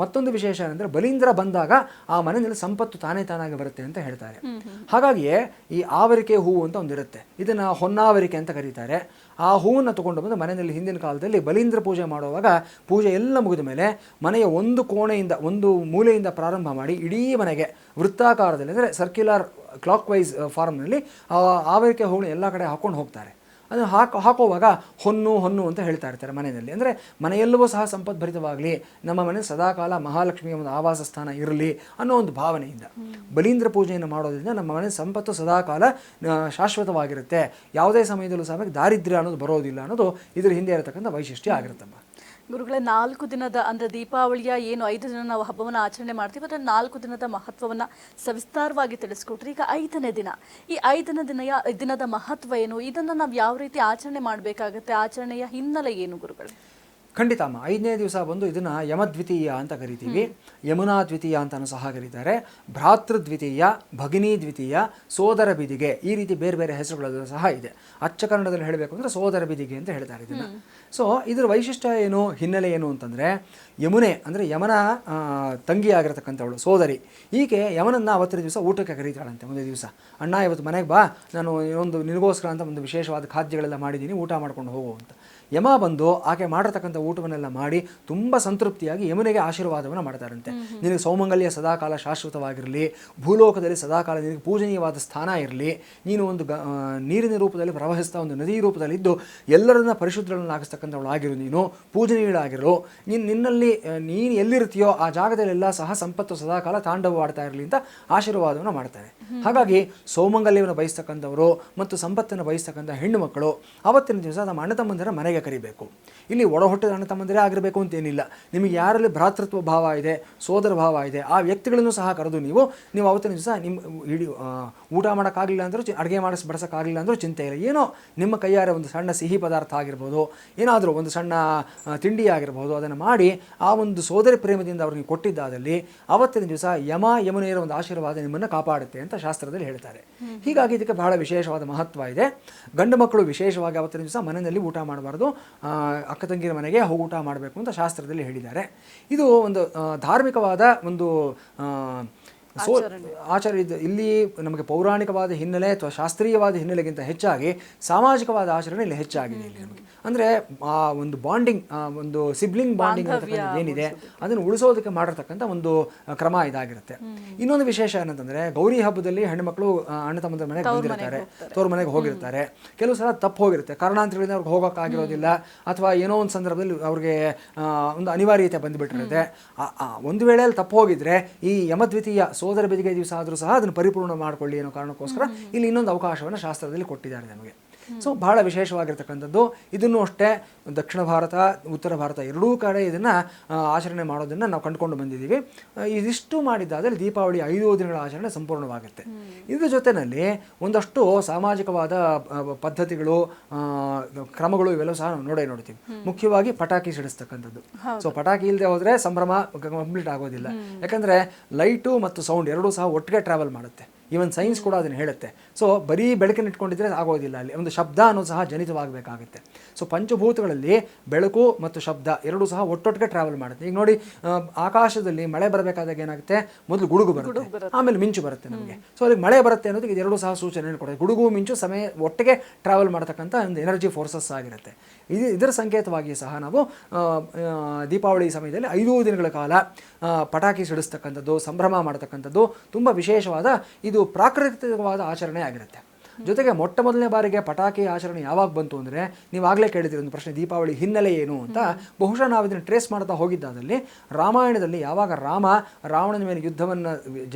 ಮತ್ತೊಂದು ವಿಶೇಷ ಏನಂದರೆ ಬಲೀಂದ್ರ ಬಂದಾಗ ಆ ಮನೆಯಲ್ಲಿ ಸಂಪತ್ತು ತಾನಾಗಿ ಬರುತ್ತೆ ಅಂತ ಹೇಳ್ತಾರೆ. ಹಾಗಾಗಿಯೇ ಈ ಆವರಿಕೆ ಹೂವು ಅಂತ ಒಂದಿರುತ್ತೆ, ಇದನ್ನು ಹೊನ್ನಾವರಿಕೆ ಅಂತ ಕರೀತಾರೆ. ಆ ಹೂವನ್ನು ತಗೊಂಡು ಬಂದು ಮನೆಯಲ್ಲಿ ಹಿಂದಿನ ಕಾಲದಲ್ಲಿ ಬಲೀಂದ್ರ ಪೂಜೆ ಮಾಡುವಾಗ ಪೂಜೆ ಎಲ್ಲ ಮುಗಿದ ಮೇಲೆ ಮನೆಯ ಒಂದು ಕೋಣೆಯಿಂದ, ಒಂದು ಮೂಲೆಯಿಂದ ಪ್ರಾರಂಭ ಮಾಡಿ ಇಡೀ ಮನೆಗೆ ವೃತ್ತಾಕಾರದಲ್ಲಿ, ಅಂದರೆ ಸರ್ಕ್ಯುಲರ್ ಕ್ಲಾಕ್ ವೈಸ್ ಫಾರ್ಮ್ನಲ್ಲಿ ಆವರಿಕೆ ಹೂವು ಎಲ್ಲ ಕಡೆ ಹಾಕ್ಕೊಂಡು ಹೋಗ್ತಾರೆ. ಅದನ್ನು ಹಾಕುವಾಗ ಹೊನ್ನು ಅಂತ ಹೇಳ್ತಾ ಇರ್ತಾರೆ ಮನೆಯಲ್ಲಿ. ಅಂದರೆ ಮನೆಯೆಲ್ಲವೂ ಸಹ ಸಂಪದ್ಭರಿತವಾಗಲಿ, ನಮ್ಮ ಮನೆ ಸದಾಕಾಲ ಮಹಾಲಕ್ಷ್ಮಿಯ ಒಂದು ಆವಾಸ ಸ್ಥಾನ ಇರಲಿ ಅನ್ನೋ ಒಂದು ಭಾವನೆಯಿಂದ ಬಲೀಂದ್ರ ಪೂಜೆಯನ್ನು ಮಾಡೋದ್ರಿಂದ ನಮ್ಮ ಮನೆ ಸಂಪತ್ತು ಸದಾಕಾಲ ಶಾಶ್ವತವಾಗಿರುತ್ತೆ, ಯಾವುದೇ ಸಮಯದಲ್ಲೂ ಸಹ ದಾರಿದ್ರ್ಯ ಅನ್ನೋದು ಬರೋದಿಲ್ಲ ಅನ್ನೋದು ಇದ್ರ ಹಿಂದೆ ಇರತಕ್ಕಂಥ ವೈಶಿಷ್ಟ್ಯ ಆಗಿರುತ್ತಮ್ಮ. ಗುರುಗಳೇ, 4 ದಿನದ ಅಂದರೆ ದೀಪಾವಳಿಯ ಏನು 5 ದಿನ ನಾವು ಹಬ್ಬವನ್ನು ಆಚರಣೆ ಮಾಡ್ತೀವಿ, ಅದರ 4 ದಿನದ ಮಹತ್ವವನ್ನು ಸವಿಸ್ತಾರವಾಗಿ ತಿಳಿಸ್ಕೊಟ್ರಿ. ಈಗ 5ನೇ ದಿನ, ಈ 5ನೇ ದಿನದ ಮಹತ್ವ ಏನು, ಇದನ್ನು ನಾವು ಯಾವ ರೀತಿ ಆಚರಣೆ ಮಾಡಬೇಕಾಗತ್ತೆ, ಆಚರಣೆಯ ಹಿನ್ನೆಲೆ ಏನು ಗುರುಗಳೇ? ಖಂಡಿತ ಅಮ್ಮ. 5ನೇ ದಿವಸ ಬಂದು ಇದನ್ನು ಯಮದ್ವಿತೀಯ ಅಂತ ಕರಿತೀವಿ, ಯಮುನಾ ದ್ವಿತೀಯ ಅಂತಲೂ ಸಹ ಕರೀತಾರೆ, ಭ್ರಾತೃದ್ವಿತೀಯ, ಭಗಿನಿ ದ್ವಿತೀಯ, ಸೋದರ ಬಿದಿಗೆ, ಈ ರೀತಿ ಬೇರೆ ಬೇರೆ ಹೆಸರುಗಳಲ್ಲೂ ಸಹ ಇದೆ. ಅಚ್ಚ ಕನ್ನಡದಲ್ಲಿ ಹೇಳಬೇಕು ಅಂದರೆ ಸೋದರ ಬಿದಿಗೆ ಅಂತ ಹೇಳ್ತಾರೆ ಇದನ್ನು. ಸೊ ಇದರ ವೈಶಿಷ್ಟ್ಯ ಏನು, ಹಿನ್ನೆಲೆ ಏನು ಅಂತಂದರೆ, ಯಮುನೆ ಅಂದರೆ ಯಮನ ತಂಗಿ ಆಗಿರತಕ್ಕಂಥವಳು ಸೋದರಿ, ಈಕೆ ಯಮನನ್ನು ಅವತ್ತಿನ ದಿವಸ ಊಟಕ್ಕೆ ಕರೀತಾಳಂತೆ. ಒಂದೇ ದಿವಸ, ಅಣ್ಣ ಇವತ್ತು ಮನೆಗೆ ಬಾ, ನಾನು ಇನ್ನೊಂದು ನಿನಗೋಸ್ಕರ ಅಂತ ಒಂದು ವಿಶೇಷವಾದ ಖಾದ್ಯಗಳೆಲ್ಲ ಮಾಡಿದ್ದೀನಿ, ಊಟ ಮಾಡ್ಕೊಂಡು ಹೋಗು ಅಂತ. ಯಮ ಬಂದು ಆಕೆ ಮಾಡಿರ್ತಕ್ಕಂಥ ಊಟವನ್ನೆಲ್ಲ ಮಾಡಿ ತುಂಬ ಸಂತೃಪ್ತಿಯಾಗಿ ಯಮುನೆಗೆ ಆಶೀರ್ವಾದವನ್ನು ಮಾಡ್ತಾರಂತೆ. ನಿನಗೆ ಸೌಮಂಗಲ್ಯ ಸದಾಕಾಲ ಶಾಶ್ವತವಾಗಿರಲಿ, ಭೂಲೋಕದಲ್ಲಿ ಸದಾಕಾಲ ನಿನಗೆ ಪೂಜನೀಯವಾದ ಸ್ಥಾನ ಇರಲಿ, ನೀನು ಒಂದು ನೀರಿನ ರೂಪದಲ್ಲಿ ಪ್ರವಹಿಸ್ತಾ ಒಂದು ನದಿ ರೂಪದಲ್ಲಿದ್ದು ಎಲ್ಲರನ್ನ ಪರಿಶುದ್ಧಗಳನ್ನಾಗಿಸ್ತಕ್ಕಂಥವಳು ಆಗಿರು, ನೀನು ಪೂಜನೀಯಳಾಗಿರು, ನಿನ್ನಲ್ಲಿ ನೀನು ಎಲ್ಲಿರ್ತೀಯೋ ಆ ಜಾಗದಲ್ಲೆಲ್ಲ ಸಹ ಸಂಪತ್ತು ಸದಾಕಾಲ ತಾಂಡವವಾಡ್ತಾ ಇರಲಿ ಅಂತ ಆಶೀರ್ವಾದವನ್ನು ಮಾಡ್ತಾರೆ. ಹಾಗಾಗಿ ಸೌಮಂಗಲ್ಯವನ್ನು ಬಯಸ್ತಕ್ಕಂಥವರು ಮತ್ತು ಸಂಪತ್ತನ್ನು ಬಯಸ್ತಕ್ಕಂಥ ಹೆಣ್ಣು ಮಕ್ಕಳು ಅವತ್ತಿನ ದಿವಸ ನಮ್ಮ ಅಣ್ಣ ತಮ್ಮಂದಿರ ಮನೆಗೆ ಕರಿಬೇಕು. ಇಲ್ಲಿ ಒಡ ಹುಟ್ಟಿದ ಅಣ್ಣ ತಮ್ಮಂದಿರೇ ಆಗಿರಬೇಕು ಅಂತೇನಿಲ್ಲ, ನಿಮಗೆ ಯಾರಲ್ಲಿ ಭ್ರಾತೃತ್ವ ಭಾವ ಇದೆ, ಸೋದರ ಭಾವ ಇದೆ, ಆ ವ್ಯಕ್ತಿಗಳನ್ನು ಸಹ ಕರೆದು ನೀವು ಅವತ್ತಿನ ದಿವಸ ನಿಮ್ಮ ಇಡೀ ಊಟ ಮಾಡೋಕ್ಕಾಗಲಿಲ್ಲ ಅಂದರೂ, ಅಡುಗೆ ಬಡಿಸೋಕ್ಕಾಗಲಿಲ್ಲ ಅಂದರೂ ಚಿಂತೆ ಇಲ್ಲ, ಏನೋ ನಿಮ್ಮ ಕೈಯಾರೆ ಒಂದು ಸಣ್ಣ ಸಿಹಿ ಪದಾರ್ಥ ಆಗಿರ್ಬೋದು, ಏನಾದರೂ ಒಂದು ಸಣ್ಣ ತಿಂಡಿ ಆಗಿರ್ಬೋದು, ಅದನ್ನು ಮಾಡಿ ಆ ಒಂದು ಸೋದರಿ ಪ್ರೇಮದಿಂದ ಅವ್ರಿಗೆ ಕೊಟ್ಟಿದ್ದಾದಲ್ಲಿ ಅವತ್ತಿನ ದಿವಸ ಯಮುನೆಯರ ಒಂದು ಆಶೀರ್ವಾದ ನಿಮ್ಮನ್ನು ಕಾಪಾಡುತ್ತೆ ಅಂತ ಶಾಸ್ತ್ರದಲ್ಲಿ ಹೇಳ್ತಾರೆ. ಹೀಗಾಗಿ ಇದಕ್ಕೆ ಬಹಳ ವಿಶೇಷವಾದ ಮಹತ್ವ ಇದೆ. ಗಂಡು ಮಕ್ಕಳು ವಿಶೇಷವಾಗಿ ಅವತ್ತಿನ ದಿವಸ ಮನೆಯಲ್ಲಿ ಊಟ ಮಾಡಬಾರ್ದು, ಅಕ್ಕ ತಂಗಿರ ಮನೆಗೆ ಹೋಗಿ ಊಟ ಮಾಡಬೇಕು ಅಂತ ಶಾಸ್ತ್ರದಲ್ಲಿ ಹೇಳಿದ್ದಾರೆ. ಇದು ಒಂದು ಧಾರ್ಮಿಕವಾದ ಒಂದು ಆಚಾರ. ಇಲ್ಲಿ ನಮಗೆ ಪೌರಾಣಿಕವಾದ ಹಿನ್ನೆಲೆ ಅಥವಾ ಶಾಸ್ತ್ರೀಯವಾದ ಹಿನ್ನೆಲೆಗಿಂತ ಹೆಚ್ಚಾಗಿ ಸಾಮಾಜಿಕವಾದ ಆಚರಣೆ ಇಲ್ಲಿ ಹೆಚ್ಚಾಗಿದೆ. ಇಲ್ಲಿ ನಮಗೆ ಅಂದರೆ ಆ ಒಂದು ಬಾಂಡಿಂಗ್, ಒಂದು ಸಿಬ್ಲಿಂಗ್ ಬಾಂಡಿಂಗ್ ಅಂತಕ್ಕಂಥ ಏನಿದೆ ಅದನ್ನು ಉಳಿಸೋದಕ್ಕೆ ಮಾಡಿರ್ತಕ್ಕಂಥ ಒಂದು ಕ್ರಮ ಇದಾಗಿರುತ್ತೆ. ಇನ್ನೊಂದು ವಿಶೇಷ ಏನಂತಂದರೆ, ಗೌರಿ ಹಬ್ಬದಲ್ಲಿ ಹೆಣ್ಣುಮಕ್ಕಳು ಅಣ್ಣ ತಮ್ಮಂದಿರ ಮನೆಗೆ ಬಂದಿರ್ತಾರೆ, ತೋರ ಮನೆಗೆ ಹೋಗಿರ್ತಾರೆ. ಕೆಲವು ಸಲ ತಪ್ಪು ಹೋಗಿರುತ್ತೆ, ಕಾರಣಾಂತರಗಳಿಂದ ಅವ್ರಿಗೆ ಹೋಗೋಕ್ಕಾಗಿರೋದಿಲ್ಲ, ಅಥವಾ ಏನೋ ಒಂದು ಸಂದರ್ಭದಲ್ಲಿ ಅವ್ರಿಗೆ ಒಂದು ಅನಿವಾರ್ಯತೆ ಬಂದುಬಿಟ್ಟಿರುತ್ತೆ. ಒಂದು ವೇಳೆಯಲ್ಲಿ ತಪ್ಪು ಹೋಗಿದ್ರೆ ಈ ಯಮದ್ವಿತೀಯ ಸೋದರ ಬೆದಿಗೆ ದಿವಸ ಆದರೂ ಸಹ ಅದನ್ನು ಪರಿಪೂರ್ಣ ಮಾಡಿಕೊಳ್ಳಿ ಅನ್ನೋ ಕಾರಣಕ್ಕೋಸ್ಕರ ಇಲ್ಲಿ ಇನ್ನೊಂದು ಅವಕಾಶವನ್ನು ಶಾಸ್ತ್ರದಲ್ಲಿ ಕೊಟ್ಟಿದ್ದಾರೆ ನಮಗೆ. ಸೊ ಬಹಳ ವಿಶೇಷವಾಗಿರ್ತಕ್ಕಂಥದ್ದು. ಇದನ್ನು ಅಷ್ಟೇ ದಕ್ಷಿಣ ಭಾರತ ಉತ್ತರ ಭಾರತ ಎರಡೂ ಕಡೆ ಇದನ್ನು ಆಚರಣೆ ಮಾಡೋದನ್ನು ನಾವು ಕಂಡುಕೊಂಡು ಬಂದಿದ್ದೀವಿ. ಇದಿಷ್ಟು ಮಾಡಿದ್ದಾದರೆ ದೀಪಾವಳಿ 5 ದಿನಗಳ ಆಚರಣೆ ಸಂಪೂರ್ಣವಾಗುತ್ತೆ. ಇದ್ರ ಜೊತೆಯಲ್ಲಿ ಒಂದಷ್ಟು ಸಾಮಾಜಿಕವಾದ ಪದ್ಧತಿಗಳು, ಕ್ರಮಗಳು ಇವೆಲ್ಲವೂ ಸಹ ನಾವು ನೋಡ್ತೀವಿ. ಮುಖ್ಯವಾಗಿ ಪಟಾಕಿ ಸಿಡಿಸ್ತಕ್ಕಂಥದ್ದು. ಸೊ ಪಟಾಕಿ ಇಲ್ಲದೆ ಹೋದರೆ ಸಂಭ್ರಮ ಕಂಪ್ಲೀಟ್ ಆಗೋದಿಲ್ಲ. ಯಾಕಂದರೆ ಲೈಟು ಮತ್ತು ಸೌಂಡ್ ಎರಡೂ ಸಹ ಒಟ್ಟಿಗೆ ಟ್ರಾವೆಲ್ ಮಾಡುತ್ತೆ. ಈವನ್ ಸೈನ್ಸ್ ಕೂಡ ಅದನ್ನು ಹೇಳುತ್ತೆ. ಸೊ ಬರೀ ಬೆಳಕನ್ನು ಇಟ್ಕೊಂಡಿದ್ರೆ ಆಗೋದಿಲ್ಲ, ಅಲ್ಲಿ ಒಂದು ಶಬ್ದ ಅನ್ನೋದು ಸಹ ಜನಿತವಾಗಬೇಕಾಗುತ್ತೆ. ಸೊ ಪಂಚಭೂತಗಳಲ್ಲಿ ಬೆಳಕು ಮತ್ತು ಶಬ್ದ ಎರಡೂ ಸಹ ಒಟ್ಟೊಟ್ಟಿಗೆ ಟ್ರಾವೆಲ್ ಮಾಡುತ್ತೆ. ಈಗ ನೋಡಿ, ಆಕಾಶದಲ್ಲಿ ಮಳೆ ಬರಬೇಕಾದಾಗ ಏನಾಗುತ್ತೆ, ಮೊದಲು ಗುಡುಗು ಬರುತ್ತೆ, ಆಮೇಲೆ ಮಿಂಚು ಬರುತ್ತೆ ನಮಗೆ. ಸೊ ಅದಕ್ಕೆ ಮಳೆ ಬರುತ್ತೆ ಅನ್ನೋದಕ್ಕೆ ಇದೆರಡೂ ಸಹ ಸೂಚನೆ ಕೊಡುತ್ತೆ. ಗುಡುಗು ಮಿಂಚು ಸಮಯ ಒಟ್ಟಿಗೆ ಟ್ರಾವೆಲ್ ಮಾಡ್ತಕ್ಕಂಥ ಒಂದು ಎನರ್ಜಿ ಫೋರ್ಸಸ್ ಆಗಿರುತ್ತೆ. ಇದರ ಸಂಕೇತವಾಗಿ ಸಹ ನಾವು ದೀಪಾವಳಿ ಸಮಯದಲ್ಲಿ 5 ದಿನಗಳ ಕಾಲ ಪಟಾಕಿ ಸಿಡಿಸ್ತಕ್ಕಂಥದ್ದು, ಸಂಭ್ರಮ ಮಾಡ್ತಕ್ಕಂಥದ್ದು ತುಂಬ ವಿಶೇಷವಾದ, ಇದು ಪ್ರಾಕೃತಿಕವಾದ ಆಚರಣೆ ಆಗಿರುತ್ತೆ. ಜೊತೆಗೆ ಮೊಟ್ಟ ಮೊದಲನೇ ಬಾರಿಗೆ ಪಟಾಕಿ ಆಚರಣೆ ಯಾವಾಗ ಬಂತು ಅಂದರೆ, ನೀವು ಆಗಲೇ ಕೇಳಿದಿರಿ ಒಂದು ಪ್ರಶ್ನೆ, ದೀಪಾವಳಿ ಹಿನ್ನೆಲೆ ಏನು ಅಂತ. ಬಹುಶಃ ನಾವು ಇದನ್ನು ಟ್ರೇಸ್ ಮಾಡ್ತಾ ಹೋಗಿದ್ದಾದಲ್ಲಿ ರಾಮಾಯಣದಲ್ಲಿ ಯಾವಾಗ ರಾಮ ರಾವಣನ ಮೇಲೆ ಯುದ್ಧವನ್ನು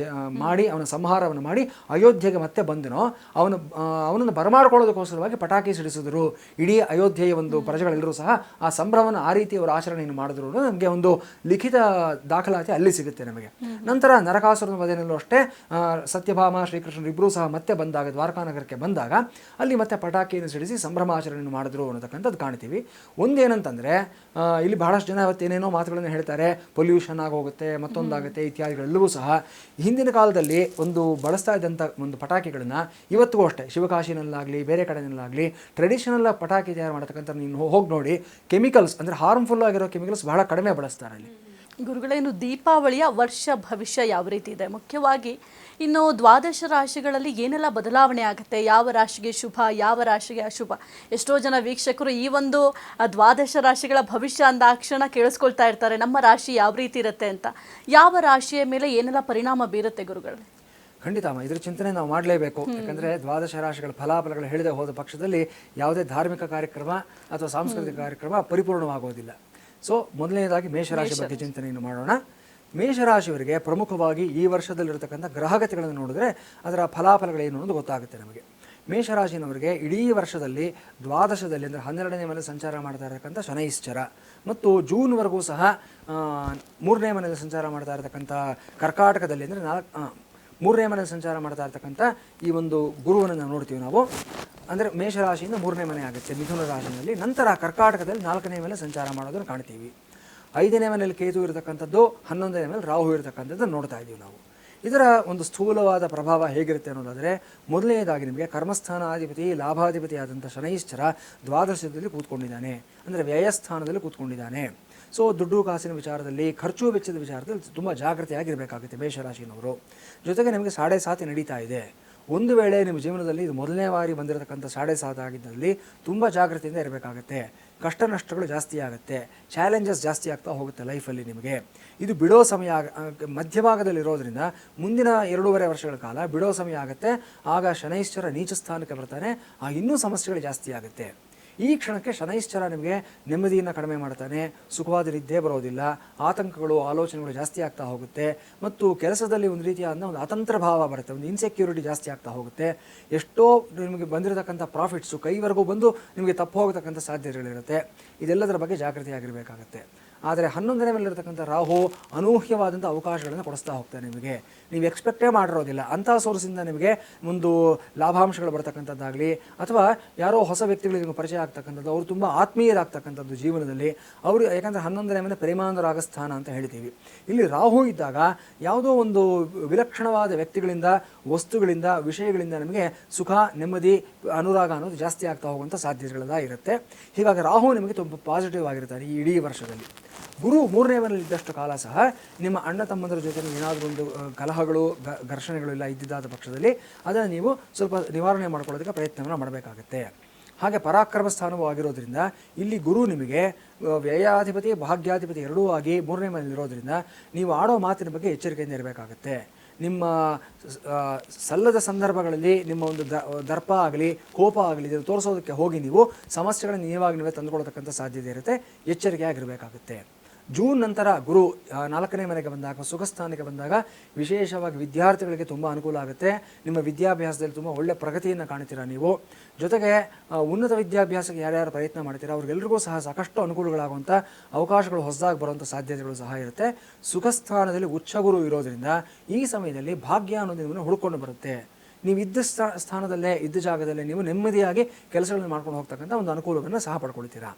ಮಾಡಿ ಅವನ ಸಂಹಾರವನ್ನು ಮಾಡಿ ಅಯೋಧ್ಯೆಗೆ ಮತ್ತೆ ಬಂದನೋ, ಅವನನ್ನು ಬರಮಾಡ್ಕೊಳ್ಳೋದಕ್ಕೋಸ್ಕರವಾಗಿ ಪಟಾಕಿ ಸಿಡಿಸಿದ್ರು. ಇಡೀ ಅಯೋಧ್ಯೆಯ ಒಂದು ಪ್ರಜೆಗಳೆಲ್ಲರೂ ಸಹ ಆ ಸಂಭ್ರಮವನ್ನು ಆ ರೀತಿ ಅವರ ಆಚರಣೆಯನ್ನು ಮಾಡಿದ್ರು. ನಮಗೆ ಒಂದು ಲಿಖಿತ ದಾಖಲಾತಿ ಅಲ್ಲಿ ಸಿಗುತ್ತೆ ನಮಗೆ. ನಂತರ ನರಕಾಸುರನ ವಧೆಯಲ್ಲೂ ಅಷ್ಟೇ ಸತ್ಯಭಾಮ ಶ್ರೀಕೃಷ್ಣರು ಇಬ್ಬರೂ ಸಹ ಮತ್ತೆ ಬಂದಾಗ ದ್ವಾರಕಾನಗರಕ್ಕೆ ಬಂದಾಗ ಅಲ್ಲಿ ಮತ್ತೆ ಪಟಾಕಿಯನ್ನು ಸಿಡಿಸಿ ಸಂಭ್ರಮಾಚರಣೆಯನ್ನು ಮಾಡಿದ್ರು ಅನ್ನತಕ್ಕಂಥದ್ದು ಕಾಣ್ತೀವಿ. ಒಂದೇನಂತಂದರೆ, ಇಲ್ಲಿ ಬಹಳಷ್ಟು ಜನ ಏನೇನೋ ಮಾತುಗಳನ್ನು ಹೇಳ್ತಾರೆ, ಪೊಲ್ಯೂಷನ್ ಆಗೋಗುತ್ತೆ, ಮತ್ತೊಂದಾಗುತ್ತೆ ಇತ್ಯಾದಿಗಳೆಲ್ಲವೂ ಸಹ. ಹಿಂದಿನ ಕಾಲದಲ್ಲಿ ಒಂದು ಬಳಸ್ತಾ ಇದ್ದಂಥ ಒಂದು ಪಟಾಕಿಗಳನ್ನು ಇವತ್ತಿಗೂ ಅಷ್ಟೇ ಶಿವಕಾಶಿನಲ್ಲಾಗಲಿ ಬೇರೆ ಕಡೆಯಲ್ಲಾಗಲಿ ಟ್ರೆಡಿಷನಲ್ ಪಟಾಕಿ ತಯಾರು ಮಾಡತಕ್ಕಂಥ ನೀವು ಹೋಗಿ ನೋಡಿ, ಕೆಮಿಕಲ್ಸ್ ಅಂದರೆ ಹಾರ್ಮ್ಫುಲ್ ಆಗಿರೋ ಕೆಮಿಕಲ್ಸ್ ಬಹಳ ಕಡಿಮೆ ಬಳಸ್ತಾರೆ ಅಲ್ಲಿ. ಗುರುಗಳೇನು ದೀಪಾವಳಿಯ ವರ್ಷ ಭವಿಷ್ಯ ಯಾವ ರೀತಿ ಇದೆ, ಮುಖ್ಯವಾಗಿ ಇನ್ನು ದ್ವಾದಶ ರಾಶಿಗಳಲ್ಲಿ ಏನೆಲ್ಲ ಬದಲಾವಣೆ ಆಗುತ್ತೆ, ಯಾವ ರಾಶಿಗೆ ಶುಭ ಯಾವ ರಾಶಿಗೆ ಅಶುಭ? ಎಷ್ಟೋ ಜನ ವೀಕ್ಷಕರು ಈ ಒಂದು ದ್ವಾದಶ ರಾಶಿಗಳ ಭವಿಷ್ಯ ಅಂದಾಕ್ಷಣ ಕೇಳಿಸ್ಕೊಳ್ತಾ ಇರ್ತಾರೆ, ನಮ್ಮ ರಾಶಿ ಯಾವ ರೀತಿ ಇರುತ್ತೆ ಅಂತ. ಯಾವ ರಾಶಿಯ ಮೇಲೆ ಏನೆಲ್ಲ ಪರಿಣಾಮ ಬೀರುತ್ತೆ ಗುರುಗಳೇ? ಖಂಡಿತ ಅಮ್ಮ, ಇದ್ರ ಚಿಂತನೆ ನಾವು ಮಾಡಲೇಬೇಕು. ಯಾಕಂದರೆ ದ್ವಾದಶ ರಾಶಿಗಳ ಫಲಾಫಲಗಳು ಹೇಳಿದೆ ಹೋದ ಪಕ್ಷದಲ್ಲಿ ಯಾವುದೇ ಧಾರ್ಮಿಕ ಕಾರ್ಯಕ್ರಮ ಅಥವಾ ಸಾಂಸ್ಕೃತಿಕ ಕಾರ್ಯಕ್ರಮ ಪರಿಪೂರ್ಣವಾಗೋದಿಲ್ಲ. ಸೊ ಮೊದಲನೇದಾಗಿ ಮೇಷರಾಶಿ ಬಗ್ಗೆ ಚಿಂತನೆಯನ್ನು ಮಾಡೋಣ. ಮೇಷರಾಶಿಯವರಿಗೆ ಪ್ರಮುಖವಾಗಿ ಈ ವರ್ಷದಲ್ಲಿರತಕ್ಕಂಥ ಗ್ರಹಗತಿಗಳನ್ನು ನೋಡಿದ್ರೆ ಅದರ ಫಲಾಫಲಗಳೇನು ಅನ್ನೋದು ಗೊತ್ತಾಗುತ್ತೆ ನಮಗೆ. ಮೇಷರಾಶಿನವರಿಗೆ ಇಡೀ ವರ್ಷದಲ್ಲಿ ದ್ವಾದಶದಲ್ಲಿ ಅಂದರೆ 12ನೇ ಮನೆ ಸಂಚಾರ ಮಾಡ್ತಾ ಇರತಕ್ಕಂಥ ಶನೈಶ್ಚರ ಮತ್ತು ಜೂನ್ವರೆಗೂ ಸಹ 3ನೇ ಮನೆಯಲ್ಲಿ ಸಂಚಾರ ಮಾಡ್ತಾ ಇರತಕ್ಕಂಥ ಕರ್ಕಾಟಕದಲ್ಲಿ ಅಂದರೆ 3ನೇ ಮನೆಯಲ್ಲಿ ಸಂಚಾರ ಮಾಡ್ತಾ ಇರ್ತಕ್ಕಂಥ ಈ ಒಂದು ಗುರುವನ್ನು ನಾವು ನೋಡ್ತೀವಿ ನಾವು. ಅಂದರೆ ಮೇಷರಾಶಿಯಿಂದ 3ನೇ ಮನೆ ಆಗುತ್ತೆ ಮಿಥುನ ರಾಶಿಯಲ್ಲಿ. ನಂತರ ಕರ್ಕಾಟಕದಲ್ಲಿ 4ನೇ ಮೇಲೆ ಸಂಚಾರ ಮಾಡೋದನ್ನು ಕಾಣ್ತೀವಿ. 5ನೇ ಮನೆಯಲ್ಲಿ ಕೇತು ಇರತಕ್ಕಂಥದ್ದು, 11ನೇ ಮೇಲೆ ರಾಹು ಇರತಕ್ಕಂಥದ್ದು ನೋಡ್ತಾ ಇದ್ದೀವಿ ನಾವು. ಇದರ ಒಂದು ಸ್ಥೂಲವಾದ ಪ್ರಭಾವ ಹೇಗಿರುತ್ತೆ ಅನ್ನೋದಾದರೆ, ಮೊದಲನೇದಾಗಿ ನಿಮಗೆ ಕರ್ಮಸ್ಥಾನಾಧಿಪತಿ ಲಾಭಾಧಿಪತಿ ಆದಂಥ ಶನೈಶ್ಚರ ದ್ವಾದಶದಲ್ಲಿ ಕೂತ್ಕೊಂಡಿದ್ದಾನೆ, ಅಂದರೆ ವ್ಯಯಸ್ಥಾನದಲ್ಲಿ ಕೂತ್ಕೊಂಡಿದ್ದಾನೆ. ಸೊ ದುಡ್ಡು ಕಾಸಿನ ವಿಚಾರದಲ್ಲಿ, ಖರ್ಚು ವೆಚ್ಚದ ವಿಚಾರದಲ್ಲಿ ತುಂಬ ಜಾಗೃತಿಯಾಗಿರಬೇಕಾಗುತ್ತೆ ಮೇಷರಾಶಿನವರು. ಜೊತೆಗೆ ನಿಮಗೆ 7.5 ನಡೀತಾ ಇದೆ. ಒಂದು ವೇಳೆ ನಿಮ್ಮ ಜೀವನದಲ್ಲಿ ಇದು ಮೊದಲನೇ ಬಾರಿ ಬಂದಿರತಕ್ಕಂಥ 7.5 ಆಗಿದ್ದಲ್ಲಿ ತುಂಬ ಜಾಗೃತಿಯಿಂದ ಇರಬೇಕಾಗುತ್ತೆ. ಕಷ್ಟ ನಷ್ಟಗಳು ಜಾಸ್ತಿ ಆಗುತ್ತೆ, ಚಾಲೆಂಜಸ್ ಜಾಸ್ತಿ ಆಗ್ತಾ ಹೋಗುತ್ತೆ ಲೈಫಲ್ಲಿ ನಿಮಗೆ. ಇದು ಬಿಡೋ ಸಮಯ ಮಧ್ಯಭಾಗದಲ್ಲಿರೋದ್ರಿಂದ ಮುಂದಿನ 2.5 ವರ್ಷಗಳ ಕಾಲ ಬಿಡೋ ಸಮಯ ಆಗುತ್ತೆ. ಆಗ ಶನೈಶ್ಚರ ನೀಚ ಸ್ಥಾನಕ್ಕೆ ಬರ್ತಾನೆ, ಆಗ ಇನ್ನೂ ಸಮಸ್ಯೆಗಳು ಜಾಸ್ತಿ ಆಗುತ್ತೆ. ಈ ಕ್ಷಣಕ್ಕೆ ಶನೈಶ್ಚರ ನಿಮಗೆ ನೆಮ್ಮದಿಯನ್ನು ಕಡಿಮೆ ಮಾಡ್ತಾನೆ, ಸುಖವಾದ ನಿದ್ದೆ ಬರೋದಿಲ್ಲ, ಆತಂಕಗಳು ಆಲೋಚನೆಗಳು ಜಾಸ್ತಿ ಆಗ್ತಾ ಹೋಗುತ್ತೆ, ಮತ್ತು ಕೆಲಸದಲ್ಲಿ ಒಂದು ರೀತಿಯಾದ ಒಂದು ಅತಂತ್ರ ಭಾವ ಬರುತ್ತೆ, ಒಂದು ಇನ್ಸೆಕ್ಯೂರಿಟಿ ಜಾಸ್ತಿ ಆಗ್ತಾ ಹೋಗುತ್ತೆ. ಎಷ್ಟೋ ನಿಮಗೆ ಬಂದಿರತಕ್ಕಂಥ ಪ್ರಾಫಿಟ್ಸು ಕೈವರೆಗೂ ಬಂದು ನಿಮಗೆ ತಪ್ಪು ಹೋಗತಕ್ಕಂಥ ಸಾಧ್ಯತೆಗಳಿರುತ್ತೆ. ಇದೆಲ್ಲದರ ಬಗ್ಗೆ ಜಾಗೃತಿಯಾಗಿರಬೇಕಾಗತ್ತೆ. ಆದರೆ 11ನೇ ಮೇಲಿರತಕ್ಕಂಥ ರಾಹು ಅನೂಹ್ಯವಾದಂಥ ಅವಕಾಶಗಳನ್ನು ಕೊಡಿಸ್ತಾ ಹೋಗ್ತಾನೆ ನಿಮಗೆ. ನೀವು ಎಕ್ಸ್ಪೆಕ್ಟೇ ಮಾಡಿರೋದಿಲ್ಲ ಅಂಥ ಸೋರ್ಸಿಂದ ನಿಮಗೆ ಒಂದು ಲಾಭಾಂಶಗಳು ಬರ್ತಕ್ಕಂಥದ್ದಾಗಲಿ, ಅಥವಾ ಯಾರೋ ಹೊಸ ವ್ಯಕ್ತಿಗಳಿಗೆ ನಿಮಗೆ ಪರಿಚಯ ಆಗ್ತಕ್ಕಂಥದ್ದು, ಅವರು ತುಂಬ ಆತ್ಮೀಯರಾಗ್ತಕ್ಕಂಥದ್ದು ಜೀವನದಲ್ಲಿ ಅವರು. ಯಾಕಂದರೆ 11ನೇ ಮೇಲೆ ಪ್ರೇಮಾನುರಾಗ ಸ್ಥಾನ ಅಂತ ಹೇಳ್ತೀವಿ. ಇಲ್ಲಿ ರಾಹು ಇದ್ದಾಗ ಯಾವುದೋ ಒಂದು ವಿಲಕ್ಷಣವಾದ ವ್ಯಕ್ತಿಗಳಿಂದ, ವಸ್ತುಗಳಿಂದ, ವಿಷಯಗಳಿಂದ ನಮಗೆ ಸುಖ, ನೆಮ್ಮದಿ, ಅನುರಾಗ ಅನ್ನೋದು ಜಾಸ್ತಿ ಆಗ್ತಾ ಹೋಗುವಂಥ ಸಾಧ್ಯತೆಗಳೆಲ್ಲ ಇರುತ್ತೆ. ಹೀಗಾಗಿ ರಾಹು ನಿಮಗೆ ತುಂಬ ಪಾಸಿಟಿವ್ ಆಗಿರ್ತಾರೆ ಈ ಇಡೀ ವರ್ಷದಲ್ಲಿ. ಗುರು 3ನೇ ಮನೆಯಲ್ಲಿ ಇದ್ದಷ್ಟು ಕಾಲ ಸಹ ನಿಮ್ಮ ಅಣ್ಣ ತಮ್ಮಂದರ ಜೊತೆ ಏನಾದರೂ ಒಂದು ಕಲಹಗಳು, ಘರ್ಷಣೆಗಳು ಎಲ್ಲ ಇದ್ದಿದ್ದಾದ ಪಕ್ಷದಲ್ಲಿ ಅದನ್ನು ನೀವು ಸ್ವಲ್ಪ ನಿವಾರಣೆ ಮಾಡ್ಕೊಳ್ಳೋದಕ್ಕೆ ಪ್ರಯತ್ನವನ್ನು ಮಾಡಬೇಕಾಗತ್ತೆ. ಹಾಗೆ ಪರಾಕ್ರಮ ಸ್ಥಾನವೂ ಆಗಿರೋದ್ರಿಂದ ಇಲ್ಲಿ ಗುರು ನಿಮಗೆ ವ್ಯಯಾಧಿಪತಿ ಭಾಗ್ಯಾಧಿಪತಿ ಎರಡೂ ಆಗಿ 3ನೇ ಮನೆಯಲ್ಲಿರೋದ್ರಿಂದ ನೀವು ಆಡೋ ಮಾತಿನ ಬಗ್ಗೆ ಎಚ್ಚರಿಕೆಯಿಂದ ಇರಬೇಕಾಗತ್ತೆ. ನಿಮ್ಮ ಸಲ್ಲದ ಸಂದರ್ಭಗಳಲ್ಲಿ ನಿಮ್ಮ ಒಂದು ದರ್ಪ ಆಗಲಿ, ಕೋಪ ಆಗಲಿ, ಇದನ್ನು ತೋರಿಸೋದಕ್ಕೆ ಹೋಗಿ ನೀವು ಸಮಸ್ಯೆಗಳನ್ನು ನೀವೇ ತಂದುಕೊಳ್ತಕ್ಕಂಥ ಸಾಧ್ಯತೆ ಇರುತ್ತೆ. ಎಚ್ಚರಿಕೆಯಾಗಿರಬೇಕಾಗುತ್ತೆ. ಜೂನ್ ನಂತರ ಗುರು 4ನೇ ಮನೆಗೆ ಬಂದಾಗ, ಸುಖಸ್ಥಾನಕ್ಕೆ ಬಂದಾಗ ವಿಶೇಷವಾಗಿ ವಿದ್ಯಾರ್ಥಿಗಳಿಗೆ ತುಂಬ ಅನುಕೂಲ ಆಗುತ್ತೆ. ನಿಮ್ಮ ವಿದ್ಯಾಭ್ಯಾಸದಲ್ಲಿ ತುಂಬ ಒಳ್ಳೆ ಪ್ರಗತಿಯನ್ನು ಕಾಣ್ತೀರಾ ನೀವು. ಜೊತೆಗೆ ಉನ್ನತ ವಿದ್ಯಾಭ್ಯಾಸಕ್ಕೆ ಯಾರ್ಯಾರು ಪ್ರಯತ್ನ ಮಾಡ್ತೀರಾ ಅವ್ರಿಗೆಲ್ರಿಗೂ ಸಹ ಸಾಕಷ್ಟು ಅನುಕೂಲಗಳಾಗುವಂಥ ಅವಕಾಶಗಳು ಹೊಸದಾಗಿ ಬರುವಂಥ ಸಾಧ್ಯತೆಗಳು ಸಹ ಇರುತ್ತೆ. ಸುಖಸ್ಥಾನದಲ್ಲಿ ಉಚ್ಚಗುರು ಇರೋದರಿಂದ ಈ ಸಮಯದಲ್ಲಿ ಭಾಗ್ಯ ಅನ್ನೋದು ನಿಮ್ಮನ್ನು ಹುಡ್ಕೊಂಡು ಬರುತ್ತೆ. ನೀವು ಇದ್ದ ಸ್ಥಾನದಲ್ಲೇ, ಇದ್ದ ಜಾಗದಲ್ಲೇ ನೀವು ನೆಮ್ಮದಿಯಾಗಿ ಕೆಲಸಗಳನ್ನು ಮಾಡ್ಕೊಂಡು ಹೋಗ್ತಕ್ಕಂಥ ಒಂದು ಅನುಕೂಲವನ್ನು ಸಹ ಪಡ್ಕೊಳ್ತೀರಾ.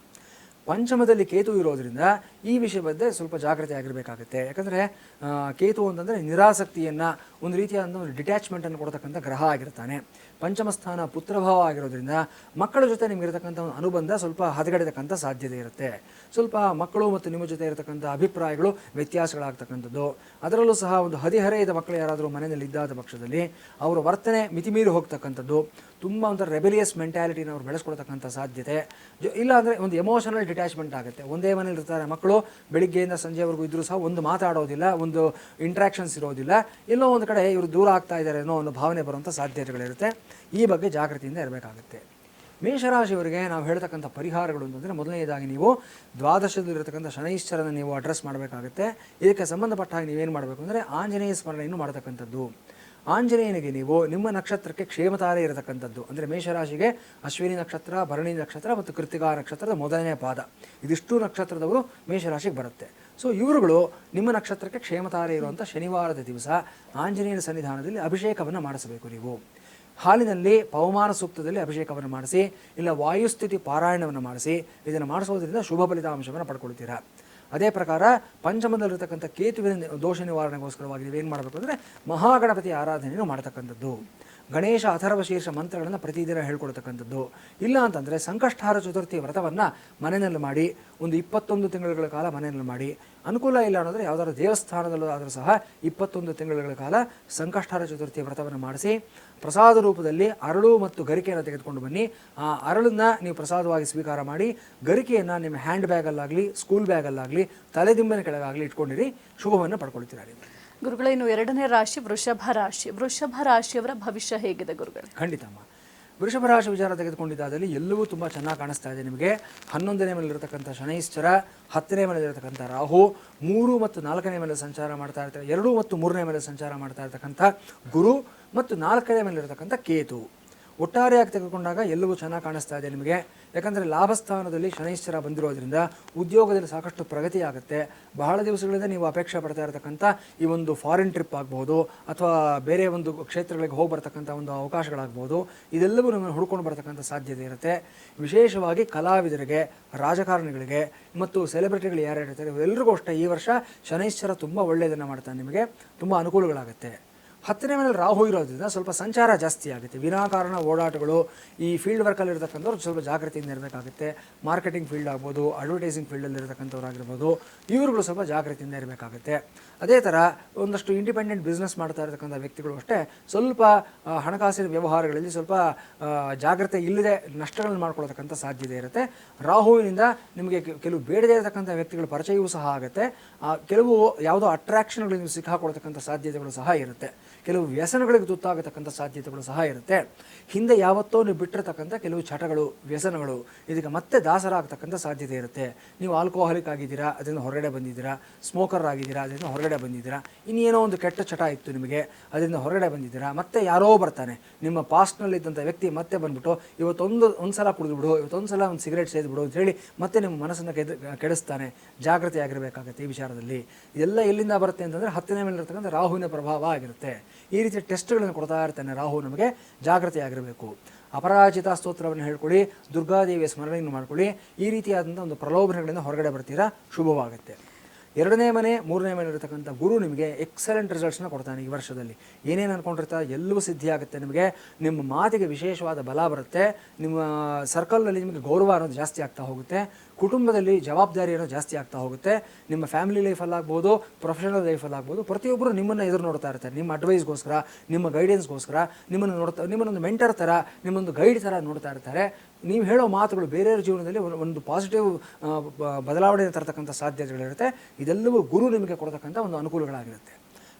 ಪಂಚಮದಲ್ಲಿ ಕೇತು ಇರೋದ್ರಿಂದ ಈ ವಿಷಯ ಬಗ್ಗೆ ಸ್ವಲ್ಪ ಜಾಗ್ರತೆ ಆಗಿರಬೇಕಾಗುತ್ತೆ. ಯಾಕಂದರೆ ಕೇತು ಅಂತಂದರೆ ನಿರಾಸಕ್ತಿಯನ್ನು, ಒಂದು ರೀತಿಯಾದ ಒಂದು ಡಿಟ್ಯಾಚ್ಮೆಂಟನ್ನು ಕೊಡ್ತಕ್ಕಂಥ ಗ್ರಹ ಆಗಿರ್ತಾನೆ. ಪಂಚಮ ಸ್ಥಾನ ಪುತ್ರಭಾವ ಆಗಿರೋದ್ರಿಂದ ಮಕ್ಕಳ ಜೊತೆ ನಿಮಗಿರತಕ್ಕಂಥ ಒಂದು ಅನುಬಂಧ ಸ್ವಲ್ಪ ಹದಗೆಡತಕ್ಕಂಥ ಸಾಧ್ಯತೆ ಇರುತ್ತೆ. ಸ್ವಲ್ಪ ಮಕ್ಕಳು ಮತ್ತು ನಿಮ್ಮ ಜೊತೆ ಇರತಕ್ಕಂಥ ಅಭಿಪ್ರಾಯಗಳು ವ್ಯತ್ಯಾಸಗಳಾಗ್ತಕ್ಕಂಥದ್ದು. ಅದರಲ್ಲೂ ಸಹ ಒಂದು ಹದಿಹರೆಯದ ಮಕ್ಕಳು ಯಾರಾದರೂ ಮನೆಯಲ್ಲಿ ಇದ್ದಾದ ಪಕ್ಷದಲ್ಲಿ ಅವರ ವರ್ತನೆ ಮಿತಿಮೀರಿ ಹೋಗ್ತಕ್ಕಂಥದ್ದು, ತುಂಬ ಒಂಥರ ರೆಬೆಲಿಯಸ್ ಮೆಂಟ್ಯಾಲಿಟಿನ ಅವ್ರು ಬೆಳೆಸ್ಕೊಳ್ತಕ್ಕಂಥ ಸಾಧ್ಯತೆ. ಇಲ್ಲ ಅಂದರೆ ಒಂದು ಎಮೋಷನಲ್ ಡಿಟ್ಯಾಚ್ಮೆಂಟ್ ಆಗುತ್ತೆ. ಒಂದೇ ಮನೇಲಿ ಇರ್ತಾರೆ ಮಕ್ಕಳು, ಬೆಳಿಗ್ಗೆಯಿಂದ ಸಂಜೆವರೆಗೂ ಇದ್ದರೂ ಸಹ ಒಂದು ಮಾತಾಡೋದಿಲ್ಲ, ಒಂದು ಇಂಟ್ರಾಕ್ಷನ್ಸ್ ಇರೋದಿಲ್ಲ, ಎಲ್ಲೋ ಒಂದು ಕಡೆ ಇವರು ದೂರ ಆಗ್ತಾ ಇದ್ದಾರೆ ಅನ್ನೋ ಒಂದು ಭಾವನೆ ಬರುವಂಥ ಸಾಧ್ಯತೆಗಳಿರುತ್ತೆ. ಈ ಬಗ್ಗೆ ಜಾಗೃತಿಯಿಂದ ಇರಬೇಕಾಗುತ್ತೆ. ಮೇಷರಾಶಿಯವರಿಗೆ ನಾವು ಹೇಳ್ತಕ್ಕಂಥ ಪರಿಹಾರಗಳು ಅಂತಂದರೆ, ಮೊದಲನೇದಾಗಿ ನೀವು ದ್ವಾದಶದಲ್ಲಿರತಕ್ಕಂಥ ಶನೈಶ್ಚರನ ನೀವು ಅಡ್ರೆಸ್ ಮಾಡಬೇಕಾಗುತ್ತೆ. ಇದಕ್ಕೆ ಸಂಬಂಧಪಟ್ಟ ಹಾಗೆ ನೀವೇನು ಮಾಡಬೇಕು ಅಂದರೆ ಆಂಜನೇಯ ಸ್ಮರಣೆಯನ್ನು ಮಾಡತಕ್ಕಂಥದ್ದು. ಆಂಜನೇಯನಿಗೆ ನೀವು ನಿಮ್ಮ ನಕ್ಷತ್ರಕ್ಕೆ ಕ್ಷೇಮತಾರೆ ಇರತಕ್ಕಂಥದ್ದು, ಅಂದರೆ ಮೇಷರಾಶಿಗೆ ಅಶ್ವಿನಿ ನಕ್ಷತ್ರ, ಭರಣಿ ನಕ್ಷತ್ರ ಮತ್ತು ಕೃತಿಕಾ ನಕ್ಷತ್ರದ ಮೊದಲನೇ ಪಾದ, ಇದಿಷ್ಟು ನಕ್ಷತ್ರದವರು ಮೇಷರಾಶಿಗೆ ಬರುತ್ತೆ. ಸೊ ಇವರುಗಳು ನಿಮ್ಮ ನಕ್ಷತ್ರಕ್ಕೆ ಕ್ಷೇಮತಾರೆ ಇರುವಂಥ ಶನಿವಾರದ ದಿವಸ ಆಂಜನೇಯನ ಸನ್ನಿಧಾನದಲ್ಲಿ ಅಭಿಷೇಕವನ್ನು ಮಾಡಿಸಬೇಕು. ನೀವು ಹಾಲಿನಲ್ಲಿ ಪವಮಾನ ಸೂಕ್ತದಲ್ಲಿ ಅಭಿಷೇಕವನ್ನು ಮಾಡಿಸಿ, ಇಲ್ಲ ವಾಯುಸ್ಥಿತಿ ಪಾರಾಯಣವನ್ನು ಮಾಡಿಸಿ. ಇದನ್ನು ಮಾಡಿಸೋದ್ರಿಂದ ಶುಭ ಫಲಿತಾಂಶವನ್ನು ಪಡ್ಕೊಳ್ತೀರಾ. ಅದೇ ಪ್ರಕಾರ ಪಂಚಮದಲ್ಲಿರ್ತಕ್ಕಂಥ ಕೇತುವಿನ ದೋಷ ನಿವಾರಣೆಗೋಸ್ಕರವಾಗಿ ನೀವೇನು ಮಾಡಬೇಕು ಅಂದರೆ ಮಹಾಗಣಪತಿ ಆರಾಧನೆಯನ್ನು ಮಾಡ್ತಕ್ಕಂಥದ್ದು. ಗಣೇಶ ಅಥರ್ವ ಶೀರ್ಷ ಮಂತ್ರಗಳನ್ನು ಪ್ರತಿದಿನ ಹೇಳ್ಕೊಡ್ತಕ್ಕಂಥದ್ದು. ಇಲ್ಲ ಅಂತಂದರೆ ಸಂಕಷ್ಟಾರ ಚತುರ್ಥಿ ವ್ರತವನ್ನು ಮನೆಯಲ್ಲಿ ಮಾಡಿ, ಒಂದು 21 ತಿಂಗಳ ಕಾಲ ಮನೆಯಲ್ಲಿ ಮಾಡಿ. ಅನುಕೂಲ ಇಲ್ಲ ಅನ್ನೋದ್ರೆ ಯಾವುದಾದ್ರು ದೇವಸ್ಥಾನದಲ್ಲೂ ಆದರೂ ಸಹ 21 ತಿಂಗಳ ಕಾಲ ಸಂಕಷ್ಟಾರ ಚತುರ್ಥಿ ವ್ರತವನ್ನು ಮಾಡಿಸಿ, ಪ್ರಸಾದ ರೂಪದಲ್ಲಿ ಅರಳು ಮತ್ತು ಗರಿಕೆಯನ್ನು ತೆಗೆದುಕೊಂಡು ಬನ್ನಿ. ಆ ಅರಳನ್ನು ನೀವು ಪ್ರಸಾದವಾಗಿ ಸ್ವೀಕಾರ ಮಾಡಿ, ಗರಿಕೆಯನ್ನು ನಿಮ್ಮ ಹ್ಯಾಂಡ್ ಬ್ಯಾಗಲ್ಲಾಗಲಿ, ಸ್ಕೂಲ್ ಬ್ಯಾಗಲ್ಲಾಗಲಿ, ತಲೆದಿಂಬಿನ ಕೆಳಗಾಗಲಿ ಇಟ್ಕೊಂಡಿರಿ. ಶುಭವನ್ನು ಪಡ್ಕೊಳ್ತೀರಾ ನೀವು. ಗುರುಗಳೇ, ಇನ್ನು 2ನೇ ರಾಶಿ ವೃಷಭ ರಾಶಿ. ವೃಷಭ ರಾಶಿಯವರ ಭವಿಷ್ಯ ಹೇಗಿದೆ ಗುರುಗಳೇ? ಖಂಡಿತಮ್ಮ, ವೃಷಭ ರಾಶಿ ವಿಚಾರ ತೆಗೆದುಕೊಂಡಿದ್ದಾದಲ್ಲಿ ಎಲ್ಲವೂ ತುಂಬ ಚೆನ್ನಾಗಿ ಕಾಣಿಸ್ತಾ ಇದೆ ನಿಮಗೆ. 11ನೇ ಮನೆಯಲ್ಲಿರತಕ್ಕಂಥ ಶನೈಶ್ಚರ, 10ನೇ ಮನೆಯಲ್ಲಿರತಕ್ಕಂಥ ರಾಹು, 3 ಮತ್ತು 4ನೇ ಮೇಲೆ ಸಂಚಾರ ಮಾಡ್ತಾ ಇರ್ತಾರೆ, 2 ಮತ್ತು 3ನೇ ಮೇಲೆ ಸಂಚಾರ ಮಾಡ್ತಾ ಇರ್ತಕ್ಕಂಥ ಗುರು ಮತ್ತು 4ನೇ ಮೇಲಿರತಕ್ಕಂಥ ಕೇತು. ಒಟ್ಟಾರೆಯಾಗಿ ತೆಗೆದುಕೊಂಡಾಗ ಎಲ್ಲವೂ ಚೆನ್ನಾಗಿ ಕಾಣಿಸ್ತಾ ಇದೆ ನಿಮಗೆ. ಯಾಕಂದರೆ ಲಾಭಸ್ಥಾನದಲ್ಲಿ ಶನೈಶ್ಚರ ಬಂದಿರೋದ್ರಿಂದ ಉದ್ಯೋಗದಲ್ಲಿ ಸಾಕಷ್ಟು ಪ್ರಗತಿ ಆಗುತ್ತೆ. ಬಹಳ ದಿವಸಗಳಿಂದ ನೀವು ಅಪೇಕ್ಷೆ ಪಡ್ತಾ ಇರತಕ್ಕಂಥ ಈ ಒಂದು ಫಾರಿನ್ ಟ್ರಿಪ್ ಆಗ್ಬೋದು, ಅಥವಾ ಬೇರೆ ಒಂದು ಕ್ಷೇತ್ರಗಳಿಗೆ ಹೋಗಿ ಬರ್ತಕ್ಕಂಥ ಒಂದು ಅವಕಾಶಗಳಾಗ್ಬೋದು, ಇದೆಲ್ಲವೂ ನಮ್ಮನ್ನು ಹುಡ್ಕೊಂಡು ಬರ್ತಕ್ಕಂಥ ಸಾಧ್ಯತೆ ಇರುತ್ತೆ. ವಿಶೇಷವಾಗಿ ಕಲಾವಿದರಿಗೆ, ರಾಜಕಾರಣಿಗಳಿಗೆ ಮತ್ತು ಸೆಲೆಬ್ರಿಟಿಗಳು ಯಾರ್ಯಾರು ಇರ್ತಾರೆ ಇವರೆಲ್ಲರಿಗೂ ಅಷ್ಟೇ ಈ ವರ್ಷ ಶನೈಶ್ಚರ ತುಂಬ ಒಳ್ಳೆಯದನ್ನು ಮಾಡ್ತಾನೆ, ನಿಮಗೆ ತುಂಬ ಅನುಕೂಲಗಳಾಗುತ್ತೆ. 10ನೇ ಮನೇಲಿ ರಾಹು ಇರೋದ್ರಿಂದ ಸ್ವಲ್ಪ ಸಂಚಾರ ಜಾಸ್ತಿ ಆಗುತ್ತೆ. ವಿನಾಕಾರಣ ಓಡಾಟಗಳು. ಈ ಫೀಲ್ಡ್ ವರ್ಕಲ್ಲಿ ಇರತಕ್ಕಂಥವ್ರು ಸ್ವಲ್ಪ ಜಾಗೃತಿಯಿಂದ ಇರಬೇಕಾಗುತ್ತೆ. ಮಾರ್ಕೆಟಿಂಗ್ ಫೀಲ್ಡ್ ಆಗ್ಬೋದು, ಅಡ್ವರ್ಟೈಸಿಂಗ್ ಫೀಲ್ಡಲ್ಲಿ ಇರತಕ್ಕಂಥವ್ರು ಆಗಿರ್ಬೋದು, ಇವರುಗಳು ಸ್ವಲ್ಪ ಜಾಗೃತಿಯಿಂದ ಇರಬೇಕಾಗುತ್ತೆ. ಅದೇ ಥರ ಒಂದಷ್ಟು ಇಂಡಿಪೆಂಡೆಂಟ್ ಬಿಸ್ನೆಸ್ ಮಾಡ್ತಾ ಇರತಕ್ಕಂಥ ವ್ಯಕ್ತಿಗಳು ಅಷ್ಟೇ ಸ್ವಲ್ಪ ಹಣಕಾಸಿನ ವ್ಯವಹಾರಗಳಲ್ಲಿ ಸ್ವಲ್ಪ ಜಾಗ್ರತೆ ಇಲ್ಲದೆ ನಷ್ಟಗಳನ್ನು ಮಾಡ್ಕೊಳ್ತಕ್ಕಂಥ ಸಾಧ್ಯತೆ ಇರುತ್ತೆ. ರಾಹುವಿನಿಂದ ನಿಮಗೆ ಕೆಲವು ಬೇಡದೇ ಇರತಕ್ಕಂಥ ವ್ಯಕ್ತಿಗಳ ಪರಿಚಯವೂ ಸಹ ಆಗುತ್ತೆ. ಕೆಲವು ಯಾವುದೋ ಅಟ್ರಾಕ್ಷನ್ಗಳಿಗೆ ನೀವು ಸಿಕ್ಕಾಕೊಳ್ತಕ್ಕಂಥ ಸಾಧ್ಯತೆಗಳು ಸಹ ಇರುತ್ತೆ. ಕೆಲವು ವ್ಯಸನಗಳಿಗೆ ತುತ್ತಾಗತಕ್ಕಂಥ ಸಾಧ್ಯತೆಗಳು ಸಹ ಇರುತ್ತೆ. ಹಿಂದೆ ಯಾವತ್ತೋ ನೀವು ಬಿಟ್ಟಿರ್ತಕ್ಕಂಥ ಕೆಲವು ಚಟಗಳು, ವ್ಯಸನಗಳು ಇದಕ್ಕೆ ಮತ್ತೆ ದಾಸರಾಗತಕ್ಕಂಥ ಸಾಧ್ಯತೆ ಇರುತ್ತೆ. ನೀವು ಆಲ್ಕೋಹಾಲಿಕ್ ಆಗಿದ್ದೀರಾ, ಅದರಿಂದ ಹೊರಗಡೆ ಬಂದಿದ್ದೀರಾ, ಸ್ಮೋಕರ್ ಆಗಿದ್ದೀರಾ, ಅದರಿಂದ ಹೊರಗಡೆ ಬಂದಿದ್ದೀರಾ, ಇನ್ನೇನೋ ಒಂದು ಕೆಟ್ಟ ಚಟ ಇತ್ತು ನಿಮಗೆ, ಅದರಿಂದ ಹೊರಗಡೆ ಬಂದಿದ್ದೀರಾ. ಮತ್ತೆ ಯಾರೋ ಬರ್ತಾನೆ, ನಿಮ್ಮ ಪಾಸ್ಟ್ನಲ್ಲಿದ್ದಂಥ ವ್ಯಕ್ತಿ ಮತ್ತೆ ಬಂದ್ಬಿಟ್ಟು ಒಂದು ಸಲ ಕುಡಿದು ಬಿಡು, ಇವತ್ತೊಂದು ಸಲ ಒಂದು ಸಿಗರೇಟ್ ಸೇದು ಬಿಡು ಅಂತ ಹೇಳಿ ಮತ್ತೆ ನಿಮ್ಮ ಮನಸ್ಸನ್ನು ಕೆಡಿಸ್ತಾನೆ. ಜಾಗೃತಿ ಆಗಿರಬೇಕಾಗುತ್ತೆ ಈ ವಿಚಾರದಲ್ಲಿ. ಇದೆಲ್ಲ ಎಲ್ಲಿಂದ ಬರುತ್ತೆ ಅಂತಂದರೆ 10ನೇ ಮೇಲೆ ಇರತಕ್ಕಂಥ ರಾಹುವಿನ ಪ್ರಭಾವ ಆಗಿರುತ್ತೆ. ಈ ರೀತಿಯ ಟೆಸ್ಟ್ಗಳನ್ನು ಕೊಡ್ತಾ ಇರ್ತಾನೆ ರಾಹು. ನಮಗೆ ಜಾಗೃತಿ ಆಗಿರಬೇಕು. ಅಪರಾಜಿತ ಸ್ತೋತ್ರವನ್ನು ಹೇಳ್ಕೊಳ್ಳಿ, ದುರ್ಗಾದೇವಿಯ ಸ್ಮರಣೆಯನ್ನು ಮಾಡ್ಕೊಳ್ಳಿ. ಈ ರೀತಿಯಾದಂಥ ಒಂದು ಪ್ರಲೋಭನೆಗಳಿಂದ ಹೊರಗಡೆ ಬರ್ತೀರಾ, ಶುಭವಾಗುತ್ತೆ. 2ನೇ ಮನೆ 3ನೇ ಮನೆ ಇರತಕ್ಕಂಥ ಗುರು ನಿಮಗೆ ಎಕ್ಸಲೆಂಟ್ ರಿಸಲ್ಟ್ಸ್ನ ಕೊಡ್ತಾನೆ. ಈ ವರ್ಷದಲ್ಲಿ ಏನೇನು ಅಂದ್ಕೊಂಡಿರ್ತಾರೆ ಎಲ್ಲವೂ ಸಿದ್ಧಿ ಆಗುತ್ತೆ ನಿಮಗೆ. ನಿಮ್ಮ ಮಾತಿಗೆ ವಿಶೇಷವಾದ ಬಲ ಬರುತ್ತೆ. ನಿಮ್ಮ ಸರ್ಕಲ್ನಲ್ಲಿ ನಿಮಗೆ ಗೌರವ ಅನ್ನೋದು ಜಾಸ್ತಿ ಆಗ್ತಾ ಹೋಗುತ್ತೆ. ಕುಟುಂಬದಲ್ಲಿ ಜವಾಬ್ದಾರಿ ಅನ್ನೋದು ಜಾಸ್ತಿ ಆಗ್ತಾ ಹೋಗುತ್ತೆ. ನಿಮ್ಮ ಫ್ಯಾಮಿಲಿ ಲೈಫಲ್ಲಾಗ್ಬೋದು, ಪ್ರೊಫೆಷನಲ್ ಲೈಫಲ್ಲಾಗ್ಬೋದು, ಪ್ರತಿಯೊಬ್ಬರು ನಿಮ್ಮನ್ನು ಎದುರು ನೋಡ್ತಾ ಇರ್ತಾರೆ. ನಿಮ್ಮ ಅಡ್ವೈಸ್ಗೋಸ್ಕರ, ನಿಮ್ಮ ಗೈಡೆನ್ಸ್ಗೋಸ್ಕರ ನಿಮ್ಮನ್ನೊಂದು ಮೆಂಟರ್ ಥರ, ನಿಮ್ಮೊಂದು ಗೈಡ್ ಥರ ನೋಡ್ತಾ ಇರ್ತಾರೆ. ನೀವು ಹೇಳೋ ಮಾತುಗಳು ಬೇರೆಯವರ ಜೀವನದಲ್ಲಿ ಒಂದು ಪಾಸಿಟಿವ್ ಬದಲಾವಣೆ ತರತಕ್ಕಂಥ ಸಾಧ್ಯತೆಗಳಿರುತ್ತೆ. ಇದೆಲ್ಲವೂ ಗುರು ನಿಮಗೆ ಕೊಡ್ತಕ್ಕಂಥ ಒಂದು ಅನುಕೂಲಗಳಾಗಿರುತ್ತೆ.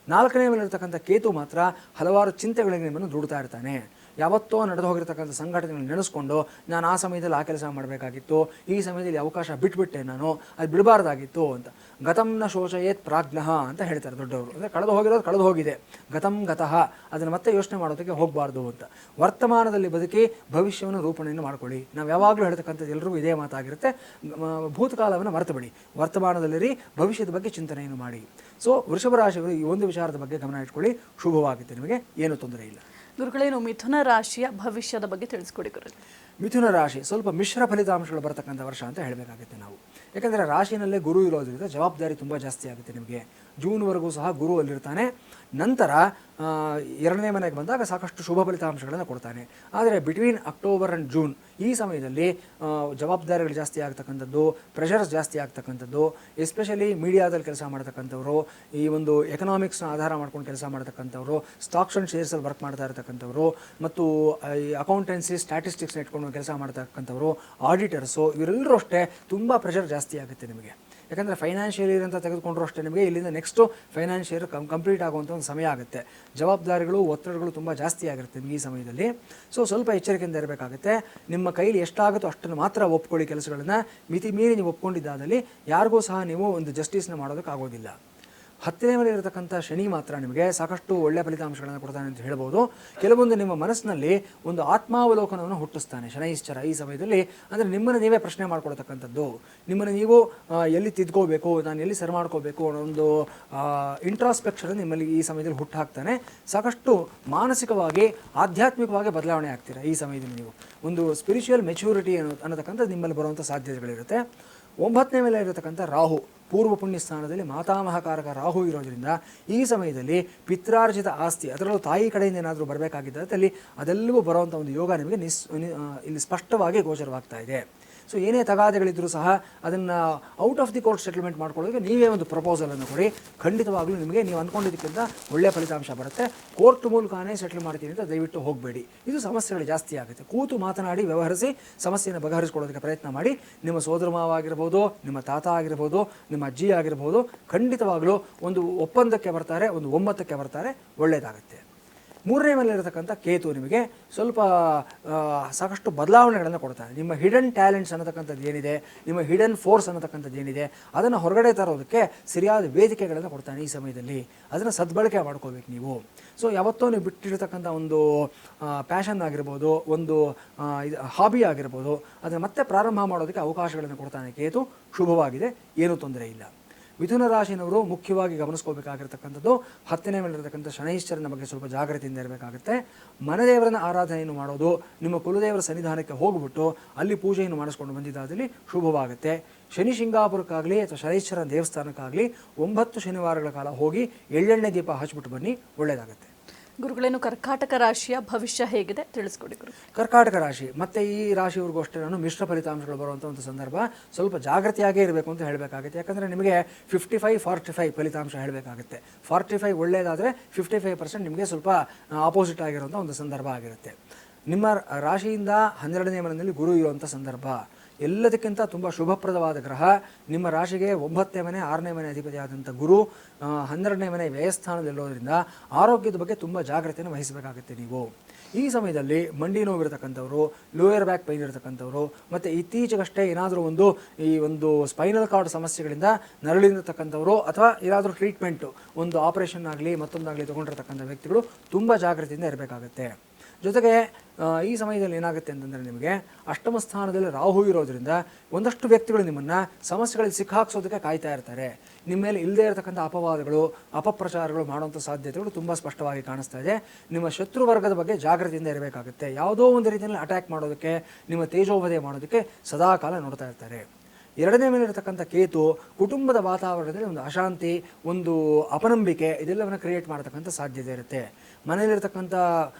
4ನೇ ಮೇಲೆ ಇರತಕ್ಕಂಥ ಕೇತು ಮಾತ್ರ ಹಲವಾರು ಚಿಂತೆಗಳಿಗೆ ನಿಮ್ಮನ್ನು ದುಡ್ತಾ ಇರ್ತಾನೆ. ಯಾವತ್ತೋ ನಡೆದು ಹೋಗಿರ್ತಕ್ಕಂಥ ಸಂಘಟನೆಗಳನ್ನ ನೆನೆಸ್ಕೊಂಡು ನಾನು ಆ ಸಮಯದಲ್ಲಿ ಆ ಕೆಲಸ ಮಾಡಬೇಕಾಗಿತ್ತು, ಈ ಸಮಯದಲ್ಲಿ ಅವಕಾಶ ಬಿಟ್ಬಿಟ್ಟೆ, ನಾನು ಅದು ಬಿಡಬಾರ್ದಾಗಿತ್ತು ಅಂತ. ಗತಂನ ಶೋಚಯೇತ್ ಪ್ರಾಜ್ಞಃ ಅಂತ ಹೇಳ್ತಾರೆ ದೊಡ್ಡವರು. ಅಂದರೆ ಕಳೆದು ಹೋಗಿರೋದು ಕಳೆದು ಹೋಗಿದೆ, ಗತಂ ಗತಃ, ಅದನ್ನು ಮತ್ತೆ ಯೋಚನೆ ಮಾಡೋದಕ್ಕೆ ಹೋಗಬಾರ್ದು ಅಂತ. ವರ್ತಮಾನದಲ್ಲಿ ಬದುಕಿ ಭವಿಷ್ಯವನ್ನು ರೂಪಣೆಯನ್ನು ಮಾಡ್ಕೊಳ್ಳಿ. ನಾವು ಯಾವಾಗಲೂ ಹೇಳ್ತಕ್ಕಂಥದ್ದು ಎಲ್ರಿಗೂ ಇದೇ ಮಾತಾಗಿರುತ್ತೆ, ಭೂತಕಾಲವನ್ನು ಮರೆತು ಬಿಡಿ, ವರ್ತಮಾನದಲ್ಲಿರಿ, ಭವಿಷ್ಯದ ಬಗ್ಗೆ ಚಿಂತನೆಯನ್ನು ಮಾಡಿ. ಸೊ ವೃಷಭ ರಾಶಿಗಳು ಈ ಒಂದು ವಿಚಾರದ ಬಗ್ಗೆ ಗಮನ ಇಟ್ಕೊಳ್ಳಿ, ಶುಭವಾಗುತ್ತೆ, ನಿಮಗೆ ಏನು ತೊಂದರೆ ಇಲ್ಲ. ಗುರುಗಳೇನು ಮಿಥುನ ರಾಶಿಯ ಭವಿಷ್ಯದ ಬಗ್ಗೆ ತಿಳಿಸ್ಕೊಡಿ ಗುರು. ಮಿಥುನ ರಾಶಿ ಸ್ವಲ್ಪ ಮಿಶ್ರ ಫಲಿತಾಂಶಗಳು ಬರ್ತಕ್ಕಂಥ ವರ್ಷ ಅಂತ ಹೇಳಬೇಕಾಗುತ್ತೆ ನಾವು. ಯಾಕಂದರೆ ರಾಶಿನಲ್ಲೇ ಗುರು ಇರೋದ್ರಿಂದ ಜವಾಬ್ದಾರಿ ತುಂಬ ಜಾಸ್ತಿ ಆಗುತ್ತೆ ನಿಮಗೆ. ಜೂನ್ವರೆಗೂ ಸಹ ಗುರು ಅಲ್ಲಿರ್ತಾನೆ. ನಂತರ 2ನೇ ಮನೆಗೆ ಬಂದಾಗ ಸಾಕಷ್ಟು ಶುಭ ಫಲಿತಾಂಶಗಳನ್ನು ಕೊಡ್ತಾನೆ. ಆದರೆ ಬಿಟ್ವೀನ್ ಅಕ್ಟೋಬರ್ ಆ್ಯಂಡ್ ಜೂನ್ ಈ ಸಮಯದಲ್ಲಿ ಜವಾಬ್ದಾರಿಗಳು ಜಾಸ್ತಿ ಆಗ್ತಕ್ಕಂಥದ್ದು, ಪ್ರೆಷರ್ಸ್ ಜಾಸ್ತಿ ಆಗ್ತಕ್ಕಂಥದ್ದು, ಎಸ್ಪೆಷಲಿ ಮೀಡಿಯಾದಲ್ಲಿ ಕೆಲಸ ಮಾಡ್ತಕ್ಕಂಥವ್ರು, ಈ ಒಂದು ಎಕನಾಮಿಕ್ಸ್ನ ಆಧಾರ ಮಾಡ್ಕೊಂಡು ಕೆಲಸ ಮಾಡ್ತಕ್ಕಂಥವ್ರು, ಸ್ಟಾಕ್ಸ್ ಆ್ಯಂಡ್ ಶೇರ್ಸಲ್ಲಿ ವರ್ಕ್ ಮಾಡ್ತಾ ಇರ್ತಕ್ಕಂಥವ್ರು, ಮತ್ತು ಈ ಅಕೌಂಟೆನ್ಸಿ ಸ್ಟ್ಯಾಟಿಸ್ಟಿಕ್ಸ್ನ ಇಟ್ಕೊಂಡು ಕೆಲಸ ಮಾಡ್ತಕ್ಕಂಥವ್ರು, ಆಡಿಟರ್ಸು, ಇವರೆಲ್ಲರೂ ಅಷ್ಟೇ ತುಂಬ ಪ್ರೆಷರ್ ಜಾಸ್ತಿ ಆಗುತ್ತೆ ನಿಮಗೆ. ಯಾಕಂದರೆ ಫೈನಾನ್ಷಿಯಲ್ ಇಯರ್ ಅಂತ ತೆಗೆದುಕೊಂಡ್ರು ಅಷ್ಟೇ ನಿಮಗೆ ಇಲ್ಲಿಂದ ನೆಕ್ಸ್ಟು ಫೈನಾನ್ಷಿಯಲ್ ಕಂಪ್ಲೀಟ್ ಆಗುವಂಥ ಒಂದು ಸಮಯ ಆಗುತ್ತೆ. ಜವಾಬ್ದಾರಿಗಳು, ಒತ್ತಡಗಳು ತುಂಬ ಜಾಸ್ತಿ ಆಗಿರುತ್ತೆ ನಿಮಗೆ ಈ ಸಮಯದಲ್ಲಿ. ಸೊ ಸ್ವಲ್ಪ ಎಚ್ಚರಿಕೆಯಿಂದ ಇರಬೇಕಾಗುತ್ತೆ. ನಿಮ್ಮ ಕೈಲಿ ಎಷ್ಟಾಗುತ್ತೋ ಅಷ್ಟನ್ನು ಮಾತ್ರ ಒಪ್ಕೊಳ್ಳಿ ಕೆಲಸಗಳನ್ನು. ಮಿತಿ ಮೀರಿ ನೀವು ಒಪ್ಕೊಂಡಿದ್ದಾದಲ್ಲಿ ಯಾರಿಗೂ ಸಹ ನೀವು ಒಂದು ಜಸ್ಟಿಸ್ನ ಮಾಡೋದಕ್ಕಾಗೋದಿಲ್ಲ. 10ನೇ ಮನೆ ಇರತಕ್ಕಂಥ ಶನಿ ಮಾತ್ರ ನಿಮಗೆ ಸಾಕಷ್ಟು ಒಳ್ಳೆಯ ಫಲಿತಾಂಶಗಳನ್ನು ಕೊಡ್ತಾನೆ ಅಂತ ಹೇಳ್ಬೋದು. ಕೆಲವೊಂದು ನಿಮ್ಮ ಮನಸ್ಸಿನಲ್ಲಿ ಒಂದು ಆತ್ಮಾವಲೋಕನವನ್ನು ಹುಟ್ಟಿಸ್ತಾನೆ ಶನೈಶ್ಚರ ಈ ಸಮಯದಲ್ಲಿ. ಅಂದರೆ ನಿಮ್ಮನ್ನು ನೀವೇ ಪ್ರಶ್ನೆ ಮಾಡ್ಕೊಳ್ತಕ್ಕಂಥದ್ದು, ನಿಮ್ಮನ್ನು ನೀವು ಎಲ್ಲಿ ತಿದ್ಕೋಬೇಕು, ನಾನು ಎಲ್ಲಿ ಸರಿ ಮಾಡ್ಕೋಬೇಕು ಅನ್ನೋ ಒಂದು ಇಂಟ್ರಾಸ್ಪೆಕ್ಷನ್ ನಿಮ್ಮಲ್ಲಿ ಈ ಸಮಯದಲ್ಲಿ ಹುಟ್ಟಾಕ್ತಾನೆ. ಸಾಕಷ್ಟು ಮಾನಸಿಕವಾಗಿ, ಆಧ್ಯಾತ್ಮಿಕವಾಗಿ ಬದಲಾವಣೆ ಆಗ್ತೀರಾ ಈ ಸಮಯದಲ್ಲಿ. ನೀವು ಒಂದು ಸ್ಪಿರಿಚುವಲ್ ಮೆಚ್ಯೂರಿಟಿ ಅನ್ನತಕ್ಕಂಥದ್ದು ನಿಮ್ಮಲ್ಲಿ ಬರುವಂಥ ಸಾಧ್ಯತೆಗಳಿರುತ್ತೆ. 9ನೇ ಮೇಲೆ ಇರತಕ್ಕಂಥ ರಾಹು ಪೂರ್ವ ಪುಣ್ಯ ಸ್ಥಾನದಲ್ಲಿ ಮಾತಾಮಹಕಾರಕ ರಾಹು ಇರೋದ್ರಿಂದ ಈ ಸಮಯದಲ್ಲಿ ಪಿತ್ರಾರ್ಜಿತ ಆಸ್ತಿ, ಅದರಲ್ಲೂ ತಾಯಿ ಕಡೆಯಿಂದ ಏನಾದರೂ ಬರಬೇಕಾಗಿದ್ದಲ್ಲಿ ಅದೆಲ್ಲವೂ ಬರುವಂಥ ಒಂದು ಯೋಗ ನಿಮಗೆ ಇಲ್ಲಿ ಸ್ಪಷ್ಟವಾಗಿ ಗೋಚರವಾಗ್ತಾ ಇದೆ. ಸೊ ಏನೇ ತಗಾದೆಗಳಿದ್ದರೂ ಸಹ ಅದನ್ನು out of the court settlement ಮಾಡ್ಕೊಳ್ಳೋದಕ್ಕೆ ನೀವೇ ಒಂದು ಪ್ರಪೋಸಲನ್ನು ಕೊಡಿ. ಖಂಡಿತವಾಗ್ಲೂ ನಿಮಗೆ ನೀವು ಅಂದ್ಕೊಂಡಿದ್ದಕ್ಕಿಂತ ಒಳ್ಳೆಯ ಫಲಿತಾಂಶ ಬರುತ್ತೆ. ಕೋರ್ಟ್ ಮೂಲಕನೇ ಸೆಟಲ್ ಮಾಡ್ತೀನಿ ಅಂತ ದಯವಿಟ್ಟು ಹೋಗಬೇಡಿ. ಇದು ಸಮಸ್ಯೆಗಳು ಜಾಸ್ತಿ ಆಗುತ್ತೆ. ಕೂತು ಮಾತನಾಡಿ ವ್ಯವಹರಿಸಿ ಸಮಸ್ಯೆಯನ್ನು ಬಗೆಹರಿಸ್ಕೊಳ್ಳೋದಕ್ಕೆ ಪ್ರಯತ್ನ ಮಾಡಿ. ನಿಮ್ಮ ಸೋದರ ಮಾವ ಆಗಿರ್ಬೋದು, ನಿಮ್ಮ ತಾತ ಆಗಿರ್ಬೋದು, ನಿಮ್ಮ ಅಜ್ಜಿ ಆಗಿರ್ಬೋದು, ಖಂಡಿತವಾಗ್ಲೂ ಒಂದು ಒಪ್ಪಂದಕ್ಕೆ ಬರ್ತಾರೆ, ಒಂದು ಒಮ್ಮತಕ್ಕೆ ಬರ್ತಾರೆ, ಒಳ್ಳೆಯದಾಗುತ್ತೆ. 3ನೇ ಮನೆಯಲ್ಲಿರತಕ್ಕಂಥ ಕೇತು ನಿಮಗೆ ಸ್ವಲ್ಪ ಸಾಕಷ್ಟು ಬದಲಾವಣೆಗಳನ್ನು ಕೊಡ್ತಾನೆ. ನಿಮ್ಮ ಹಿಡನ್ ಟ್ಯಾಲೆಂಟ್ಸ್ ಅನ್ನತಕ್ಕಂಥದ್ದು ಏನಿದೆ, ನಿಮ್ಮ ಹಿಡನ್ ಫೋರ್ಸ್ ಅನ್ನತಕ್ಕಂಥದ್ದು ಏನಿದೆ, ಅದನ್ನು ಹೊರಗಡೆ ತರೋದಕ್ಕೆ ಸರಿಯಾದ ವೇದಿಕೆಗಳನ್ನು ಕೊಡ್ತಾನೆ ಈ ಸಮಯದಲ್ಲಿ. ಅದನ್ನು ಸದ್ಬಳಕೆ ಮಾಡ್ಕೋಬೇಕು ನೀವು. ಸೊ ಯಾವತ್ತೋ ನೀವು ಬಿಟ್ಟಿರ್ತಕ್ಕಂಥ ಒಂದು ಪ್ಯಾಷನ್ ಆಗಿರ್ಬೋದು, ಒಂದು ಹಾಬಿ ಆಗಿರ್ಬೋದು, ಅದನ್ನು ಮತ್ತೆ ಪ್ರಾರಂಭ ಮಾಡೋದಕ್ಕೆ ಅವಕಾಶಗಳನ್ನು ಕೊಡ್ತಾನೆ ಕೇತು. ಶುಭವಾಗಿದೆ, ಏನೂ ತೊಂದರೆ ಇಲ್ಲ. ಮಿಥುನ ರಾಶಿನವರು ಮುಖ್ಯವಾಗಿ ಗಮನಿಸ್ಕೋಬೇಕಾಗಿರ್ತಕ್ಕಂಥದ್ದು 10ನೇ ಮೇಲಿರತಕ್ಕಂಥ ಶನೈಶ್ಚರನ ಬಗ್ಗೆ ಸ್ವಲ್ಪ ಜಾಗೃತಿಯಿಂದ ಇರಬೇಕಾಗುತ್ತೆ. ಮನೆದೇವರನ್ನ ಆರಾಧನೆಯನ್ನು ಮಾಡೋದು, ನಿಮ್ಮ ಕುಲದೇವರ ಸನ್ನಿಧಾನಕ್ಕೆ ಹೋಗ್ಬಿಟ್ಟು ಅಲ್ಲಿ ಪೂಜೆಯನ್ನು ಮಾಡಿಸ್ಕೊಂಡು ಬಂದಿದ್ದಾದಲ್ಲಿ ಶುಭವಾಗುತ್ತೆ. ಶನಿ ಶಿಂಗಾಪುರಕ್ಕಾಗಲಿ ಅಥವಾ ಶನೈಶ್ಚರನ ದೇವಸ್ಥಾನಕ್ಕಾಗಲಿ 9 ಶನಿವಾರಗಳ ಕಾಲ ಹೋಗಿ ಎಳ್ಳೆಣ್ಣೆ ದೀಪ ಹಚ್ಬಿಟ್ಟು ಬನ್ನಿ, ಒಳ್ಳೆಯದಾಗುತ್ತೆ. ಗುರುಗಳೇನು ಕರ್ಕಾಟಕ ರಾಶಿಯ ಭವಿಷ್ಯ ಹೇಗಿದೆ ತಿಳಿಸ್ಕೊಡಿ ಗುರು. ಕರ್ಕಾಟಕ ರಾಶಿ ಮತ್ತು ಈ ರಾಶಿಯವ್ರಿಗೂ ಅಷ್ಟೇ ನಾನು ಮಿಶ್ರ ಫಲಿತಾಂಶಗಳು ಬರುವಂಥ ಒಂದು ಸಂದರ್ಭ. ಸ್ವಲ್ಪ ಜಾಗೃತಿಯಾಗೇ ಇರಬೇಕು ಅಂತ ಹೇಳಬೇಕಾಗುತ್ತೆ. ಯಾಕಂದರೆ ನಿಮಗೆ 55-45 ಫಲಿತಾಂಶ ಹೇಳಬೇಕಾಗುತ್ತೆ. 45 ಒಳ್ಳೆಯದಾದರೆ 55% ನಿಮಗೆ ಸ್ವಲ್ಪ ಆಪೋಸಿಟ್ ಆಗಿರುವಂಥ ಒಂದು ಸಂದರ್ಭ ಆಗಿರುತ್ತೆ. ನಿಮ್ಮ ರಾಶಿಯಿಂದ 12ನೇ ಮನೆಯಲ್ಲಿ ಗುರು ಇರುವಂಥ ಸಂದರ್ಭ. ಎಲ್ಲದಕ್ಕಿಂತ ತುಂಬ ಶುಭಪ್ರದವಾದ ಗ್ರಹ ನಿಮ್ಮ ರಾಶಿಗೆ 9ನೇ ಮನೆ 6ನೇ ಮನೆ ಅಧಿಪತಿಯಾದಂಥ ಗುರು 12ನೇ ಮನೆ ವ್ಯಯಸ್ಥಾನದಲ್ಲಿರೋದ್ರಿಂದ ಆರೋಗ್ಯದ ಬಗ್ಗೆ ತುಂಬ ಜಾಗ್ರತೆಯನ್ನು ವಹಿಸಬೇಕಾಗುತ್ತೆ ನೀವು. ಈ ಸಮಯದಲ್ಲಿ ಮಂಡಿ ನೋವು ಇರತಕ್ಕಂಥವ್ರು, ಲೋಯರ್ ಬ್ಯಾಕ್ ಪೈನ್ ಇರತಕ್ಕಂಥವ್ರು, ಮತ್ತು ಇತ್ತೀಚೆಗಷ್ಟೇ ಏನಾದರೂ ಈ ಒಂದು ಸ್ಪೈನಲ್ ಕಾರ್ಡ್ ಸಮಸ್ಯೆಗಳಿಂದ ನರಳಿರತಕ್ಕಂಥವ್ರು, ಅಥವಾ ಏನಾದರೂ ಟ್ರೀಟ್ಮೆಂಟು, ಒಂದು ಆಪರೇಷನ್ ಆಗಲಿ ಮತ್ತೊಂದಾಗಲಿ ತೊಗೊಂಡಿರ್ತಕ್ಕಂಥ ವ್ಯಕ್ತಿಗಳು ತುಂಬ ಜಾಗ್ರತೆಯಿಂದ ಇರಬೇಕಾಗುತ್ತೆ. ಜೊತೆಗೆ ಈ ಸಮಯದಲ್ಲಿ ಏನಾಗುತ್ತೆ ಅಂತಂದರೆ ನಿಮಗೆ ಅಷ್ಟಮ ಸ್ಥಾನದಲ್ಲಿ ರಾಹು ಇರೋದ್ರಿಂದ ಒಂದಷ್ಟು ವ್ಯಕ್ತಿಗಳು ನಿಮ್ಮನ್ನು ಸಮಸ್ಯೆಗಳಲ್ಲಿ ಸಿಕ್ಕಾಕ್ಸೋದಕ್ಕೆ ಕಾಯ್ತಾ ಇರ್ತಾರೆ. ನಿಮ್ಮ ಮೇಲೆ ಇಲ್ಲದೇ ಇರತಕ್ಕಂಥ ಅಪವಾದಗಳು, ಅಪಪ್ರಚಾರಗಳು ಮಾಡುವಂಥ ಸಾಧ್ಯತೆಗಳು ತುಂಬ ಸ್ಪಷ್ಟವಾಗಿ ಕಾಣಿಸ್ತಾ ಇದೆ. ನಿಮ್ಮ ಶತ್ರು ವರ್ಗದ ಬಗ್ಗೆ ಜಾಗೃತಿಯಿಂದ ಇರಬೇಕಾಗುತ್ತೆ. ಯಾವುದೋ ಒಂದು ರೀತಿಯಲ್ಲಿ ಅಟ್ಯಾಕ್ ಮಾಡೋದಕ್ಕೆ, ನಿಮ್ಮ ತೇಜೋವಧೆ ಮಾಡೋದಕ್ಕೆ ಸದಾಕಾಲ ನೋಡ್ತಾ ಇರ್ತಾರೆ. 2ನೇ ಮೇಲೆ ಇರತಕ್ಕಂಥ ಕೇತು ಕುಟುಂಬದ ವಾತಾವರಣದಲ್ಲಿ ಒಂದು ಅಶಾಂತಿ, ಒಂದು ಅಪನಂಬಿಕೆ ಇದೆಲ್ಲವನ್ನು ಕ್ರಿಯೇಟ್ ಮಾಡತಕ್ಕಂಥ ಸಾಧ್ಯತೆ ಇರುತ್ತೆ. ಮನೆಯಲ್ಲಿರ್ತಕ್ಕಂಥ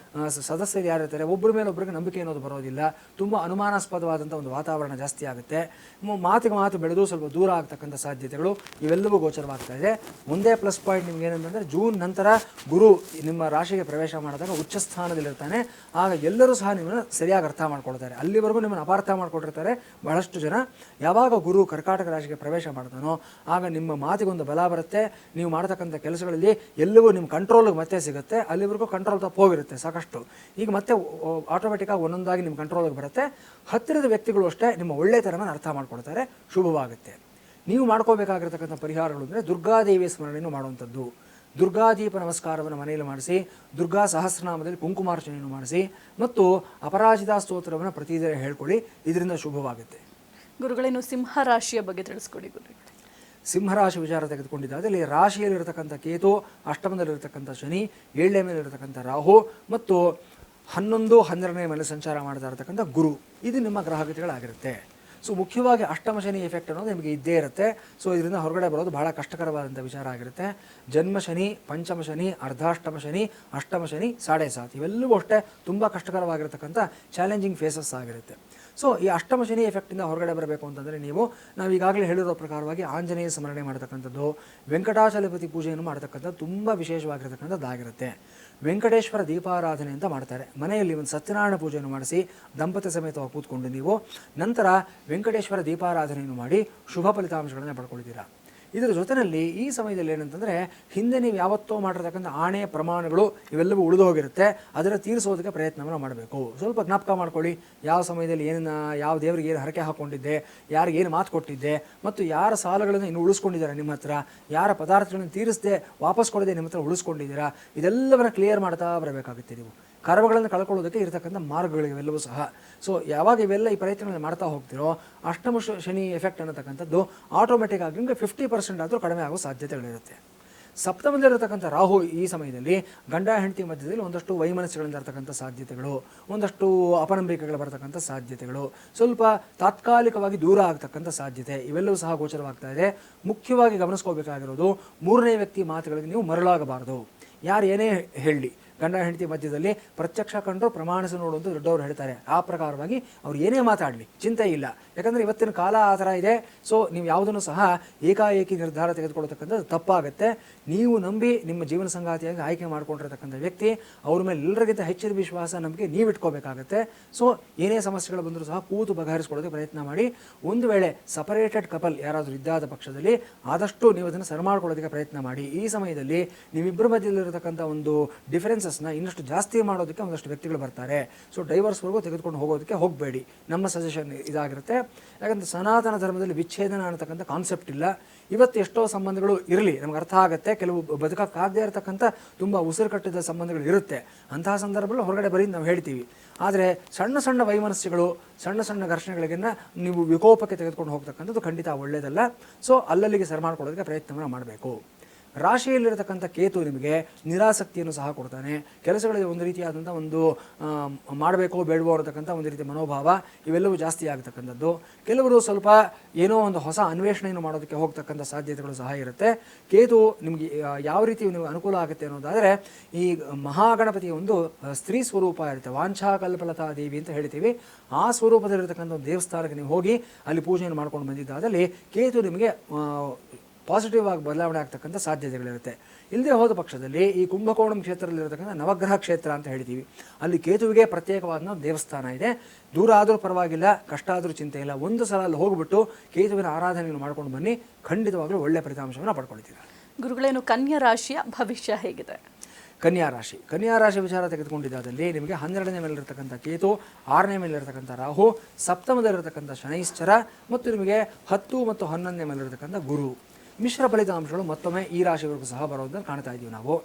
ಸದಸ್ಯರು ಯಾರಿರ್ತಾರೆ ಒಬ್ಬರ ಮೇಲೆ ಒಬ್ಬರಿಗೆ ನಂಬಿಕೆ ಅನ್ನೋದು ಬರೋದಿಲ್ಲ. ತುಂಬ ಅನುಮಾನಾಸ್ಪದವಾದಂಥ ಒಂದು ವಾತಾವರಣ ಜಾಸ್ತಿ ಆಗುತ್ತೆ. ಮಾತಿಗೆ ಮಾತು ಬೆಳೆದು ಸ್ವಲ್ಪ ದೂರ ಆಗ್ತಕ್ಕಂಥ ಸಾಧ್ಯತೆಗಳು ಇವೆಲ್ಲವೂ ಗೋಚರವಾಗ್ತಾ ಇದೆ. ಒಂದೇ ಪ್ಲಸ್ ಪಾಯಿಂಟ್ ನಿಮ್ಗೆ ಏನಂತಂದರೆ ಜೂನ್ ನಂತರ ಗುರು ನಿಮ್ಮ ರಾಶಿಗೆ ಪ್ರವೇಶ ಮಾಡಿದಾಗ ಉಚ್ಚ ಸ್ಥಾನದಲ್ಲಿರ್ತಾನೆ. ಆಗ ಎಲ್ಲರೂ ಸಹ ನಿಮ್ಮನ್ನು ಸರಿಯಾಗಿ ಅರ್ಥ ಮಾಡ್ಕೊಳ್ತಾರೆ. ಅಲ್ಲಿವರೆಗೂ ನಿಮ್ಮನ್ನು ಅಪಾರ್ಥ ಮಾಡ್ಕೊಂಡಿರ್ತಾರೆ ಬಹಳಷ್ಟು ಜನ. ಯಾವಾಗ ಗುರು ಕರ್ಕಾಟಕ ರಾಶಿಗೆ ಪ್ರವೇಶ ಮಾಡ್ತಾನೋ ಆಗ ನಿಮ್ಮ ಮಾತಿಗೊಂದು ಬಲ ಬರುತ್ತೆ. ನೀವು ಮಾಡ್ತಕ್ಕಂಥ ಕೆಲಸಗಳಲ್ಲಿ ಎಲ್ಲವೂ ನಿಮ್ಮ ಕಂಟ್ರೋಲ್ಗೆ ಮತ್ತೆ ಸಿಗುತ್ತೆ. ಅಲ್ಲಿವರೆಗೂ ಕಂಟ್ರೋಲ್ ತಪ್ಪು ಹೋಗಿರುತ್ತೆ ಸಾಕಷ್ಟು. ಈಗ ಮತ್ತೆ ಆಟೋಮೆಟಿಕ್ಕಾಗಿ ಒಂದೊಂದಾಗಿ ನಿಮ್ಮ ಕಂಟ್ರೋಲ್ಗೆ ಬರುತ್ತೆ. ಹತ್ತಿರದ ವ್ಯಕ್ತಿಗಳು ಅಷ್ಟೇ ನಿಮ್ಮ ಒಳ್ಳೆತನವನ್ನು ಅರ್ಥ ಮಾಡ್ಕೊಳ್ತಾರೆ, ಶುಭವಾಗುತ್ತೆ. ನೀವು ಮಾಡ್ಕೋಬೇಕಾಗಿರ್ತಕ್ಕಂಥ ಪರಿಹಾರಗಳು ಅಂದರೆ ದುರ್ಗಾದೇವಿಯ ಸ್ಮರಣೆಯನ್ನು ಮಾಡುವಂಥದ್ದು. ದುರ್ಗಾದೀಪ ನಮಸ್ಕಾರವನ್ನು ಮನೆಯಲ್ಲಿ ಮಾಡಿಸಿ, ದುರ್ಗಾ ಸಹಸ್ರನಾಮದಲ್ಲಿ ಕುಂಕುಮಾರ್ಚನೆಯನ್ನು ಮಾಡಿಸಿ ಮತ್ತು ಅಪರಾಜಿತಾ ಸ್ತೋತ್ರವನ್ನು ಪ್ರತಿದಿನ ಹೇಳ್ಕೊಳ್ಳಿ. ಇದರಿಂದ ಶುಭವಾಗುತ್ತೆ. ಗುರುಗಳೇನು ಸಿಂಹ ರಾಶಿಯ ಬಗ್ಗೆ ತಿಳಿಸ್ಕೊಡಿ ಗುರುಗಳೇ. ಸಿಂಹರಾಶಿ ವಿಚಾರ ತೆಗೆದುಕೊಂಡಿದ್ದ ಅಲ್ಲಿ ರಾಶಿಯಲ್ಲಿರತಕ್ಕಂಥ ಕೇತು, ಅಷ್ಟಮದಲ್ಲಿರತಕ್ಕಂಥ ಶನಿ, 7ನೇ ಮೇಲಿರತಕ್ಕಂಥ ರಾಹು ಮತ್ತು 11, 12ನೇ ಮೇಲೆ ಸಂಚಾರ ಮಾಡ್ತಾ ಇರತಕ್ಕಂಥ ಗುರು, ಇದು ನಿಮ್ಮ ಗ್ರಹಗತಿಗಳಾಗಿರುತ್ತೆ. ಸೊ ಮುಖ್ಯವಾಗಿ ಅಷ್ಟಮ ಶನಿ ಎಫೆಕ್ಟ್ ಅನ್ನೋದು ನಿಮಗೆ ಇದ್ದೇ ಇರುತ್ತೆ. ಸೊ ಇದರಿಂದ ಹೊರಗಡೆ ಬರೋದು ಬಹಳ ಕಷ್ಟಕರವಾದಂಥ ವಿಚಾರ ಆಗಿರುತ್ತೆ. ಜನ್ಮ ಶನಿ, ಪಂಚಮ ಶನಿ, ಅರ್ಧಾಷ್ಟಮ ಶನಿ, ಅಷ್ಟಮ ಶನಿ, 7.5 ಇವೆಲ್ಲವೂ ಅಷ್ಟೇ ತುಂಬ ಕಷ್ಟಕರವಾಗಿರತಕ್ಕಂಥ ಚಾಲೆಂಜಿಂಗ್ ಫೇಸಸ್ ಆಗಿರುತ್ತೆ. ಸೊ ಈ ಅಷ್ಟಮ ಶನಿ ಎಫೆಕ್ಟಿಂದ ಹೊರಗಡೆ ಬರಬೇಕು ಅಂತಂದರೆ ನಾವು ಈಗಾಗಲೇ ಹೇಳಿರೋ ಪ್ರಕಾರವಾಗಿ ಆಂಜನೇಯ ಸ್ಮರಣೆ ಮಾಡತಕ್ಕಂಥದ್ದು, ವೆಂಕಟಾಚಲಪತಿ ಪೂಜೆಯನ್ನು ಮಾಡತಕ್ಕಂಥದ್ದು ತುಂಬ ವಿಶೇಷವಾಗಿರತಕ್ಕಂಥದ್ದಾಗಿರುತ್ತೆ. ವೆಂಕಟೇಶ್ವರ ದೀಪಾರಾಧನೆ ಅಂತ ಮಾಡ್ತಾರೆ. ಮನೆಯಲ್ಲಿ ಒಂದು ಸತ್ಯನಾರಾಯಣ ಪೂಜೆಯನ್ನು ಮಾಡಿಸಿ ದಂಪತಿ ಸಮೇತವಾಗಿ ಕೂತ್ಕೊಂಡು ನೀವು ನಂತರ ವೆಂಕಟೇಶ್ವರ ದೀಪಾರಾಧನೆಯನ್ನು ಮಾಡಿ ಶುಭ ಫಲಿತಾಂಶಗಳನ್ನು ಪಡ್ಕೊಳ್ತೀರಾ. ಇದರ ಜೊತೆಯಲ್ಲಿ ಈ ಸಮಯದಲ್ಲಿ ಏನಂತಂದರೆ ಹಿಂದೆ ನೀವು ಯಾವತ್ತೋ ಮಾಡಿರ್ತಕ್ಕಂಥ ಆಣೆ ಪ್ರಮಾಣಗಳು ಇವೆಲ್ಲವೂ ಉಳಿದು ಹೋಗಿರುತ್ತೆ. ಅದರ ತೀರಿಸೋದಕ್ಕೆ ಪ್ರಯತ್ನವನ್ನು ಮಾಡಬೇಕು. ಸ್ವಲ್ಪ ಜ್ಞಾಪಕ ಮಾಡ್ಕೊಳ್ಳಿ, ಯಾವ ಸಮಯದಲ್ಲಿ ಏನನ್ನ, ಯಾವ ದೇವರಿಗೆ ಏನು ಹರಕೆ ಹಾಕ್ಕೊಂಡಿದ್ದೆ, ಯಾರಿಗೆ ಏನು ಮಾತು ಕೊಟ್ಟಿದ್ದೆ ಮತ್ತು ಯಾರ ಸಾಲಗಳನ್ನು ಇನ್ನು ಉಳಿಸ್ಕೊಂಡಿದ್ದಾರೆ ನಿಮ್ಮ ಹತ್ರ, ಯಾರ ಪದಾರ್ಥಗಳನ್ನು ತೀರಿಸದೆ ವಾಪಸ್ ಕೊಡದೆ ನಿಮ್ಮ ಹತ್ರ ಉಳಿಸ್ಕೊಂಡಿದ್ದೀರಾ, ಇದೆಲ್ಲವನ್ನ ಕ್ಲಿಯರ್ ಮಾಡ್ತಾ ಬರಬೇಕಾಗುತ್ತೆ. ನೀವು ಕರ್ಮಗಳನ್ನು ಕಳ್ಕೊಳ್ಳೋದಕ್ಕೆ ಇರತಕ್ಕಂಥ ಮಾರ್ಗಗಳಿವೆಲ್ಲವೂ ಸಹ. ಸೊ ಯಾವಾಗ ಇವೆಲ್ಲ ಈ ಪ್ರಯತ್ನಗಳನ್ನು ಮಾಡ್ತಾ ಹೋಗ್ತಿರೋ ಅಷ್ಟಮ ಶನಿ ಎಫೆಕ್ಟ್ ಅನ್ನತಕ್ಕಂಥದ್ದು ಆಟೋಮೆಟಿಕ್ ಆಗಿ ನಿಮಗೆ 50% ಆದರೂ ಕಡಿಮೆ ಆಗೋ ಸಾಧ್ಯತೆಗಳಿರುತ್ತೆ. ಸಪ್ತಮದಲ್ಲಿರತಕ್ಕಂಥ ರಾಹು ಈ ಸಮಯದಲ್ಲಿ ಗಂಡ ಹೆಂಡತಿ ಮಧ್ಯದಲ್ಲಿ ಒಂದಷ್ಟು ವೈಮನಸ್ಸುಗಳಿಂದ ಇರತಕ್ಕಂಥ ಸಾಧ್ಯತೆಗಳು, ಒಂದಷ್ಟು ಅಪನಂಬಿಕೆಗಳು ಬರತಕ್ಕಂಥ ಸಾಧ್ಯತೆಗಳು, ಸ್ವಲ್ಪ ತಾತ್ಕಾಲಿಕವಾಗಿ ದೂರ ಆಗ್ತಕ್ಕಂಥ ಸಾಧ್ಯತೆ ಇವೆಲ್ಲವೂ ಸಹ ಗೋಚರವಾಗ್ತಾ ಇದೆ. ಮುಖ್ಯವಾಗಿ ಗಮನಿಸ್ಕೋಬೇಕಾಗಿರೋದು 3ನೇ ವ್ಯಕ್ತಿ ಮಾತುಗಳಿಗೆ ನೀವು ಮರಳಾಗಬಾರದು. ಯಾರು ಏನೇ ಹೇಳಲಿ, ಗಂಡ ಹೆಂಡತಿ ಮಧ್ಯದಲ್ಲಿ ಪ್ರತ್ಯಕ್ಷ ಕಂಡು ಪ್ರಮಾಣಿಸಿ ನೋಡುವಂತ ದೊಡ್ಡವರು ಹೇಳ್ತಾರೆ. ಆ ಪ್ರಕಾರವಾಗಿ ಅವ್ರು ಏನೇ ಮಾತಾಡಲಿ ಚಿಂತೆ ಇಲ್ಲ. ಯಾಕಂದರೆ ಇವತ್ತಿನ ಕಾಲ ಆ ಥರ ಇದೆ. ಸೊ ನೀವು ಯಾವುದನ್ನು ಸಹ ಏಕಾಏಕಿ ನಿರ್ಧಾರ ತೆಗೆದುಕೊಳ್ಳತಕ್ಕಂಥದ್ದು ತಪ್ಪಾಗುತ್ತೆ. ನೀವು ನಂಬಿ ನಿಮ್ಮ ಜೀವನ ಸಂಗಾತಿಯಾಗಿ ಆಯ್ಕೆ ಮಾಡ್ಕೊಂಡಿರತಕ್ಕಂಥ ವ್ಯಕ್ತಿ, ಅವ್ರ ಮೇಲೆ ಎಲ್ಲರಿಗಿಂತ ಹೆಚ್ಚಿನ ವಿಶ್ವಾಸ ನಂಬಿಕೆ ನೀವು ಇಟ್ಕೋಬೇಕಾಗತ್ತೆ. ಸೊ ಏನೇ ಸಮಸ್ಯೆಗಳು ಬಂದರೂ ಸಹ ಕೂತು ಬಗೆಹರಿಸ್ಕೊಳ್ಳೋದಕ್ಕೆ ಪ್ರಯತ್ನ ಮಾಡಿ. ಒಂದು ವೇಳೆ ಸಪರೇಟೆಡ್ ಕಪಲ್ ಯಾರಾದರೂ ಇದ್ದಾದ ಪಕ್ಷದಲ್ಲಿ ಆದಷ್ಟು ನೀವು ಅದನ್ನು ಸರಿ ಮಾಡ್ಕೊಳ್ಳೋದಕ್ಕೆ ಪ್ರಯತ್ನ ಮಾಡಿ. ಈ ಸಮಯದಲ್ಲಿ ನೀವಿಬ್ಬರ ಮಧ್ಯದಲ್ಲಿರತಕ್ಕಂಥ ಒಂದು ಡಿಫರೆನ್ಸಸ್ನ ಇನ್ನಷ್ಟು ಜಾಸ್ತಿ ಮಾಡೋದಕ್ಕೆ ಒಂದಷ್ಟು ವ್ಯಕ್ತಿಗಳು ಬರ್ತಾರೆ. ಸೊ ಡೈವರ್ಸ್ವರೆಗೂ ತೆಗೆದುಕೊಂಡು ಹೋಗೋದಕ್ಕೆ ಹೋಗಬೇಡಿ. ನಮ್ಮ ಸಜೆಷನ್ ಇದಾಗಿರುತ್ತೆ. ಯಾಕಂದರೆ ಸನಾತನ ಧರ್ಮದಲ್ಲಿ ವಿಚ್ಛೇದನ ಅನ್ನತಕ್ಕಂಥ ಕಾನ್ಸೆಪ್ಟ್ ಇಲ್ಲ. ಇವತ್ತು ಎಷ್ಟೋ ಸಂಬಂಧಗಳು ಇರಲಿ, ನಮ್ಗೆ ಅರ್ಥ ಆಗುತ್ತೆ. ಕೆಲವು ಬದುಕಕ್ಕಾಗದೇ ಇರತಕ್ಕಂಥ ತುಂಬ ಉಸಿರು ಕಟ್ಟಿದ ಸಂಬಂಧಗಳು ಇರುತ್ತೆ. ಅಂತಹ ಸಂದರ್ಭದಲ್ಲಿ ಹೊರಗಡೆ ಬರೀ ನಾವು ಹೇಳ್ತೀವಿ. ಆದರೆ ಸಣ್ಣ ಸಣ್ಣ ವೈಮನಸ್ಸುಗಳು, ಸಣ್ಣ ಸಣ್ಣ ಘರ್ಷಣೆಗಳಿಗೆನ್ನ ನೀವು ವಿಕೋಪಕ್ಕೆ ತೆಗೆದುಕೊಂಡು ಹೋಗ್ತಕ್ಕಂಥದ್ದು ಖಂಡಿತ ಒಳ್ಳೆಯದಲ್ಲ. ಸೊ ಅಲ್ಲಲ್ಲಿಗೆ ಸರಿ ಮಾಡ್ಕೊಳ್ಳೋದಕ್ಕೆ ಪ್ರಯತ್ನವನ್ನು ಮಾಡಬೇಕು. ರಾಶಿಯಲ್ಲಿರತಕ್ಕಂಥ ಕೇತು ನಿಮಗೆ ನಿರಾಸಕ್ತಿಯನ್ನು ಸಹ ಕೊಡ್ತಾನೆ. ಕೆಲಸಗಳಲ್ಲಿ ಒಂದು ರೀತಿಯಾದಂಥ ಒಂದು ಮಾಡಬೇಕೋ ಬೇಡವೋ ಅನ್ನತಕ್ಕಂಥ ಒಂದು ರೀತಿಯ ಮನೋಭಾವ ಇವೆಲ್ಲವೂ ಜಾಸ್ತಿ ಆಗ್ತಕ್ಕಂಥದ್ದು. ಕೆಲವರು ಸ್ವಲ್ಪ ಏನೋ ಒಂದು ಹೊಸ ಅನ್ವೇಷಣೆಯನ್ನು ಮಾಡೋದಕ್ಕೆ ಹೋಗ್ತಕ್ಕಂಥ ಸಾಧ್ಯತೆಗಳು ಸಹ ಇರುತ್ತೆ. ಕೇತು ನಿಮಗೆ ಯಾವ ರೀತಿ ನೀವು ಅನುಕೂಲ ಆಗುತ್ತೆ ಅನ್ನೋದಾದರೆ, ಈ ಮಹಾಗಣಪತಿಯ ಒಂದು ಸ್ತ್ರೀ ಸ್ವರೂಪ ಇರುತ್ತೆ, ವಾಂಛಾಕಲ್ಪಲತಾ ದೇವಿ ಅಂತ ಹೇಳ್ತೀವಿ. ಆ ಸ್ವರೂಪದಲ್ಲಿರತಕ್ಕಂಥ ಒಂದು ದೇವಸ್ಥಾನಕ್ಕೆ ನೀವು ಹೋಗಿ ಅಲ್ಲಿ ಪೂಜೆಯನ್ನು ಮಾಡ್ಕೊಂಡು ಬಂದಿದ್ದಾದಲ್ಲಿ ಕೇತು ನಿಮಗೆ ಪಾಸಿಟಿವ್ ಆಗಿ ಬದಲಾವಣೆ ಆಗ್ತಕ್ಕಂಥ ಸಾಧ್ಯತೆಗಳಿರುತ್ತೆ. ಇಲ್ಲದೆ ಹೋದ ಪಕ್ಷದಲ್ಲಿ ಈ ಕುಂಭಕೋಣಂ ಕ್ಷೇತ್ರದಲ್ಲಿರತಕ್ಕಂಥ ನವಗ್ರಹ ಕ್ಷೇತ್ರ ಅಂತ ಹೇಳ್ತೀವಿ. ಅಲ್ಲಿ ಕೇತುವಿಗೆ ಪ್ರತ್ಯೇಕವಾದ ದೇವಸ್ಥಾನ ಇದೆ. ದೂರ ಆದರೂ ಪರವಾಗಿಲ್ಲ, ಕಷ್ಟ ಆದರೂ ಚಿಂತೆ ಇಲ್ಲ. ಒಂದು ಸಲ ಅಲ್ಲಿ ಹೋಗ್ಬಿಟ್ಟು ಕೇತುವಿನ ಆರಾಧನೆಯನ್ನು ಮಾಡ್ಕೊಂಡು ಬನ್ನಿ, ಖಂಡಿತವಾಗ್ಲೂ ಒಳ್ಳೆಯ ಫಲಿತಾಂಶವನ್ನು ಪಡ್ಕೊಳ್ತೀರಾ. ಗುರುಗಳೇನು ಕನ್ಯಾ ರಾಶಿಯ ಭವಿಷ್ಯ ಹೇಗಿದೆ? ಕನ್ಯಾ ರಾಶಿ ವಿಚಾರ ತೆಗೆದುಕೊಂಡಿದ್ದಾದಲ್ಲಿ ನಿಮಗೆ 12ನೇ ಮೇಲಿರತಕ್ಕಂಥ ಕೇತು, 6ನೇ ಮೇಲಿರತಕ್ಕಂಥ ರಾಹು, ಸಪ್ತಮದಲ್ಲಿರತಕ್ಕಂಥ ಶನೈಶ್ಚರ ಮತ್ತು ನಿಮಗೆ 10 ಮತ್ತು 11ನೇ ಮೇಲಿರತಕ್ಕಂಥ ಗುರು, ಮಿಶ್ರ ಫಲಿತಾಂಶಗಳು ಮತ್ತೊಮ್ಮೆ ಈ ರಾಶಿವರೆಗೂ ಸಹ ಬರೋದನ್ನು ಕಾಣ್ತಾ ಇದ್ದೀವಿ ನಾವು.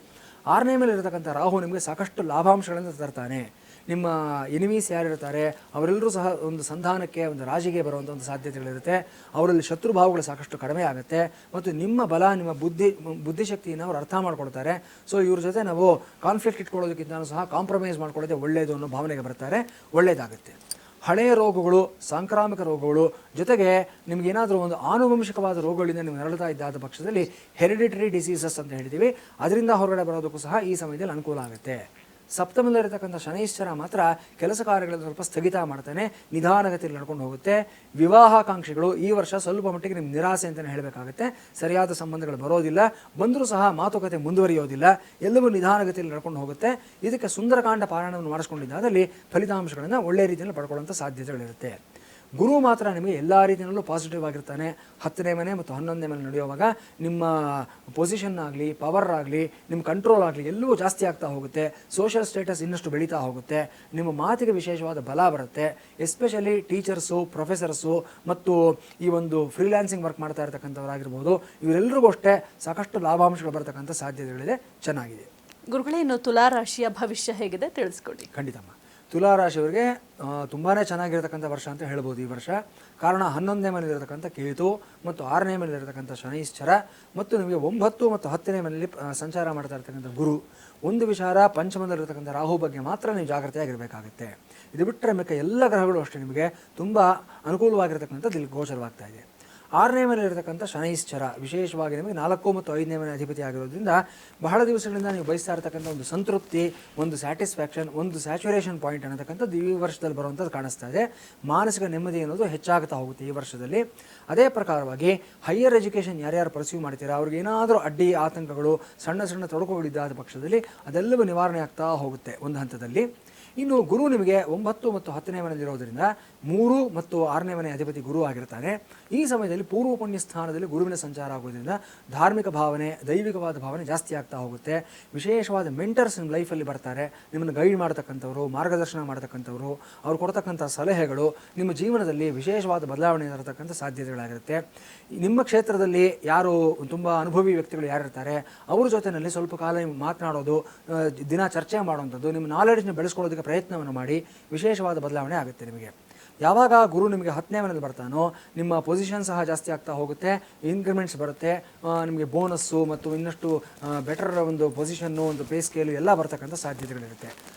6ನೇ ಮೇಲೆ ಇರತಕ್ಕಂಥ ರಾಹು ನಿಮಗೆ ಸಾಕಷ್ಟು ಲಾಭಾಂಶಗಳನ್ನು ತರ್ತಾನೆ. ನಿಮ್ಮ ಎನಿಮೀಸ್ ಯಾರಿರ್ತಾರೆ ಅವರೆಲ್ಲರೂ ಸಹ ಒಂದು ಸಂಧಾನಕ್ಕೆ, ಒಂದು ರಾಜಿಗೆ ಬರುವಂಥ ಒಂದು ಸಾಧ್ಯತೆಗಳಿರುತ್ತೆ. ಅವರಲ್ಲಿ ಶತ್ರುಭಾವಗಳು ಸಾಕಷ್ಟು ಕಡಿಮೆ ಆಗುತ್ತೆ ಮತ್ತು ನಿಮ್ಮ ಬಲ, ನಿಮ್ಮ ಬುದ್ಧಿಶಕ್ತಿಯನ್ನು ಅವರು ಅರ್ಥ ಮಾಡ್ಕೊಳ್ತಾರೆ. ಸೊ ಇವ್ರ ಜೊತೆ ನಾವು ಕಾನ್ಫ್ಲಿಕ್ಟ್ ಇಟ್ಕೊಳ್ಳೋದಕ್ಕಿಂತ ಸಹ ಕಾಂಪ್ರಮೈಸ್ ಮಾಡ್ಕೊಳ್ಳೋದೇ ಒಳ್ಳೆಯದು ಅನ್ನೋ ಭಾವನೆಗೆ ಬರ್ತಾರೆ, ಒಳ್ಳೆಯದಾಗುತ್ತೆ. ಹಳೆಯ ರೋಗಗಳು, ಸಾಂಕ್ರಾಮಿಕ ರೋಗಗಳು ಜೊತೆಗೆ ನಿಮಗೇನಾದರೂ ಒಂದು ಆನುವಂಶಿಕವಾದ ರೋಗಗಳಿಂದ ನೀವು ನರಳುತ್ತಾ ಇದ್ದಾದ ಪಕ್ಷದಲ್ಲಿ ಹೆರಿಡಿಟರಿ ಡಿಸೀಸಸ್ ಅಂತ ಹೇಳ್ತೀವಿ, ಅದರಿಂದ ಹೊರಗಡೆ ಬರೋದಕ್ಕೂ ಸಹ ಈ ಸಮಯದಲ್ಲಿ ಅನುಕೂಲ ಆಗುತ್ತೆ. ಸಪ್ತಮದಲ್ಲಿರತಕ್ಕಂಥ ಶನೈಶ್ಚರ ಮಾತ್ರ ಕೆಲಸ ಕಾರ್ಯಗಳನ್ನು ಸ್ವಲ್ಪ ಸ್ಥಗಿತ ಮಾಡ್ತಾನೆ, ನಿಧಾನಗತಿಯಲ್ಲಿ ನಡ್ಕೊಂಡು ಹೋಗುತ್ತೆ. ವಿವಾಹಾಕಾಂಕ್ಷಿಗಳು ಈ ವರ್ಷ ಸ್ವಲ್ಪ ಮಟ್ಟಿಗೆ ನಿಮ್ಮ ನಿರಾಸೆ ಅಂತಲೇ ಹೇಳಬೇಕಾಗುತ್ತೆ. ಸರಿಯಾದ ಸಂಬಂಧಗಳು ಬರೋದಿಲ್ಲ, ಬಂದರೂ ಸಹ ಮಾತುಕತೆ ಮುಂದುವರಿಯೋದಿಲ್ಲ, ಎಲ್ಲವೂ ನಿಧಾನಗತಿಯಲ್ಲಿ ನಡ್ಕೊಂಡು ಹೋಗುತ್ತೆ. ಇದಕ್ಕೆ ಸುಂದರಕಾಂಡ ಪಾರಾಯಣವನ್ನು ಮಾಡಿಸ್ಕೊಂಡಿದ್ದಾದಲ್ಲಿ ಫಲಿತಾಂಶಗಳನ್ನು ಒಳ್ಳೆಯ ರೀತಿಯಲ್ಲಿ ಪಡ್ಕೊಳ್ಳುವಂಥ ಸಾಧ್ಯತೆಗಳಿರುತ್ತೆ. ಗುರು ಮಾತ್ರ ನಿಮಗೆ ಎಲ್ಲ ರೀತಿಯಲ್ಲೂ ಪಾಸಿಟಿವ್ ಆಗಿರ್ತಾನೆ. 10ನೇ ಮನೆ ಮತ್ತು 11ನೇ ಮನೆ ನಡೆಯುವಾಗ ನಿಮ್ಮ ಪೊಸಿಷನ್ ಆಗಲಿ, ಪವರ್ ಆಗಲಿ, ನಿಮ್ಮ ಕಂಟ್ರೋಲ್ ಆಗಲಿ ಎಲ್ಲವೂ ಜಾಸ್ತಿ ಆಗ್ತಾ ಹೋಗುತ್ತೆ. ಸೋಷಿಯಲ್ ಸ್ಟೇಟಸ್ ಇನ್ನಷ್ಟು ಬೆಳೀತಾ ಹೋಗುತ್ತೆ. ನಿಮ್ಮ ಮಾತಿಗೆ ವಿಶೇಷವಾದ ಬಲ ಬರುತ್ತೆ. ಎಸ್ಪೆಷಲಿ ಟೀಚರ್ಸು, ಪ್ರೊಫೆಸರ್ಸು ಮತ್ತು ಈ ಒಂದು ಫ್ರೀಲ್ಯಾನ್ಸಿಂಗ್ ವರ್ಕ್ ಮಾಡ್ತಾ ಇರ್ತಕ್ಕಂಥವರಾಗಿರ್ಬೋದು, ಇವರೆಲ್ಲರಿಗೂ ಅಷ್ಟೇ ಸಾಕಷ್ಟು ಲಾಭಾಂಶಗಳು ಬರ್ತಕ್ಕಂಥ ಸಾಧ್ಯತೆಗಳಿದೆ. ಚೆನ್ನಾಗಿದೆ. ಗುರುಗಳೇ, ಇನ್ನು ತುಲಾ ರಾಶಿಯ ಭವಿಷ್ಯ ಹೇಗಿದೆ ತಿಳಿಸ್ಕೊಡಿ. ಖಂಡಿತಮ್ಮ. ತುಲಾ ರಾಶಿಯವರಿಗೆ ತುಂಬಾ ಚೆನ್ನಾಗಿರ್ತಕ್ಕಂಥ ವರ್ಷ ಅಂತ ಹೇಳ್ಬೋದು ಈ ವರ್ಷ. ಕಾರಣ 11ನೇ ಮನೆಯಲ್ಲಿರತಕ್ಕಂಥ ಕೇತು ಮತ್ತು 6ನೇ ಮನೆಯಲ್ಲಿರತಕ್ಕಂಥ ಶನೈಶ್ಚರ ಮತ್ತು ನಿಮಗೆ 9 ಮತ್ತು 10ನೇ ಮನೆಯಲ್ಲಿ ಸಂಚಾರ ಮಾಡ್ತಾ ಇರ್ತಕ್ಕಂಥ ಗುರು. ಒಂದು ವಿಚಾರ, ಪಂಚಮದಲ್ಲಿರತಕ್ಕಂಥ ರಾಹು ಬಗ್ಗೆ ಮಾತ್ರ ನೀವು ಜಾಗ್ರತೆಯಾಗಿರಬೇಕಾಗುತ್ತೆ. ಇದು ಬಿಟ್ಟರೆ ಮಿಕ್ಕ ಎಲ್ಲ ಗ್ರಹಗಳು ಅಷ್ಟೇ ನಿಮಗೆ ತುಂಬ ಅನುಕೂಲವಾಗಿರ್ತಕ್ಕಂಥದ್ದು ಇಲ್ಲಿ ಗೋಚರವಾಗ್ತಾ ಇದೆ. 6ನೇ ಮನೆಯಲ್ಲಿರತಕ್ಕಂಥ ಶನೈಶ್ಚರ ವಿಶೇಷವಾಗಿ ನಿಮಗೆ 4 ಮತ್ತು 5ನೇ ಮನೆ ಅಧಿಪತಿ ಆಗಿರೋದ್ರಿಂದ ಬಹಳ ದಿವಸಗಳಿಂದ ನೀವು ಬಯಸ್ತಾ ಇರತಕ್ಕಂಥ ಒಂದು ಸಂತೃಪ್ತಿ, ಒಂದು ಸ್ಯಾಟಿಸ್ಫ್ಯಾಕ್ಷನ್, ಒಂದು ಸ್ಯಾಚುರೇಷನ್ ಪಾಯಿಂಟ್ ಅನ್ನತಕ್ಕಂಥದ್ದು ಈ ವರ್ಷದಲ್ಲಿ ಬರುವಂಥದ್ದು ಕಾಣಿಸ್ತಾ ಇದೆ. ಮಾನಸಿಕ ನೆಮ್ಮದಿ ಅನ್ನೋದು ಹೆಚ್ಚಾಗ್ತಾ ಹೋಗುತ್ತೆ ಈ ವರ್ಷದಲ್ಲಿ. ಅದೇ ಪ್ರಕಾರವಾಗಿ ಹೈಯರ್ ಎಜುಕೇಷನ್ ಯಾರ್ಯಾರು ಪರ್ಸ್ಯೂ ಮಾಡ್ತೀರಾ ಅವ್ರಿಗೆ ಏನಾದರೂ ಅಡ್ಡಿ ಆತಂಕಗಳು, ಸಣ್ಣ ಸಣ್ಣ ತೊಡಕುಗಳಿದ್ದಾದ ಪಕ್ಷದಲ್ಲಿ ಅದೆಲ್ಲವೂ ನಿವಾರಣೆ ಆಗ್ತಾ ಹೋಗುತ್ತೆ ಒಂದು ಹಂತದಲ್ಲಿ. ಇನ್ನು ಗುರು ನಿಮಗೆ 9 ಮತ್ತು 10ನೇ ಮನೆಯಲ್ಲಿರೋದ್ರಿಂದ 3 ಮತ್ತು 6ನೇ ಮನೆ ಅಧಿಪತಿ ಗುರು ಆಗಿರ್ತಾನೆ. ಈ ಸಮಯದಲ್ಲಿ ಪೂರ್ವ ಪುಣ್ಯ ಸ್ಥಾನದಲ್ಲಿ ಗುರುವಿನ ಸಂಚಾರ ಆಗೋದ್ರಿಂದ ಧಾರ್ಮಿಕ ಭಾವನೆ, ದೈವಿಕವಾದ ಭಾವನೆ ಜಾಸ್ತಿ ಆಗ್ತಾ ಹೋಗುತ್ತೆ. ವಿಶೇಷವಾದ ಮೆಂಟರ್ಸ್ ನಿಮ್ಮ ಲೈಫಲ್ಲಿ ಬರ್ತಾರೆ. ನಿಮ್ಮನ್ನು ಗೈಡ್ ಮಾಡ್ತಕ್ಕಂಥವ್ರು, ಮಾರ್ಗದರ್ಶನ ಮಾಡ್ತಕ್ಕಂಥವ್ರು, ಅವ್ರು ಕೊಡ್ತಕ್ಕಂಥ ಸಲಹೆಗಳು ನಿಮ್ಮ ಜೀವನದಲ್ಲಿ ವಿಶೇಷವಾದ ಬದಲಾವಣೆ ಇರತಕ್ಕಂಥ ಸಾಧ್ಯತೆಗಳಾಗಿರುತ್ತೆ. ನಿಮ್ಮ ಕ್ಷೇತ್ರದಲ್ಲಿ ಯಾರು ತುಂಬ ಅನುಭವಿ ವ್ಯಕ್ತಿಗಳು ಯಾರಿರ್ತಾರೆ ಅವ್ರ ಜೊತೆಯಲ್ಲಿ ಸ್ವಲ್ಪ ಕಾಲ ಮಾತನಾಡೋದು, ದಿನ ಚರ್ಚೆ ಮಾಡುವಂಥದ್ದು, ನಿಮ್ಮ ನಾಲೆಡ್ಜ್ನ ಬೆಳೆಸ್ಕೊಳ್ಳೋದಕ್ಕೆ ಪ್ರಯತ್ನವನ್ನು ಮಾಡಿ ವಿಶೇಷವಾದ ಬದಲಾವಣೆ ಆಗುತ್ತೆ ನಿಮಗೆ. ಯಾವಾಗ ಗುರು ನಿಮಗೆ 10ನೇ ಮನೆಯಲ್ಲಿ ಬರ್ತಾನೋ ನಿಮ್ಮ ಪೊಸಿಷನ್ ಸಹ ಜಾಸ್ತಿ ಆಗ್ತಾ ಹೋಗುತ್ತೆ, ಇನ್ಕ್ರಿಮೆಂಟ್ಸ್ ಬರುತ್ತೆ, ನಿಮಗೆ ಬೋನಸ್ಸು ಮತ್ತು ಇನ್ನಷ್ಟು ಬೆಟರ್ ಒಂದು ಪೊಸಿಷನ್ನು, ಒಂದು ಪೇ ಸ್ಕೇಲು ಎಲ್ಲ ಬರ್ತಕ್ಕಂಥ ಸಾಧ್ಯತೆಗಳಿರುತ್ತೆ.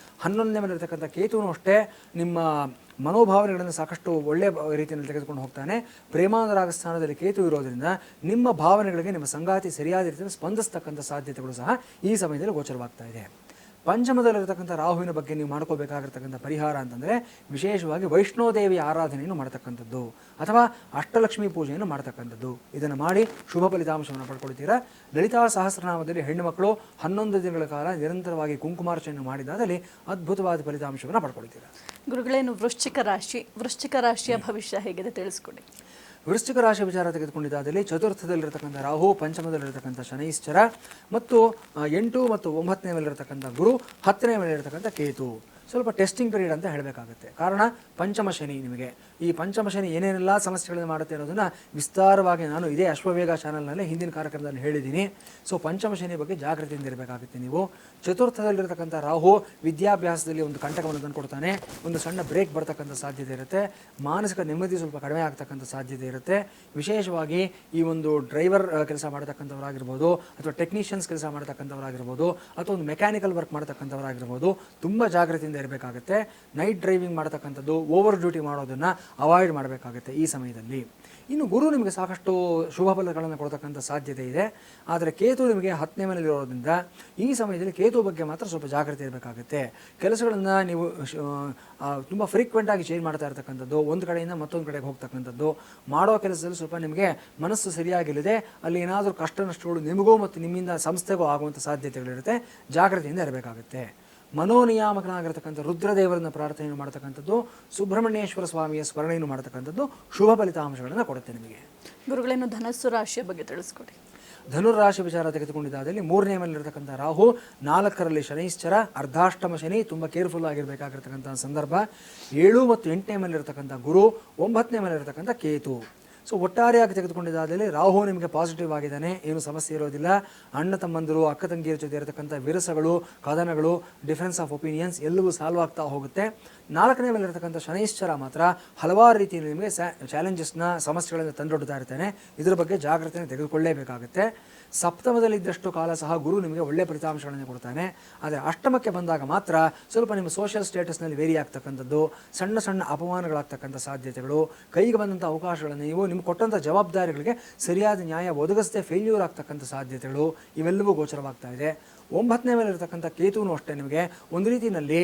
11ನೇ ಮನೆ ಇರತಕ್ಕಂಥ ಕೇತುನು ಅಷ್ಟೇ ನಿಮ್ಮ ಮನೋಭಾವನೆಗಳನ್ನು ಸಾಕಷ್ಟು ಒಳ್ಳೆಯ ರೀತಿಯಲ್ಲಿ ತೆಗೆದುಕೊಂಡು ಹೋಗ್ತಾನೆ. ಪ್ರೇಮಾನುರಾಗ ಸ್ಥಾನದಲ್ಲಿ ಕೇತು ಇರೋದ್ರಿಂದ ನಿಮ್ಮ ಭಾವನೆಗಳಿಗೆ ನಿಮ್ಮ ಸಂಗಾತಿ ಸರಿಯಾದ ರೀತಿಯಲ್ಲಿ ಸ್ಪಂದಿಸ್ತಕ್ಕಂಥ ಸಾಧ್ಯತೆಗಳು ಸಹ ಈ ಸಮಯದಲ್ಲಿ ಗೋಚರವಾಗ್ತಾ ಇದೆ. ಪಂಚಮದಲ್ಲಿರತಕ್ಕಂಥ ರಾಹುವಿನ ಬಗ್ಗೆ ನೀವು ಮಾಡ್ಕೋಬೇಕಾಗಿರ್ತಕ್ಕಂಥ ಪರಿಹಾರ ಅಂತಂದರೆ ವಿಶೇಷವಾಗಿ ವೈಷ್ಣೋದೇವಿಯ ಆರಾಧನೆಯನ್ನು ಮಾಡ್ತಕ್ಕಂಥದ್ದು ಅಥವಾ ಅಷ್ಟಲಕ್ಷ್ಮಿ ಪೂಜೆಯನ್ನು ಮಾಡ್ತಕ್ಕಂಥದ್ದು. ಇದನ್ನು ಮಾಡಿ ಶುಭ ಫಲಿತಾಂಶವನ್ನು ಪಡ್ಕೊಳ್ತೀರಾ. ಲಲಿತಾ ಸಹಸ್ರನಾಮದಲ್ಲಿ ಹೆಣ್ಣು ಮಕ್ಕಳು 11 ದಿನಗಳ ಕಾಲ ನಿರಂತರವಾಗಿ ಕುಂಕುಮಾರ್ಚನೆಯನ್ನು ಮಾಡಿದಾದಲ್ಲಿ ಅದ್ಭುತವಾದ ಫಲಿತಾಂಶವನ್ನು ಪಡ್ಕೊಳ್ತೀರಾ. ಗುರುಗಳೇನು ವೃಶ್ಚಿಕ ರಾಶಿಯ ಭವಿಷ್ಯ ಹೇಗಿದೆ ತಿಳಿಸ್ಕೊಡಿ. ವೃಶ್ಚಿಕ ರಾಶಿ ವಿಚಾರ ತೆಗೆದುಕೊಂಡಿದ್ದಾದಲ್ಲಿ ಚತುರ್ಥದಲ್ಲಿರತಕ್ಕಂಥ ರಾಹು, ಪಂಚಮದಲ್ಲಿರತಕ್ಕಂಥ ಶನೈಶ್ಚರ ಮತ್ತು 8 ಮತ್ತು 9ನೇ ಮೇಲಿರತಕ್ಕಂಥ ಗುರು, 10ನೇ ಮೇಲಿರತಕ್ಕಂಥ ಕೇತು. ಸ್ವಲ್ಪ ಟೆಸ್ಟಿಂಗ್ ಪೀರಿಯಡ್ ಅಂತ ಹೇಳಬೇಕಾಗುತ್ತೆ. ಕಾರಣ ಪಂಚಮ ಶನಿ. ನಿಮಗೆ ಈ ಪಂಚಮ ಶನಿ ಏನೇನೆಲ್ಲ ಸಮಸ್ಯೆಗಳನ್ನು ಮಾಡುತ್ತೆ ಅನ್ನೋದನ್ನು ವಿಸ್ತಾರವಾಗಿ ನಾನು ಇದೇ ಅಶ್ವವೇಗ ಚಾನಲ್ನಲ್ಲಿ ಹಿಂದಿನ ಕಾರ್ಯಕ್ರಮದಲ್ಲಿ ಹೇಳಿದ್ದೀನಿ. ಸೊ ಪಂಚಮ ಶನಿ ಬಗ್ಗೆ ಜಾಗೃತಿಯಿಂದ ಇರಬೇಕಾಗುತ್ತೆ ನೀವು. ಚತುರ್ಥದಲ್ಲಿರತಕ್ಕಂಥ ರಾಹು ವಿದ್ಯಾಭ್ಯಾಸದಲ್ಲಿ ಒಂದು ಕಂಟಕವನ್ನು ತಂದು ಕೊಡ್ತಾನೆ. ಒಂದು ಸಣ್ಣ ಬ್ರೇಕ್ ಬರ್ತಕ್ಕಂಥ ಸಾಧ್ಯತೆ ಇರುತ್ತೆ. ಮಾನಸಿಕ ನೆಮ್ಮದಿ ಸ್ವಲ್ಪ ಕಡಿಮೆ ಆಗ್ತಕ್ಕಂಥ ಸಾಧ್ಯತೆ ಇರುತ್ತೆ. ವಿಶೇಷವಾಗಿ ಈ ಒಂದು ಡ್ರೈವರ್ ಕೆಲಸ ಮಾಡ್ತಕ್ಕಂಥವರಾಗಿರ್ಬೋದು ಅಥವಾ ಟೆಕ್ನಿಷಿಯನ್ಸ್ ಕೆಲಸ ಮಾಡ್ತಕ್ಕಂಥವರಾಗಿರ್ಬೋದು ಅಥವಾ ಒಂದು ಮೆಕ್ಯಾನಿಕಲ್ ವರ್ಕ್ ಮಾಡ್ತಕ್ಕಂಥವರಾಗಿರ್ಬೋದು ತುಂಬ ಜಾಗೃತಿಯಿಂದ ಇರಬೇಕಾಗುತ್ತೆ. ನೈಟ್ ಡ್ರೈವಿಂಗ್ ಮಾಡ್ತಕ್ಕಂಥದ್ದು, ಓವರ್ ಡ್ಯೂಟಿ ಮಾಡೋದನ್ನು ಅವಾಯ್ಡ್ ಮಾಡಬೇಕಾಗುತ್ತೆ ಈ ಸಮಯದಲ್ಲಿ. ಇನ್ನು ಗುರು ನಿಮಗೆ ಸಾಕಷ್ಟು ಶುಭ ಫಲಗಳನ್ನು ಕೊಡ್ತಕ್ಕಂಥ ಸಾಧ್ಯತೆ ಇದೆ. ಆದರೆ ಕೇತು ನಿಮಗೆ 10ನೇ ಮನೆಯಲ್ಲಿರೋದ್ರಿಂದ ಈ ಸಮಯದಲ್ಲಿ ಕೇತು ಬಗ್ಗೆ ಮಾತ್ರ ಸ್ವಲ್ಪ ಜಾಗೃತಿ ಇರಬೇಕಾಗುತ್ತೆ. ಕೆಲಸಗಳನ್ನು ನೀವು ತುಂಬ ಫ್ರೀಕ್ವೆಂಟಾಗಿ ಚೇಂಜ್ ಮಾಡ್ತಾ ಇರ್ತಕ್ಕಂಥದ್ದು, ಒಂದು ಕಡೆಯಿಂದ ಮತ್ತೊಂದು ಕಡೆಗೆ ಹೋಗ್ತಕ್ಕಂಥದ್ದು, ಮಾಡೋ ಕೆಲಸದಲ್ಲಿ ಸ್ವಲ್ಪ ನಿಮಗೆ ಮನಸ್ಸು ಸರಿಯಾಗಿಲ್ಲದೆ ಅಲ್ಲಿ ಏನಾದರೂ ಕಷ್ಟ ನಷ್ಟಗಳು ನಿಮಗೂ ಮತ್ತು ನಿಮ್ಮಿಂದ ಸಂಸ್ಥೆಗೂ ಆಗುವಂಥ ಸಾಧ್ಯತೆಗಳಿರುತ್ತೆ. ಜಾಗೃತಿಯಿಂದ ಇರಬೇಕಾಗುತ್ತೆ. ಮನೋನಿಯಾಮಕನಾಗಿರ್ತಕ್ಕಂಥ ರುದ್ರದೇವರನ್ನ ಪ್ರಾರ್ಥನೆಯನ್ನು ಮಾಡ್ತಕ್ಕಂಥದ್ದು, ಸುಬ್ರಹ್ಮಣ್ಯೇಶ್ವರ ಸ್ವಾಮಿಯ ಸ್ಮರಣೆಯನ್ನು ಮಾಡ್ತಕ್ಕಂಥದ್ದು ಶುಭ ಫಲಿತಾಂಶಗಳನ್ನು ಕೊಡುತ್ತೆ ನಿಮಗೆ. ಗುರುಗಳೇನು ಧನಸ್ಸು ರಾಶಿಯ ಬಗ್ಗೆ ತಿಳಿಸ್ಕೊಡಿ. ಧನುರಾಶಿ ವಿಚಾರ ತೆಗೆದುಕೊಂಡಿದ್ದಾದಲ್ಲಿ 3ನೇ ಮನೆಯಲ್ಲಿರತಕ್ಕಂಥ ರಾಹು, 4ರಲ್ಲಿ ಶನೈಶ್ಚರ, ಅರ್ಧಾಷ್ಟಮ ಶನಿ, ತುಂಬ ಕೇರ್ಫುಲ್ ಆಗಿರಬೇಕಾಗಿರ್ತಕ್ಕಂಥ ಸಂದರ್ಭ. 7 ಮತ್ತು 8ನೇ ಮನೆಯಲ್ಲಿರತಕ್ಕಂಥ ಗುರು, 9ನೇ ಮನೆಯಲ್ಲಿರತಕ್ಕಂಥ ಕೇತು. ಸೊ ಒಟ್ಟಾರೆಯಾಗಿ ತೆಗೆದುಕೊಂಡಿದ್ದಾದಲ್ಲಿ ರಾಹು ನಿಮಗೆ ಪಾಸಿಟಿವ್ ಆಗಿದ್ದಾನೆ, ಏನು ಸಮಸ್ಯೆ ಇರೋದಿಲ್ಲ. ಅಣ್ಣ ತಮ್ಮಂದಿರು, ಅಕ್ಕ ತಂಗಿಯರ ಜೊತೆ ಇರತಕ್ಕಂಥ ವಿರಸಗಳು, ಕದನಗಳು, ಡಿಫರೆನ್ಸ್ ಆಫ್ ಒಪಿನಿಯನ್ಸ್ ಎಲ್ಲವೂ ಸಾಲ್ವ್ ಆಗ್ತಾ ಹೋಗುತ್ತೆ. 4ನೇ ಮೇಲೆ ಇರತಕ್ಕಂಥ ಶನೈಶ್ಚರ ಮಾತ್ರ ಹಲವಾರು ರೀತಿಯಲ್ಲಿ ನಿಮಗೆ ಚಾಲೆಂಜಸ್ನ, ಸಮಸ್ಯೆಗಳನ್ನು ತಂದೊಡ್ತಾ ಇರ್ತಾನೆ. ಇದರ ಬಗ್ಗೆ ಜಾಗೃತಿಯನ್ನು ತೆಗೆದುಕೊಳ್ಳೇಬೇಕಾಗುತ್ತೆ. ಸಪ್ತಮದಲ್ಲಿದ್ದಷ್ಟು ಕಾಲ ಸಹ ಗುರು ನಿಮಗೆ ಒಳ್ಳೆಯ ಫಲಿತಾಂಶಗಳನ್ನು ಕೊಡ್ತಾನೆ. ಆದರೆ ಅಷ್ಟಮಕ್ಕೆ ಬಂದಾಗ ಮಾತ್ರ ಸ್ವಲ್ಪ ನಿಮ್ಮ ಸೋಷಿಯಲ್ ಸ್ಟೇಟಸ್ನಲ್ಲಿ ವೇರಿ ಆಗ್ತಕ್ಕಂಥದ್ದು, ಸಣ್ಣ ಸಣ್ಣ ಅಪಮಾನಗಳಾಗ್ತಕ್ಕಂಥ ಸಾಧ್ಯತೆಗಳು, ಕೈಗೆ ಬಂದಂಥ ಅವಕಾಶಗಳನ್ನು ನೀವು ನಿಮ್ಗೆ ಕೊಟ್ಟಂಥ ಜವಾಬ್ದಾರಿಗಳಿಗೆ ಸರಿಯಾದ ನ್ಯಾಯ ಒದಗಿಸದೆ ಫೇಲ್ಯೂರ್ ಆಗ್ತಕ್ಕಂಥ ಸಾಧ್ಯತೆಗಳು ಇವೆಲ್ಲವೂ ಗೋಚರವಾಗ್ತಾ ಇದೆ. 9ನೇ ಮೇಲೆ ಇರತಕ್ಕಂಥ ಕೇತುನು ಅಷ್ಟೇ ನಿಮಗೆ ಒಂದು ರೀತಿಯಲ್ಲಿ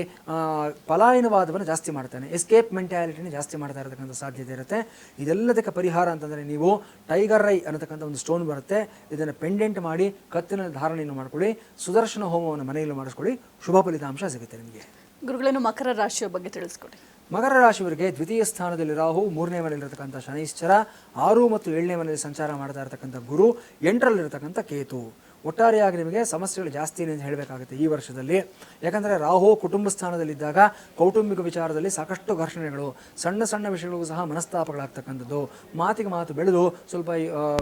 ಪಲಾಯನವಾದವನ್ನು ಜಾಸ್ತಿ ಮಾಡ್ತಾನೆ, ಎಸ್ಕೇಪ್ ಮೆಂಟ್ಯಾಲಿಟಿನ ಜಾಸ್ತಿ ಮಾಡ್ತಾ ಇರತಕ್ಕಂಥ ಸಾಧ್ಯತೆ ಇರುತ್ತೆ. ಇದೆಲ್ಲದಕ್ಕೆ ಪರಿಹಾರ ಅಂತಂದರೆ ನೀವು ಟೈಗರ್ ಐ ಅನ್ನತಕ್ಕಂಥ ಒಂದು ಸ್ಟೋನ್ ಬರುತ್ತೆ, ಇದನ್ನು ಪೆಂಡೆಂಟ್ ಮಾಡಿ ಕತ್ತಿನ ಧಾರಣೆಯನ್ನು ಮಾಡ್ಕೊಳ್ಳಿ, ಸುದರ್ಶನ ಹೋಮವನ್ನು ಮನೆಯಲ್ಲಿ ಮಾಡಿಸ್ಕೊಳ್ಳಿ, ಶುಭ ಫಲಿತಾಂಶ ಸಿಗುತ್ತೆ ನಿಮಗೆ. ಗುರುಗಳೇನು ಮಕರ ರಾಶಿಯ ಬಗ್ಗೆ ತಿಳಿಸ್ಕೊಡಿ. ಮಕರ ರಾಶಿಯವರಿಗೆ ದ್ವಿತೀಯ ಸ್ಥಾನದಲ್ಲಿ ರಾಹು, 3ನೇ ಮನೆಯಲ್ಲಿರತಕ್ಕಂಥ ಶನೈಶ್ಚರ, 6 ಮತ್ತು 7ನೇ ಮನೆಯಲ್ಲಿ ಸಂಚಾರ ಮಾಡ್ತಾ ಇರತಕ್ಕಂಥ ಗುರು, 8ರಲ್ಲಿರತಕ್ಕಂಥ ಕೇತು. ಒಟ್ಟಾರೆಯಾಗಿ ನಿಮಗೆ ಸಮಸ್ಯೆಗಳು ಜಾಸ್ತಿ ಅಂತ ಹೇಳಬೇಕಾಗುತ್ತೆ ಈ ವರ್ಷದಲ್ಲಿ. ಯಾಕಂದರೆ ರಾಹು ಕುಟುಂಬ ಸ್ಥಾನದಲ್ಲಿದ್ದಾಗ ಕೌಟುಂಬಿಕ ವಿಚಾರದಲ್ಲಿ ಸಾಕಷ್ಟು ಘರ್ಷಣೆಗಳು, ಸಣ್ಣ ಸಣ್ಣ ವಿಷಯಗಳಿಗೂ ಸಹ ಮನಸ್ತಾಪಗಳಾಗ್ತಕ್ಕಂಥದ್ದು, ಮಾತಿಗೆ ಮಾತು ಬೆಳೆದು ಸ್ವಲ್ಪ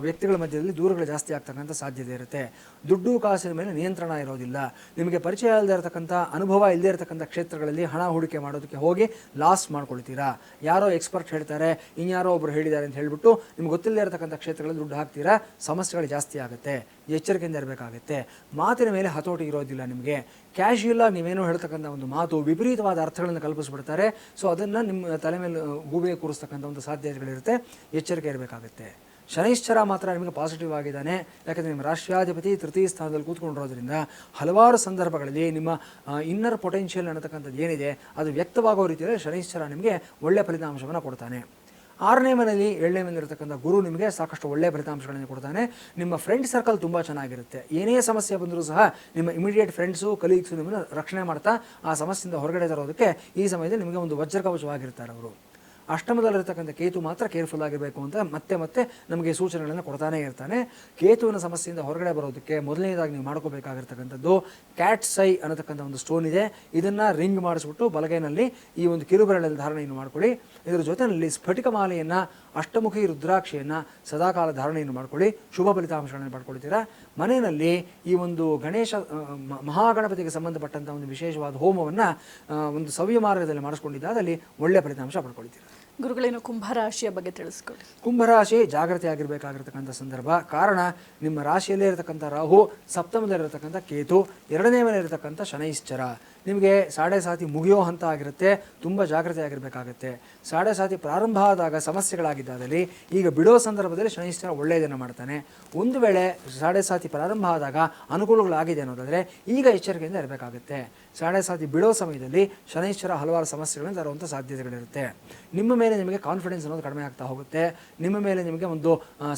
ವ್ಯಕ್ತಿಗಳ ಮಧ್ಯದಲ್ಲಿ ದೂರಗಳು ಜಾಸ್ತಿ ಆಗ್ತಕ್ಕಂಥ ಸಾಧ್ಯತೆ ಇರುತ್ತೆ. ದುಡ್ಡು ಕಾಸಿನ ಮೇಲೆ ನಿಯಂತ್ರಣ ಇರೋದಿಲ್ಲ. ನಿಮಗೆ ಪರಿಚಯ ಇಲ್ಲದೆ ಇರತಕ್ಕಂಥ, ಅನುಭವ ಇಲ್ಲದೆ ಇರತಕ್ಕಂಥ ಕ್ಷೇತ್ರಗಳಲ್ಲಿ ಹಣ ಹೂಡಿಕೆ ಮಾಡೋದಕ್ಕೆ ಹೋಗಿ ಲಾಸ್ ಮಾಡ್ಕೊಳ್ತೀರಾ. ಯಾರೋ ಎಕ್ಸ್ಪರ್ಟ್ ಹೇಳ್ತಾರೆ, ಇನ್ಯಾರೋ ಒಬ್ಬರು ಹೇಳಿದ್ದಾರೆ ಅಂತ ಹೇಳಿಬಿಟ್ಟು ನಿಮ್ಗೆ ಗೊತ್ತಿಲ್ಲದೆ ಇರತಕ್ಕಂಥ ಕ್ಷೇತ್ರಗಳಲ್ಲಿ ದುಡ್ಡು ಹಾಕ್ತೀರಾ. ಸಮಸ್ಯೆಗಳು ಜಾಸ್ತಿ ಆಗುತ್ತೆ. ಎಚ್ಚರಿಕೆಯಿಂದ ಇರಬೇಕಾಗುತ್ತೆ. ಮಾತಿನ ಮೇಲೆ ಹತೋಟಿ ಇರೋದಿಲ್ಲ ನಿಮಗೆ. ಕ್ಯಾಶುಯಲ್ ಆಗಿ ನೀವೇನೋ ಹೇಳ್ತಕ್ಕಂಥ ಒಂದು ಮಾತು ವಿಪರೀತವಾದ ಅರ್ಥಗಳನ್ನು ಕಲ್ಪಿಸ್ಬಿಡ್ತಾರೆ. ಸೊ ಅದನ್ನು ನಿಮ್ಮ ತಲೆ ಮೇಲೆ ಗೂಬೆ ಕೂರಿಸ್ತಕ್ಕಂಥ ಒಂದು ಸಾಧ್ಯತೆಗಳಿರುತ್ತೆ. ಎಚ್ಚರಿಕೆ ಇರಬೇಕಾಗುತ್ತೆ. ಶನೈಶ್ಚರ ಮಾತ್ರ ನಿಮಗೆ ಪಾಸಿಟಿವ್ ಆಗಿದ್ದಾನೆ. ಯಾಕಂದರೆ ನಿಮ್ಮ ರಾಷ್ಟ್ರಾಧಿಪತಿ ತೃತೀಯ ಸ್ಥಾನದಲ್ಲಿ ಕೂತ್ಕೊಂಡಿರೋದ್ರಿಂದ ಹಲವಾರು ಸಂದರ್ಭಗಳಲ್ಲಿ ನಿಮ್ಮ ಇನ್ನರ್ ಪೊಟೆನ್ಷಿಯಲ್ ಅನ್ನತಕ್ಕಂಥದ್ದು ಏನಿದೆ ಅದು ವ್ಯಕ್ತವಾಗೋ ರೀತಿಯಲ್ಲಿ ಶನೈಶ್ಚರ ನಿಮಗೆ ಒಳ್ಳೆಯ ಫಲಿತಾಂಶವನ್ನು ಕೊಡ್ತಾನೆ. 6ನೇ ಮನೆಯಲ್ಲಿ 7ನೇ ಮನೆಯಲ್ಲಿರತಕ್ಕಂಥ ಗುರು ನಿಮಗೆ ಸಾಕಷ್ಟು ಒಳ್ಳೆಯ ಫಲಿತಾಂಶಗಳನ್ನು ಕೊಡ್ತಾನೆ. ನಿಮ್ಮ ಫ್ರೆಂಡ್ ಸರ್ಕಲ್ ತುಂಬ ಚೆನ್ನಾಗಿರುತ್ತೆ. ಏನೇ ಸಮಸ್ಯೆ ಬಂದರೂ ಸಹ ನಿಮ್ಮ ಇಮಿಡಿಯೇಟ್ ಫ್ರೆಂಡ್ಸು, ಕಲೀಗ್ಸು ನಿಮ್ಮನ್ನು ರಕ್ಷಣೆ ಮಾಡ್ತಾ ಆ ಸಮಸ್ಯೆಯಿಂದ ಹೊರಗಡೆ ತರೋದಕ್ಕೆ ಈ ಸಮಯದಲ್ಲಿ ನಿಮಗೆ ಒಂದು ವಜ್ರಕವಚವಾಗಿರ್ತಾರೆ ಅವರು. ಅಷ್ಟಮದಲ್ಲಿರ್ತಕ್ಕಂಥ ಕೇತು ಮಾತ್ರ ಕೇರ್ಫುಲ್ ಆಗಿರಬೇಕು ಅಂತ ಮತ್ತೆ ಮತ್ತೆ ನಮಗೆ ಸೂಚನೆಗಳನ್ನು ಕೊಡ್ತಾನೆ ಇರ್ತಾನೆ. ಕೇತುವಿನ ಸಮಸ್ಯೆಯಿಂದ ಹೊರಗಡೆ ಬರೋದಕ್ಕೆ ಮೊದಲನೇದಾಗಿ ನೀವು ಮಾಡ್ಕೋಬೇಕಾಗಿರ್ತಕ್ಕಂಥದ್ದು ಕ್ಯಾಟ್ಸ್ ಐ ಅನ್ನತಕ್ಕಂಥ ಒಂದು ಸ್ಟೋನ್ ಇದೆ. ಇದನ್ನು ರಿಂಗ್ ಮಾಡಿಸ್ಬಿಟ್ಟು ಬಲಗೈನಲ್ಲಿ ಈ ಒಂದು ಕಿರುಬೆರಳಲ್ಲಿ ಧಾರಣೆಯನ್ನು ಮಾಡ್ಕೊಳ್ಳಿ. ಇದರ ಜೊತೆಯಲ್ಲಿ ಸ್ಫಟಿಕ ಮಾಲೆಯನ್ನು, ಅಷ್ಟಮುಖಿ ರುದ್ರಾಕ್ಷಿಯನ್ನು ಸದಾಕಾಲ ಧಾರಣೆಯನ್ನು ಮಾಡ್ಕೊಳ್ಳಿ. ಶುಭ ಫಲಿತಾಂಶಗಳನ್ನು ಪಡ್ಕೊಳ್ತೀರಾ. ಮನೆಯಲ್ಲಿ ಈ ಒಂದು ಗಣೇಶ ಮಹಾಗಣಪತಿಗೆ ಸಂಬಂಧಪಟ್ಟಂಥ ಒಂದು ವಿಶೇಷವಾದ ಹೋಮವನ್ನು ಒಂದು ಸವ್ಯ ಮಾರ್ಗದಲ್ಲಿ ಮಾಡಿಸ್ಕೊಂಡಿದ್ದಾದಲ್ಲಿ ಒಳ್ಳೆಯ ಫಲಿತಾಂಶ ಪಡ್ಕೊಳ್ತೀರಾ. ಗುರುಗಳೇನು ಕುಂಭರಾಶಿಯ ಬಗ್ಗೆ ತಿಳಿಸ್ಕೊಡಿ. ಕುಂಭರಾಶಿ ಜಾಗೃತಿ ಆಗಿರಬೇಕಾಗಿರ್ತಕ್ಕಂಥ ಸಂದರ್ಭ. ಕಾರಣ ನಿಮ್ಮ ರಾಶಿಯಲ್ಲೇ ಇರತಕ್ಕಂಥ ರಾಹು, ಸಪ್ತಮದಲ್ಲಿರತಕ್ಕಂಥ ಕೇತು, 2ನೇ ಮನೆಯಲ್ಲಿರತಕ್ಕಂಥ ಶನೈಶ್ಚರ. ನಿಮಗೆ ಸಾಡೆ ಸಾತಿ ಮುಗಿಯೋ ಹಂತ ಆಗಿರುತ್ತೆ. ತುಂಬ ಜಾಗೃತಿ ಆಗಿರಬೇಕಾಗುತ್ತೆ. ಸಾಡೆ ಸಾತಿ ಪ್ರಾರಂಭ ಆದಾಗ ಸಮಸ್ಯೆಗಳಾಗಿದ್ದಾದಲ್ಲಿ ಈಗ ಬಿಡೋ ಸಂದರ್ಭದಲ್ಲಿ ಶನೈಶ್ಚರ ಒಳ್ಳೆಯದನ್ನು ಮಾಡ್ತಾನೆ. ಒಂದು ವೇಳೆ ಸಾಡೆ ಸಾತಿ ಪ್ರಾರಂಭ ಆದಾಗ ಅನುಕೂಲಗಳಾಗಿದೆ ಅನ್ನೋದಾದರೆ ಈಗ ಎಚ್ಚರಿಕೆಯಿಂದ ಇರಬೇಕಾಗುತ್ತೆ. ಸಾಡೆ ಸಾತಿ ಬಿಡೋ ಸಮಯದಲ್ಲಿ ಶನೈಶ್ಚರ ಹಲವಾರು ಸಮಸ್ಯೆಗಳನ್ನು ತರುವಂಥ ಸಾಧ್ಯತೆಗಳಿರುತ್ತೆ. ನಿಮ್ಮ ಮೇಲೆ ನಿಮಗೆ ಕಾನ್ಫಿಡೆನ್ಸ್ ಅನ್ನೋದು ಕಡಿಮೆ ಆಗ್ತಾ ಹೋಗುತ್ತೆ. ನಿಮ್ಮ ಮೇಲೆ ನಿಮಗೆ ಒಂದು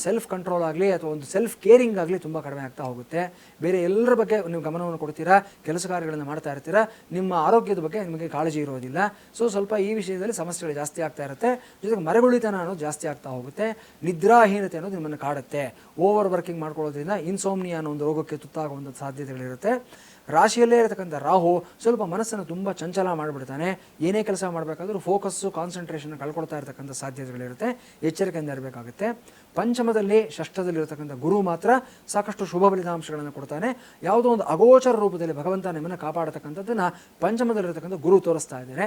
ಸೆಲ್ಫ್ ಕಂಟ್ರೋಲ್ ಆಗಲಿ ಅಥವಾ ಒಂದು ಸೆಲ್ಫ್ ಕೇರಿಂಗ್ ಆಗಲಿ ತುಂಬ ಕಡಿಮೆ ಆಗ್ತಾ ಹೋಗುತ್ತೆ. ಬೇರೆ ಎಲ್ಲರ ಬಗ್ಗೆ ನೀವು ಗಮನವನ್ನು ಕೊಡ್ತೀರಾ, ಕೆಲಸ ಕಾರ್ಯಗಳನ್ನು ಮಾಡ್ತಾ ಇರ್ತೀರಾ. ನಿಮ್ಮ ಆರೋಗ್ಯದ ಬಗ್ಗೆ ನಿಮಗೆ ಕಾಳಜಿ ಇರೋದಿಲ್ಲ. ಸೊ ಸ್ವಲ್ಪ ಈ ವಿಷಯದಲ್ಲಿ ಸಮಸ್ಯೆಗಳು ಜಾಸ್ತಿ ಆಗ್ತಾ ಇರುತ್ತೆ. ಜೊತೆಗೆ ಮರೆಗುಳಿತನ ಅನ್ನೋದು ಜಾಸ್ತಿ ಆಗ್ತಾ ಹೋಗುತ್ತೆ. ನಿದ್ರಾಹೀನತೆ ಅನ್ನೋದು ನಿಮ್ಮನ್ನು ಕಾಡುತ್ತೆ. ಓವರ್ ವರ್ಕಿಂಗ್ ಮಾಡ್ಕೊಳ್ಳೋದ್ರಿಂದ ಇನ್ಸೋಮ್ನಿಯಾ ಅನ್ನೋ ಒಂದು ರೋಗಕ್ಕೆ ತುತ್ತಾಗುವಂಥ ಸಾಧ್ಯತೆಗಳಿರುತ್ತೆ. ರಾಶಿಯಲ್ಲೇ ಇರತಕ್ಕಂಥ ರಾಹು ಸ್ವಲ್ಪ ಮನಸ್ಸನ್ನು ತುಂಬ ಚಂಚಲ ಮಾಡಿಬಿಡ್ತಾನೆ. ಏನೇ ಕೆಲಸ ಮಾಡಬೇಕಾದ್ರೂ ಫೋಕಸ್ಸು, ಕಾನ್ಸಂಟ್ರೇಷನ್ ಕಳ್ಕೊಳ್ತಾ ಇರತಕ್ಕಂಥ ಸಾಧ್ಯತೆಗಳಿರುತ್ತೆ. ಎಚ್ಚರಿಕೆಯಿಂದ ಇರಬೇಕಾಗುತ್ತೆ. ಪಂಚಮದಲ್ಲಿ, ಷಷ್ಠದಲ್ಲಿರತಕ್ಕಂಥ ಗುರು ಮಾತ್ರ ಸಾಕಷ್ಟು ಶುಭ ಫಲಿತಾಂಶಗಳನ್ನು ಕೊಡ್ತಾನೆ. ಯಾವುದೋ ಒಂದು ಅಗೋಚರ ರೂಪದಲ್ಲಿ ಭಗವಂತ ನಿಮ್ಮನ್ನು ಕಾಪಾಡತಕ್ಕಂಥದ್ದನ್ನು ಪಂಚಮದಲ್ಲಿರತಕ್ಕಂಥ ಗುರು ತೋರಿಸ್ತಾ ಇದ್ದಾನೆ.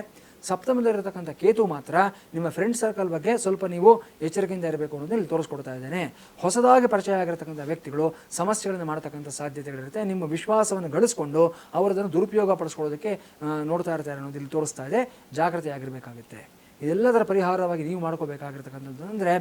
ಸಪ್ತಮದಲ್ಲಿರತಕ್ಕಂಥ ಕೇತು ಮಾತ್ರ ನಿಮ್ಮ ಫ್ರೆಂಡ್ ಸರ್ಕಲ್ ಬಗ್ಗೆ ಸ್ವಲ್ಪ ನೀವು ಎಚ್ಚರಿಕೆಯಿಂದ ಇರಬೇಕು ಅನ್ನೋದನ್ನು ಇಲ್ಲಿ ತೋರಿಸ್ಕೊಡ್ತಾ ಇದ್ದೇನೆ. ಹೊಸದಾಗಿ ಪರಿಚಯ ಆಗಿರತಕ್ಕಂಥ ವ್ಯಕ್ತಿಗಳು ಸಮಸ್ಯೆಗಳನ್ನು ಮಾಡ್ತಕ್ಕಂಥ ಸಾಧ್ಯತೆಗಳಿರುತ್ತೆ. ನಿಮ್ಮ ವಿಶ್ವಾಸವನ್ನು ಗಳಿಸ್ಕೊಂಡು ಅವರದನ್ನು ದುರುಪಯೋಗ ಪಡಿಸ್ಕೊಳ್ಳೋದಕ್ಕೆ ನೋಡ್ತಾ ಇರ್ತಾರೆ ಅನ್ನೋದು ಇಲ್ಲಿ ತೋರಿಸ್ತಾ ಇದೆ. ಜಾಗೃತಿ ಆಗಿರಬೇಕಾಗುತ್ತೆ. ಇದೆಲ್ಲದರ ಪರಿಹಾರವಾಗಿ ನೀವು ಮಾಡ್ಕೋಬೇಕಾಗಿರ್ತಕ್ಕಂಥದ್ದು ಅಂದರೆ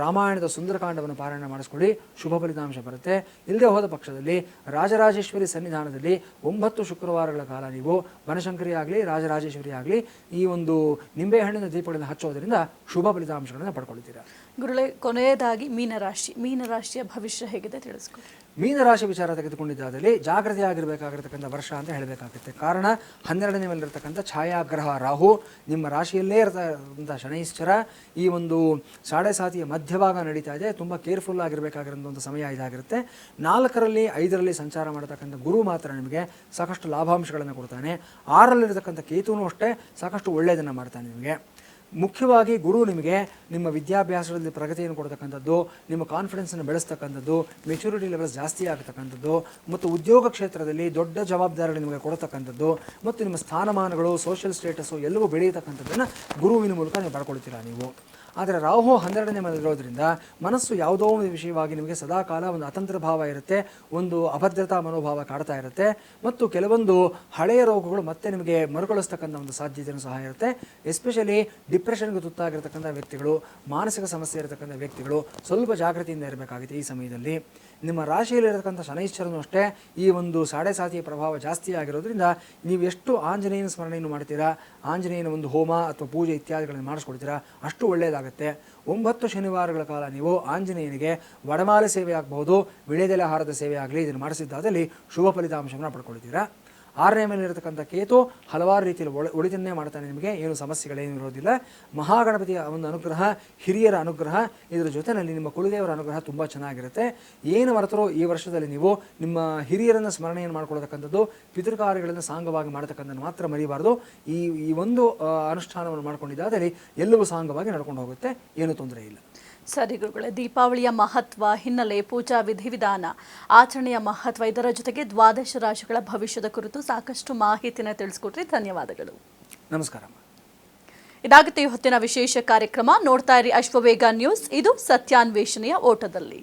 ರಾಮಾಯಣದ ಸುಂದರಕಾಂಡವನ್ನು ಪಾರಾಯಣ ಮಾಡಿಸ್ಕೊಳ್ಳಿ. ಶುಭ ಫಲಿತಾಂಶ ಬರುತ್ತೆ. ಇಲ್ಲದೆ ಹೋದ ಪಕ್ಷದಲ್ಲಿ ರಾಜರಾಜೇಶ್ವರಿ ಸನ್ನಿಧಾನದಲ್ಲಿ 9 ಶುಕ್ರವಾರಗಳ ಕಾಲ ನೀವು ಬನಶಂಕರಿ ಆಗಲಿ, ರಾಜರಾಜೇಶ್ವರಿ ಆಗಲಿ ಈ ಒಂದು ನಿಂಬೆಹಣ್ಣಿನ ದೀಪಗಳನ್ನು ಹಚ್ಚೋದ್ರಿಂದ ಶುಭ ಫಲಿತಾಂಶಗಳನ್ನು ಪಡ್ಕೊಳ್ತೀರಾ. ಗುರುಳೆ, ಕೊನೆಯದಾಗಿ ಮೀನರಾಶಿಯ ಭವಿಷ್ಯ ಹೇಗಿದೆ ತಿಳಿಸ್ಕೊಡಿ. ಮೀನರಾಶಿ ವಿಚಾರ ತೆಗೆದುಕೊಂಡಿದ್ದಾದಲ್ಲಿ ಜಾಗೃತಿ ಆಗಿರಬೇಕಾಗಿರ್ತಕ್ಕಂಥ ವರ್ಷ ಅಂತ ಹೇಳಬೇಕಾಗುತ್ತೆ. ಕಾರಣ 12ನೇ ಮೇಲಿರ್ತಕ್ಕಂಥ ಛಾಯಾಗ್ರಹ ರಾಹು, ನಿಮ್ಮ ರಾಶಿಯಲ್ಲೇ ಇರತಕ್ಕಂಥ ಶನೈಶ್ಚರ ಈ ಒಂದು ಸಾಡೆ ಸಾತಿಯ ಮಧ್ಯಭಾಗ ನಡೀತಾ ಇದೆ. ತುಂಬ ಕೇರ್ಫುಲ್ ಆಗಿರಬೇಕಾಗಿರೋಂಥ ಒಂದು ಸಮಯ ಇದಾಗಿರುತ್ತೆ. 4ರಲ್ಲಿ 5ರಲ್ಲಿ ಸಂಚಾರ ಮಾಡತಕ್ಕಂಥ ಗುರು ಮಾತ್ರ ನಿಮಗೆ ಸಾಕಷ್ಟು ಲಾಭಾಂಶಗಳನ್ನು ಕೊಡ್ತಾನೆ. 6ರಲ್ಲಿರ್ತಕ್ಕಂಥ ಕೇತುನೂ ಅಷ್ಟೇ ಸಾಕಷ್ಟು ಒಳ್ಳೆಯದನ್ನು ಮಾಡ್ತಾನೆ ನಿಮಗೆ. ಮುಖ್ಯವಾಗಿ ಗುರು ನಿಮಗೆ ನಿಮ್ಮ ವಿದ್ಯಾಭ್ಯಾಸದಲ್ಲಿ ಪ್ರಗತಿಯನ್ನು ಕೊಡ್ತಕ್ಕಂಥದ್ದು, ನಿಮ್ಮ ಕಾನ್ಫಿಡೆನ್ಸನ್ನು ಬೆಳೆಸ್ತಕ್ಕಂಥದ್ದು, ಮೆಚುರಿಟಿ ಲೆವೆಲ್ಸ್ ಜಾಸ್ತಿ ಆಗ್ತಕ್ಕಂಥದ್ದು ಮತ್ತು ಉದ್ಯೋಗ ಕ್ಷೇತ್ರದಲ್ಲಿ ದೊಡ್ಡ ಜವಾಬ್ದಾರಿಗಳು ನಿಮಗೆ ಕೊಡ್ತಕ್ಕಂಥದ್ದು ಮತ್ತು ನಿಮ್ಮ ಸ್ಥಾನಮಾನಗಳು, ಸೋಷಿಯಲ್ ಸ್ಟೇಟಸ್ಸು ಎಲ್ಲವೂ ಬೆಳೆಯತಕ್ಕಂಥದ್ದನ್ನು ಗುರುವಿನ ಮೂಲಕ ನೀವು ಪಡ್ಕೊಳ್ತೀರಾ ನೀವು. ಆದರೆ ರಾಹು 12ನೇ ಮನೆಯಲ್ಲಿರೋದ್ರಿಂದ ಮನಸ್ಸು ಯಾವುದೋ ಒಂದು ವಿಷಯವಾಗಿ ನಿಮಗೆ ಸದಾಕಾಲ ಒಂದು ಅತಂತ್ರ ಭಾವ ಇರುತ್ತೆ, ಒಂದು ಅಭದ್ರತಾ ಮನೋಭಾವ ಕಾಡ್ತಾ ಇರುತ್ತೆ ಮತ್ತು ಕೆಲವೊಂದು ಹಳೆಯ ರೋಗಗಳು ಮತ್ತೆ ನಿಮಗೆ ಮರುಕಳಿಸ್ತಕ್ಕಂಥ ಒಂದು ಸಾಧ್ಯತೆಯೂ ಸಹ ಇರುತ್ತೆ. ಎಸ್ಪೆಷಲಿ ಡಿಪ್ರೆಷನ್ಗೆ ತುತ್ತಾಗಿರ್ತಕ್ಕಂಥ ವ್ಯಕ್ತಿಗಳು, ಮಾನಸಿಕ ಸಮಸ್ಯೆ ಇರತಕ್ಕಂಥ ವ್ಯಕ್ತಿಗಳು ಸ್ವಲ್ಪ ಜಾಗೃತಿಯಿಂದ ಇರಬೇಕಾಗುತ್ತೆ ಈ ಸಮಯದಲ್ಲಿ. ನಿಮ್ಮ ರಾಶಿಯಲ್ಲಿರತಕ್ಕಂಥ ಶನೈಶ್ಚರನೂ ಅಷ್ಟೇ ಈ ಒಂದು ಸಾಡೆ ಸಾತಿಯ ಪ್ರಭಾವ ಜಾಸ್ತಿ ಆಗಿರೋದ್ರಿಂದ ನೀವು ಎಷ್ಟು ಆಂಜನೇಯನ ಸ್ಮರಣೆಯನ್ನು ಮಾಡ್ತೀರಾ, ಆಂಜನೇಯನ ಒಂದು ಹೋಮ ಅಥವಾ ಪೂಜೆ ಇತ್ಯಾದಿಗಳನ್ನು ಮಾಡಿಸ್ಕೊಡ್ತೀರಾ ಅಷ್ಟು ಒಳ್ಳೆಯದಾಗುತ್ತೆ. 9 ಶನಿವಾರಗಳ ಕಾಲ ನೀವು ಆಂಜನೇಯನಿಗೆ ವಡಮಾಲೆ ಸೇವೆ ಆಗಬಹುದು, ವಿಳೆದೆಲೆ ಹಾರದ ಸೇವೆ ಆಗಲಿ ಇದನ್ನು ಮಾಡಿಸಿದ್ದಾದಲ್ಲಿ ಶುಭ ಫಲಿತಾಂಶವನ್ನು ಪಡ್ಕೊಳ್ತೀರಾ. 6ನೇ ಮೇಲೆ ಇರತಕ್ಕಂಥ ಕೇತು ಹಲವಾರು ರೀತಿಯಲ್ಲಿ ಒಳಿತನ್ನೇ ಮಾಡ್ತಾನೆ. ನಿಮಗೆ ಏನು ಸಮಸ್ಯೆಗಳೇನು ಇರೋದಿಲ್ಲ. ಮಹಾಗಣಪತಿಯ ಒಂದು ಅನುಗ್ರಹ, ಹಿರಿಯರ ಅನುಗ್ರಹ, ಇದರ ಜೊತೆಯಲ್ಲಿ ನಿಮ್ಮ ಕುಲದೇವರ ಅನುಗ್ರಹ ತುಂಬ ಚೆನ್ನಾಗಿರುತ್ತೆ. ಏನು ಮರೆತರೋ ಈ ವರ್ಷದಲ್ಲಿ ನೀವು ನಿಮ್ಮ ಹಿರಿಯರನ್ನು ಸ್ಮರಣೆಯನ್ನು ಮಾಡ್ಕೊಳ್ತಕ್ಕಂಥದ್ದು, ಪಿತೃಕಾರ್ಯಗಳನ್ನು ಸಾಂಗವಾಗಿ ಮಾಡತಕ್ಕಂಥದ್ದು ಮಾತ್ರ ಮರಿಬಾರ್ದು. ಈ ಒಂದು ಅನುಷ್ಠಾನವನ್ನು ಮಾಡ್ಕೊಂಡಿದ್ದಾದಲ್ಲಿ ಎಲ್ಲವೂ ಸಾಂಗವಾಗಿ ನಡ್ಕೊಂಡು ಹೋಗುತ್ತೆ, ಏನೂ ತೊಂದರೆ ಇಲ್ಲ. ಸರಿ ಗುರುಗಳೇ, ದೀಪಾವಳಿಯ ಮಹತ್ವ, ಹಿನ್ನೆಲೆ, ಪೂಜಾ ವಿಧಿವಿಧಾನ, ಆಚರಣೆಯ ಮಹತ್ವ, ಇದರ ಜೊತೆಗೆ ದ್ವಾದಶ ರಾಶಿಗಳ ಭವಿಷ್ಯದ ಕುರಿತು ಸಾಕಷ್ಟು ಮಾಹಿತಿನ ತಿಳಿಸ್ಕೊಟ್ರಿ. ಧನ್ಯವಾದಗಳು. ನಮಸ್ಕಾರ. ಇದಾಗುತ್ತೆ ಹೊತ್ತಿನ ವಿಶೇಷ ಕಾರ್ಯಕ್ರಮ. ನೋಡ್ತಾ ಇರಿ ಅಶ್ವವೇಗ ನ್ಯೂಸ್. ಇದು ಸತ್ಯಾನ್ವೇಷಣೆಯ ಓಟದಲ್ಲಿ.